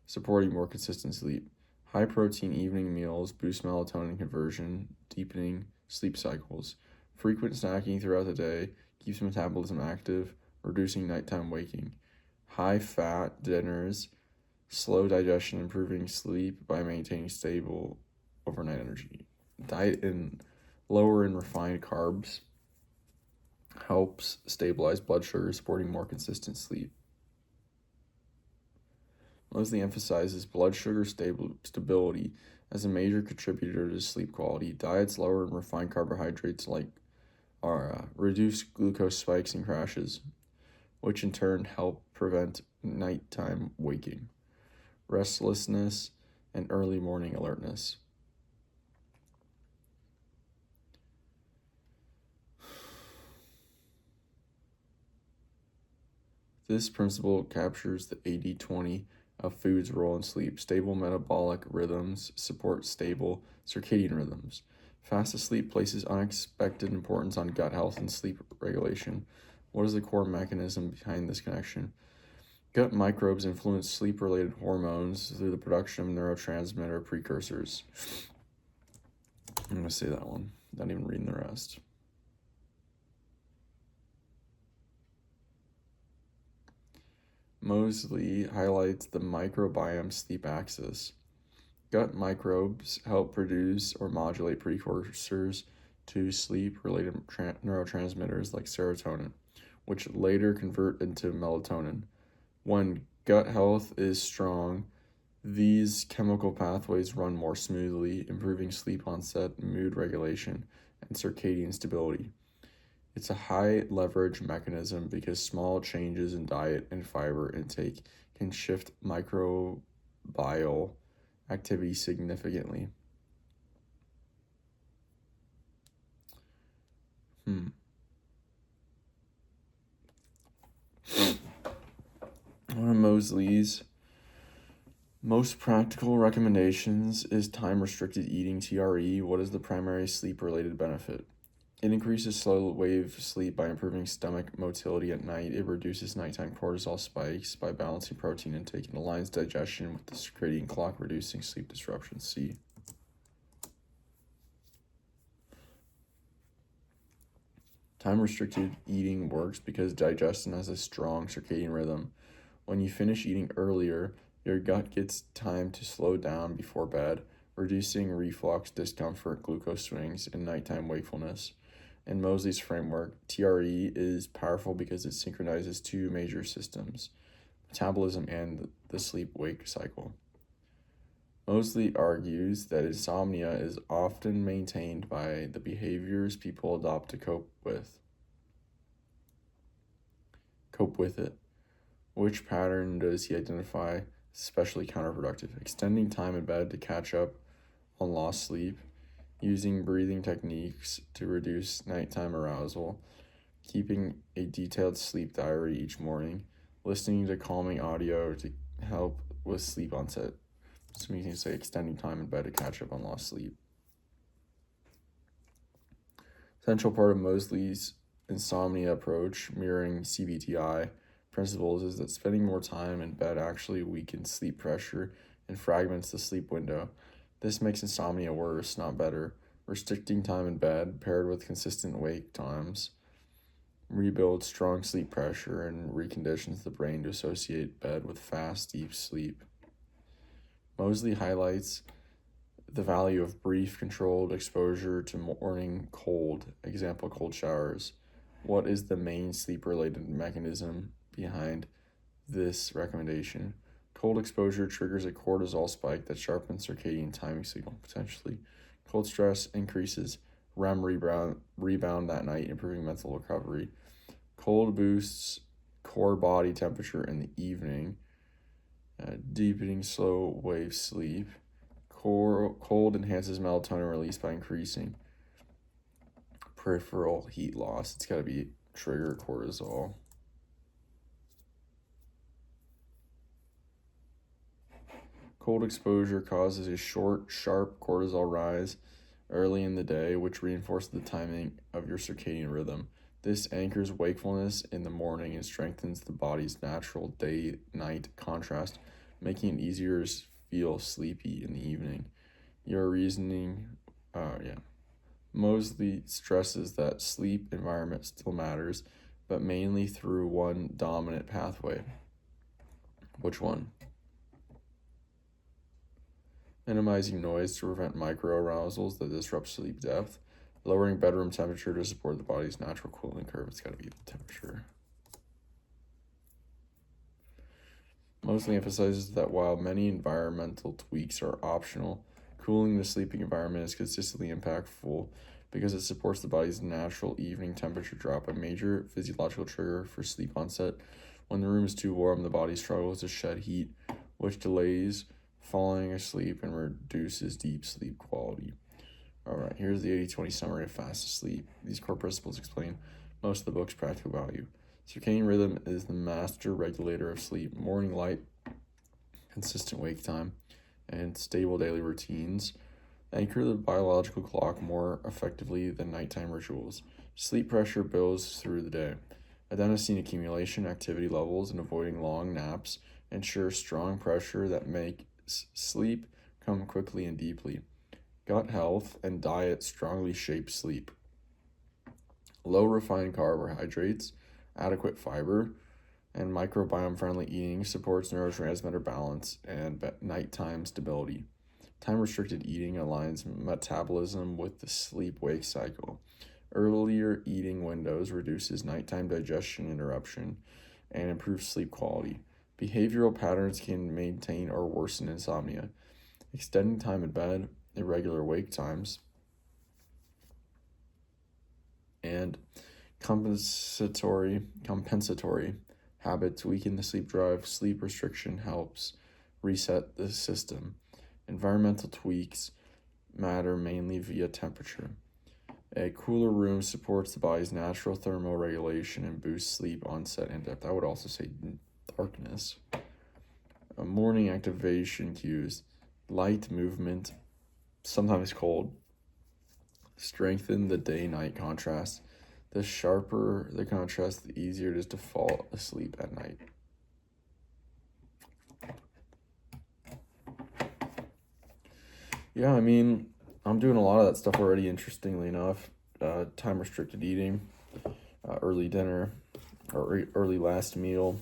supporting more consistent sleep. High protein evening meals boost melatonin conversion, deepening sleep cycles. Frequent snacking throughout the day keeps metabolism active, reducing nighttime waking. High fat dinners slow digestion, improving sleep by maintaining stable overnight energy. Diet lower in refined carbs helps stabilize blood sugar, supporting more consistent sleep. Mosley emphasizes blood sugar stability as a major contributor to sleep quality. Diets lower in refined carbohydrates reduce glucose spikes and crashes, which in turn help prevent nighttime waking, restlessness, and early morning alertness. This principle captures the 80-20 of food's role in sleep. Stable metabolic rhythms support stable circadian rhythms. Fast asleep places unexpected importance on gut health and sleep regulation. What is the core mechanism behind this connection? Gut microbes influence sleep-related hormones through the production of neurotransmitter precursors. I'm going to say that one, not even reading the rest. Mosley highlights the microbiome sleep axis. Gut microbes help produce or modulate precursors to sleep-related neurotransmitters like serotonin, which later convert into melatonin. When gut health is strong, these chemical pathways run more smoothly, improving sleep onset, mood regulation, and circadian stability. It's a high leverage mechanism because small changes in diet and fiber intake can shift microbial activity significantly. One of Mosley's most practical recommendations is time-restricted eating, TRE. What is the primary sleep-related benefit? It increases slow-wave sleep by improving stomach motility at night. It reduces nighttime cortisol spikes by balancing protein intake and aligns digestion with the circadian clock, reducing sleep disruption. C. Time-restricted eating works because digestion has a strong circadian rhythm. When you finish eating earlier, your gut gets time to slow down before bed, reducing reflux, discomfort, glucose swings, and nighttime wakefulness. In Mosley's framework, TRE is powerful because it synchronizes two major systems, metabolism and the sleep-wake cycle. Mosley argues that insomnia is often maintained by the behaviors people adopt to cope with it. Which pattern does he identify especially counterproductive? Extending time in bed to catch up on lost sleep, using breathing techniques to reduce nighttime arousal, keeping a detailed sleep diary each morning, listening to calming audio to help with sleep onset. So you can say extending time in bed to catch up on lost sleep. Central part of Mosley's insomnia approach, mirroring CBTI principles, is that spending more time in bed actually weakens sleep pressure and fragments the sleep window. This makes insomnia worse, not better. Restricting time in bed, paired with consistent wake times, rebuilds strong sleep pressure and reconditions the brain to associate bed with fast, deep sleep. Mosley highlights the value of brief, controlled exposure to morning cold, example, cold showers. What is the main sleep-related mechanism behind this recommendation? Cold exposure triggers a cortisol spike that sharpens circadian timing signal, potentially. Cold stress increases REM rebound that night, improving mental recovery. Cold boosts core body temperature in the evening, Deepening slow wave sleep. Cold enhances melatonin release by increasing peripheral heat loss. It's got to be trigger cortisol. Cold exposure causes a short, sharp cortisol rise early in the day, which reinforces the timing of your circadian rhythm. This anchors wakefulness in the morning and strengthens the body's natural day-night contrast, making it easier to feel sleepy in the evening. Your reasoning, Mosley stresses that sleep environment still matters, but mainly through one dominant pathway. Which one? Minimizing noise to prevent microarousals that disrupt sleep depth. Lowering bedroom temperature to support the body's natural cooling curve. It's got to be the temperature. Mosley emphasizes that while many environmental tweaks are optional, cooling the sleeping environment is consistently impactful because it supports the body's natural evening temperature drop, a major physiological trigger for sleep onset. When the room is too warm, the body struggles to shed heat, which delays falling asleep and reduces deep sleep quality. All right, here's the 80-20 summary of fast asleep. These core principles explain most of the book's practical value. Circadian rhythm is the master regulator of sleep. Morning light, consistent wake time, and stable daily routines anchor the biological clock more effectively than nighttime rituals. Sleep pressure builds through the day. Adenosine accumulation, activity levels, and avoiding long naps ensure strong pressure that makes sleep come quickly and deeply. Gut health and diet strongly shape sleep. Low refined carbohydrates, adequate fiber, and microbiome-friendly eating supports neurotransmitter balance and nighttime stability. Time-restricted eating aligns metabolism with the sleep-wake cycle. Earlier eating windows reduces nighttime digestion interruption and improves sleep quality. Behavioral patterns can maintain or worsen insomnia. Extending time in bed, irregular wake times, and compensatory habits weaken the sleep drive. Sleep restriction helps reset the system. Environmental tweaks matter mainly via temperature. A cooler room supports the body's natural thermoregulation and boosts sleep onset and depth. I would also say darkness. Morning activation cues, light movement, sometimes cold, strengthen the day-night contrast. The sharper the contrast, the easier it is to fall asleep at night. Yeah, I mean, I'm doing a lot of that stuff already, interestingly enough. Time-restricted eating, early dinner, or early last meal,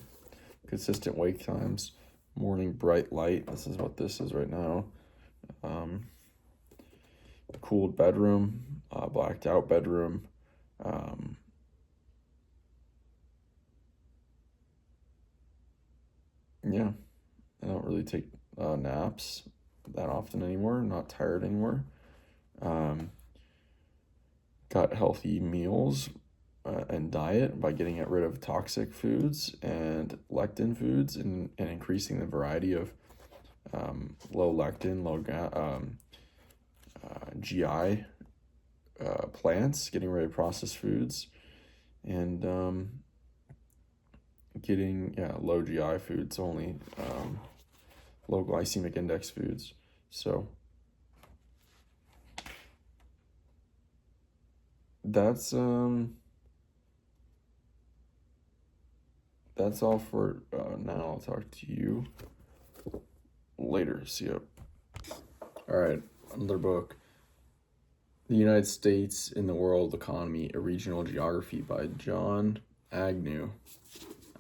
consistent wake times, morning bright light. This is what this is right now. Cooled bedroom, blacked out bedroom. Yeah, I don't really take naps that often anymore. I'm not tired anymore. Got healthy meals and diet by getting rid of toxic foods and lectin foods and increasing the variety of low lectin, GI plants, getting rid of processed foods, and getting low GI foods, only low glycemic index foods. So that's all for now. I'll talk to you later. See ya. All right, another book. The United States in the World Economy, a Regional Geography by John Agnew.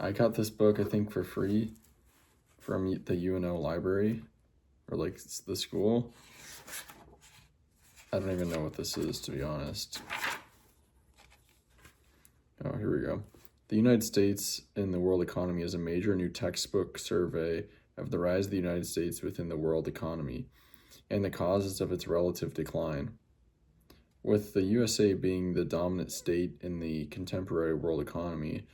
I got this book, I think, for free from the UNO library, or like the school. I don't even know what this is, to be honest. Oh, here we go. The United States in the World Economy is a major new textbook survey of the rise of the United States within the world economy and the causes of its relative decline. With the USA being the dominant state in the contemporary world economy,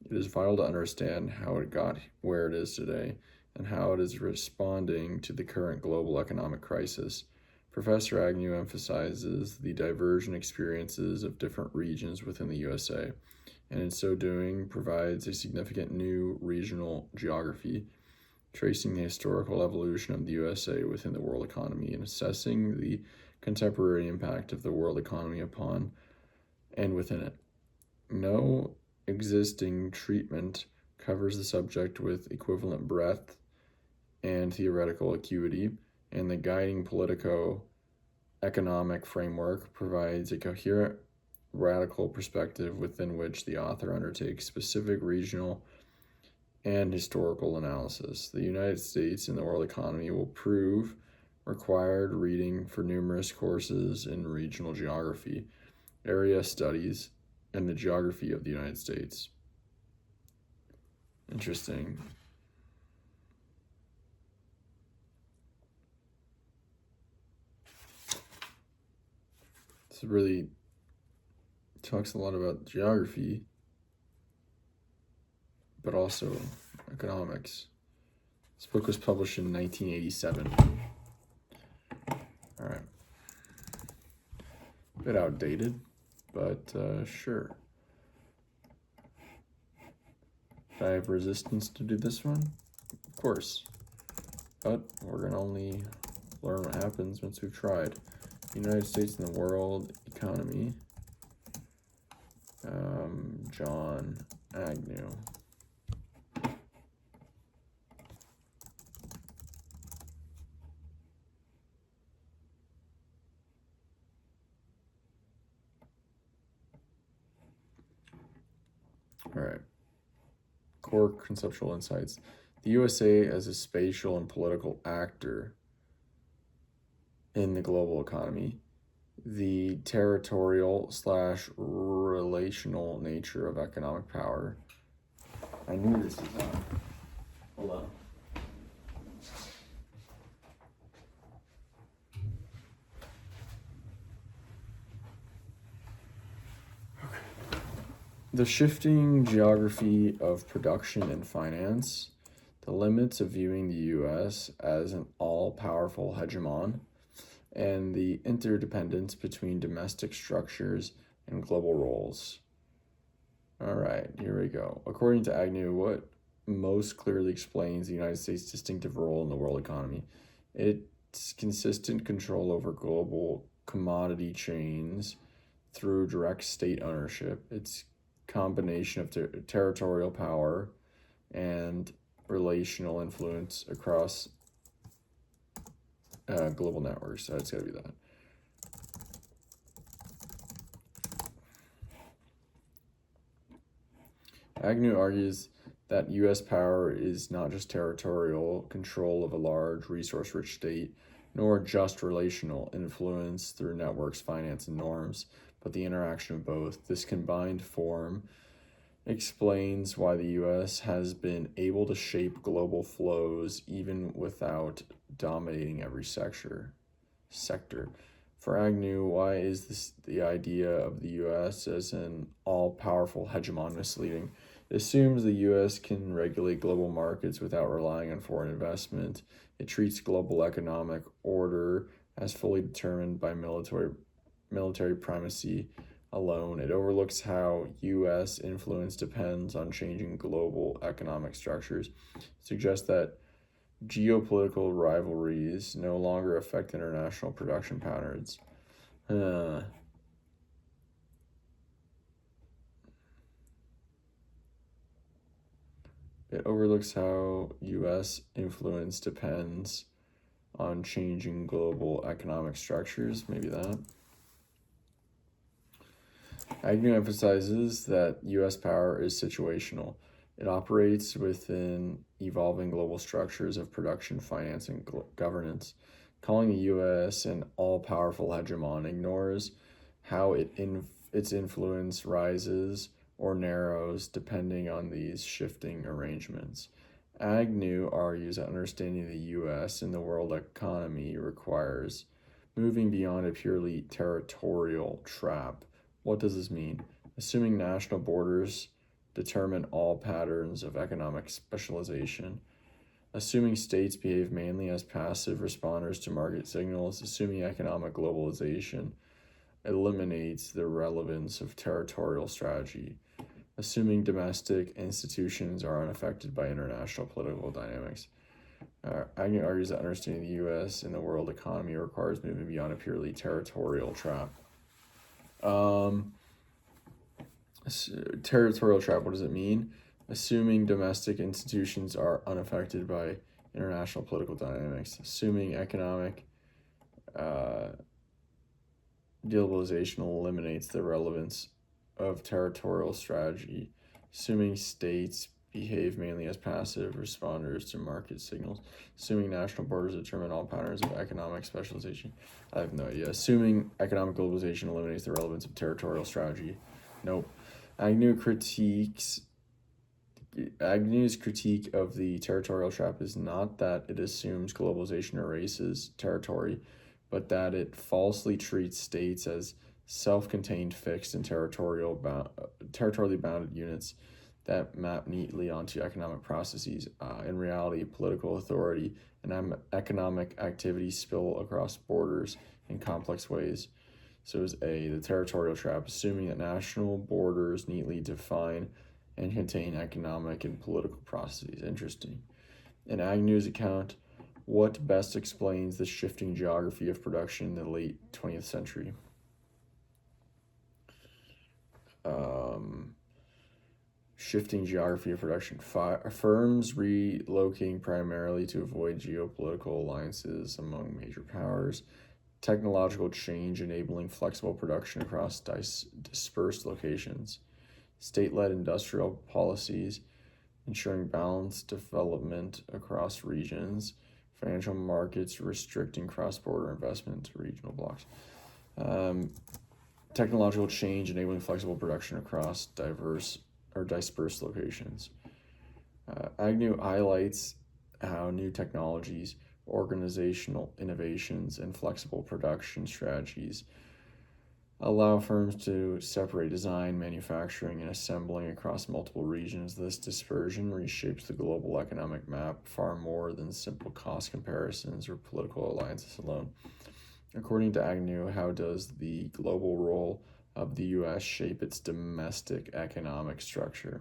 it is vital to understand how it got where it is today and how it is responding to the current global economic crisis. Professor Agnew emphasizes the divergent experiences of different regions within the USA, and in so doing provides a significant new regional geography, tracing the historical evolution of the USA within the world economy and assessing the contemporary impact of the world economy upon and within it. No existing treatment covers the subject with equivalent breadth and theoretical acuity, and the guiding politico-economic framework provides a coherent, radical perspective within which the author undertakes specific regional and historical analysis. The United States and the world economy will prove required reading for numerous courses in regional geography, area studies, and the geography of the United States. Interesting. This really talks a lot about geography, but also economics. This book was published in 1987. All right. A bit outdated, but sure. Did I have resistance to do this one? Of course. But we're going to only learn what happens once we've tried. United States and the world economy. John Agnew. All right. Core conceptual insights. The USA as a spatial and political actor in the global economy, the territorial/relational nature of economic power. I knew this was on. Hold on. The shifting geography of production and finance, the limits of viewing the U.S. as an all-powerful hegemon, and the interdependence between domestic structures and global roles. All right, here we go. According to Agnew, what most clearly explains the United States' distinctive role in the world economy? Its consistent control over global commodity chains through direct state ownership, its combination of territorial power and relational influence across global networks. So it's got to be that. Agnew argues that U.S. power is not just territorial control of a large, resource-rich state, nor just relational influence through networks, finance, and norms, but the interaction of both. This combined form explains why the U.S. has been able to shape global flows even without dominating every sector. For Agnew, why is this the idea of the U.S. as an all-powerful hegemon misleading? It assumes the U.S. can regulate global markets without relying on foreign investment. It treats global economic order as fully determined by military primacy alone. It overlooks how U.S. influence depends on changing global economic structures. It suggests that geopolitical rivalries no longer affect international production patterns. It overlooks how U.S. influence depends on changing global economic structures. Maybe that. Agnew emphasizes that U.S. power is situational. It operates within evolving global structures of production, finance, and governance. Calling the U.S. an all-powerful hegemon ignores how its influence rises or narrows depending on these shifting arrangements. Agnew argues that understanding the U.S. and the world economy requires moving beyond a purely territorial trap. What does this mean? Assuming national borders determine all patterns of economic specialization, assuming states behave mainly as passive responders to market signals, assuming economic globalization eliminates the relevance of territorial strategy, assuming domestic institutions are unaffected by international political dynamics. Agnew argues that understanding the U.S. and the world economy requires moving beyond a purely territorial trap. Territorial trap, what does it mean? Assuming domestic institutions are unaffected by international political dynamics, assuming economic globalization eliminates the relevance of territorial strategy, assuming states behave mainly as passive responders to market signals, assuming national borders determine all patterns of economic specialization. I have no idea. Assuming economic globalization eliminates the relevance of territorial strategy. Nope. Agnew's critique of the territorial trap is not that it assumes globalization erases territory, but that it falsely treats states as self-contained, fixed, and territorially bounded units that map neatly onto economic processes. In reality, political authority and economic activity spill across borders in complex ways. So is A, the territorial trap, assuming that national borders neatly define and contain economic and political processes. Interesting. In Agnew's account, what best explains the shifting geography of production in the late 20th century? Shifting geography of production. Firms relocating primarily to avoid geopolitical alliances among major powers. Technological change enabling flexible production across dispersed locations. State-led industrial policies ensuring balanced development across regions. Financial markets restricting cross-border investment to regional blocks. Technological change enabling flexible production across dispersed locations. Agnew highlights how new technologies, organizational innovations, and flexible production strategies allow firms to separate design, manufacturing, and assembling across multiple regions. This dispersion reshapes the global economic map far more than simple cost comparisons or political alliances alone. According to Agnew, how does the global role of the U.S. shape its domestic economic structure?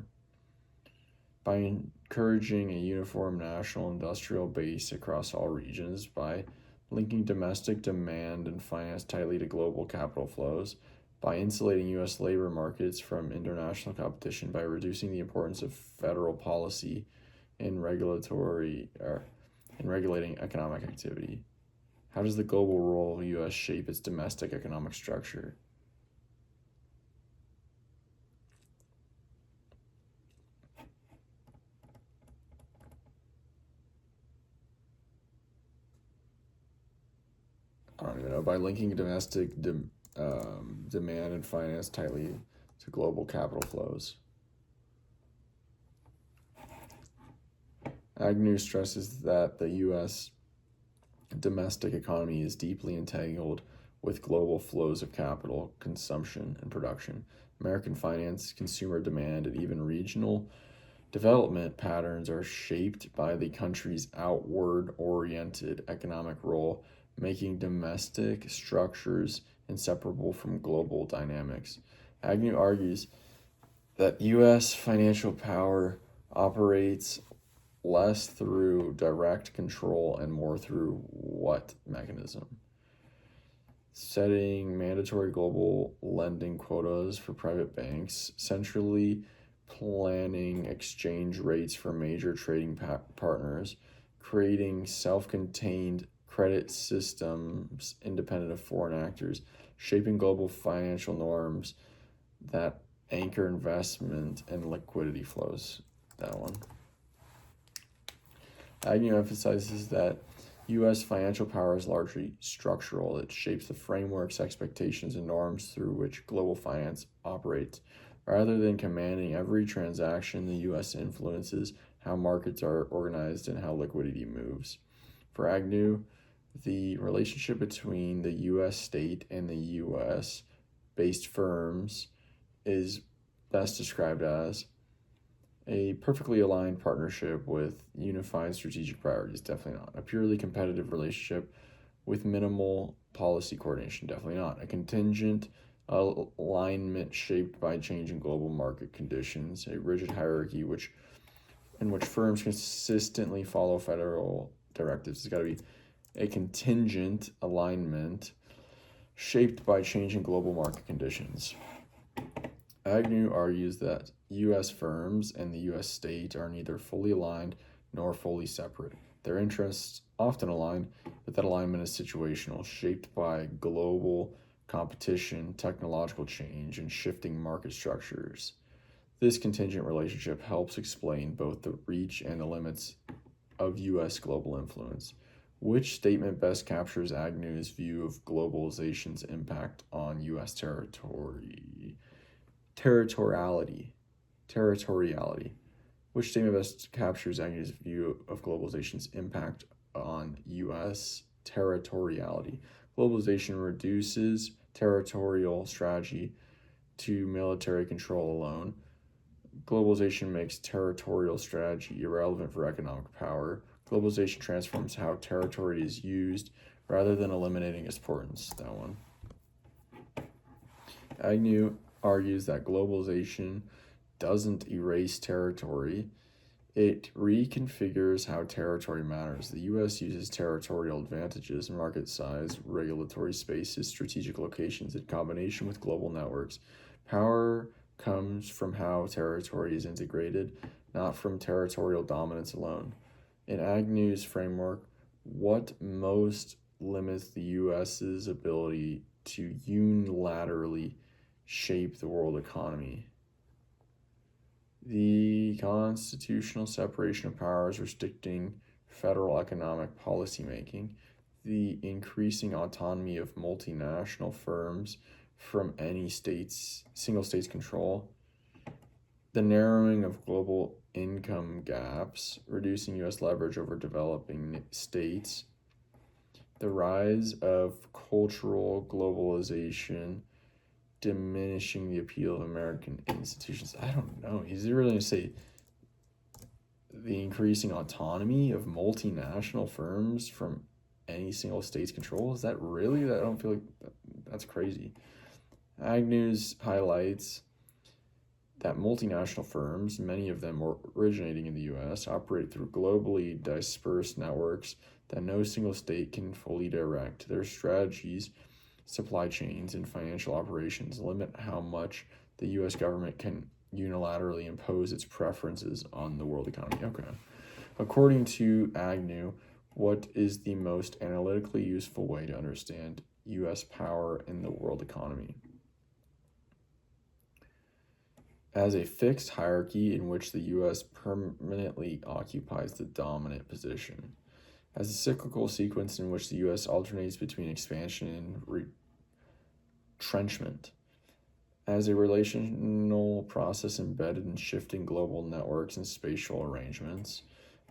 By encouraging a uniform national industrial base across all regions, by linking domestic demand and finance tightly to global capital flows, by insulating U.S. labor markets from international competition, by reducing the importance of federal policy in regulating economic activity. How does the global role of the U.S. shape its domestic economic structure? I don't even know. By linking domestic demand and finance tightly to global capital flows. Agnew stresses that the U.S. domestic economy is deeply entangled with global flows of capital, consumption, and production. American finance, consumer demand, and even regional development patterns are shaped by the country's outward-oriented economic role, making domestic structures inseparable from global dynamics. Agnew argues that U.S. financial power operates less through direct control and more through what mechanism? Setting mandatory global lending quotas for private banks, centrally planning exchange rates for major trading partners, creating self-contained credit systems independent of foreign actors, shaping global financial norms that anchor investment and liquidity flows. That one. Agnew emphasizes that U.S. financial power is largely structural. It shapes the frameworks, expectations, and norms through which global finance operates. Rather than commanding every transaction, the U.S. influences how markets are organized and how liquidity moves. For Agnew, the relationship between the U.S. state and the U.S.-based firms is best described as A perfectly aligned partnership with unified strategic priorities, definitely not. A purely competitive relationship with minimal policy coordination, definitely not. A contingent alignment shaped by changing global market conditions. A rigid hierarchy in which firms consistently follow federal directives. It's got to be a contingent alignment shaped by changing global market conditions. Agnew argues that U.S. firms and the U.S. state are neither fully aligned nor fully separate. Their interests often align, but that alignment is situational, shaped by global competition, technological change, and shifting market structures. This contingent relationship helps explain both the reach and the limits of U.S. global influence. Which statement best captures Agnew's view of globalization's impact on U.S. territoriality? Which statement best captures Agnew's view of globalization's impact on U.S. territoriality? Globalization reduces territorial strategy to military control alone. Globalization makes territorial strategy irrelevant for economic power. Globalization transforms how territory is used rather than eliminating its importance. That one. Agnew argues that globalization doesn't erase territory. It reconfigures how territory matters. The U.S. uses territorial advantages, market size, regulatory spaces, strategic locations in combination with global networks. Power comes from how territory is integrated, not from territorial dominance alone. In Agnew's framework, what most limits the U.S.'s ability to unilaterally shape the world economy? The constitutional separation of powers restricting federal economic policymaking, the increasing autonomy of multinational firms from any single state's control, the narrowing of global income gaps, reducing U.S. leverage over developing states, the rise of cultural globalization, diminishing the appeal of American institutions. I don't know. Is it really going to say the increasing autonomy of multinational firms from any single state's control? Is that really? I don't feel like that's crazy. Agnew's highlights that multinational firms, many of them originating in the U.S., operate through globally dispersed networks that no single state can fully direct. Their strategies, supply chains, and financial operations limit how much the U.S. government can unilaterally impose its preferences on the world economy. Okay. According to Agnew, what is the most analytically useful way to understand U.S. power in the world economy? As a fixed hierarchy in which the U.S. permanently occupies the dominant position. As a cyclical sequence in which the U.S. alternates between expansion and retrenchment. As a relational process embedded in shifting global networks and spatial arrangements.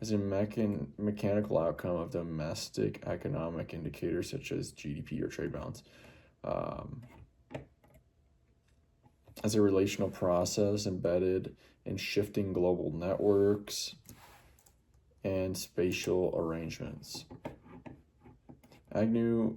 As a mechanical outcome of domestic economic indicators such as GDP or trade balance. As a relational process embedded in shifting global networks and spatial arrangements. Agnew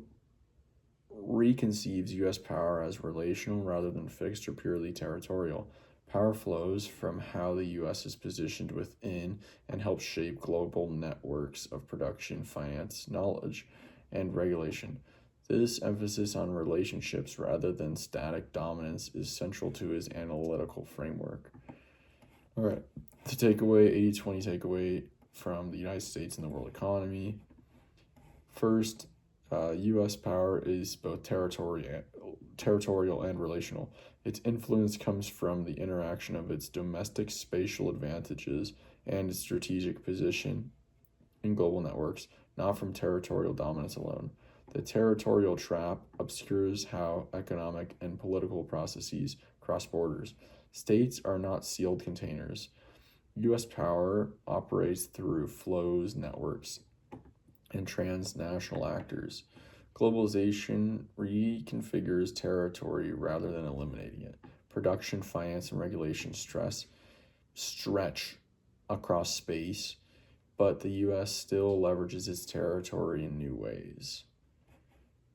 reconceives U.S. power as relational rather than fixed or purely territorial. Power flows from how the U.S. is positioned within and helps shape global networks of production, finance, knowledge, and regulation. This emphasis on relationships rather than static dominance is central to his analytical framework. All right, the takeaway, 80-20 takeaway from the United States and the world economy. First, U.S. power is both territorial and relational. Its influence comes from the interaction of its domestic spatial advantages and its strategic position in global networks, not from territorial dominance alone. The territorial trap obscures how economic and political processes cross borders. States are not sealed containers. U.S. power operates through flows, networks, and transnational actors. Globalization reconfigures territory rather than eliminating it. Production, finance, and regulation stress stretch across space, but the U.S. still leverages its territory in new ways.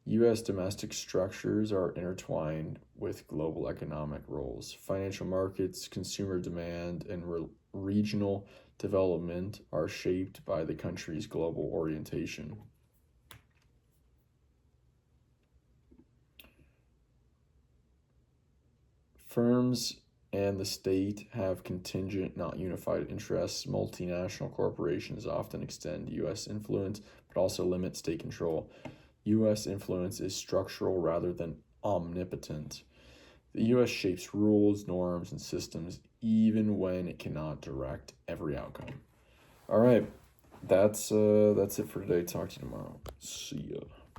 U.S. domestic structures are intertwined with global economic roles. Financial markets, consumer demand, and regional development are shaped by the country's global orientation. Firms and the state have contingent, not unified interests. Multinational corporations often extend U.S. influence, but also limit state control. U.S. influence is structural rather than omnipotent. The U.S. shapes rules, norms, and systems even when it cannot direct every outcome. All right, that's it for today. Talk to you tomorrow. See ya.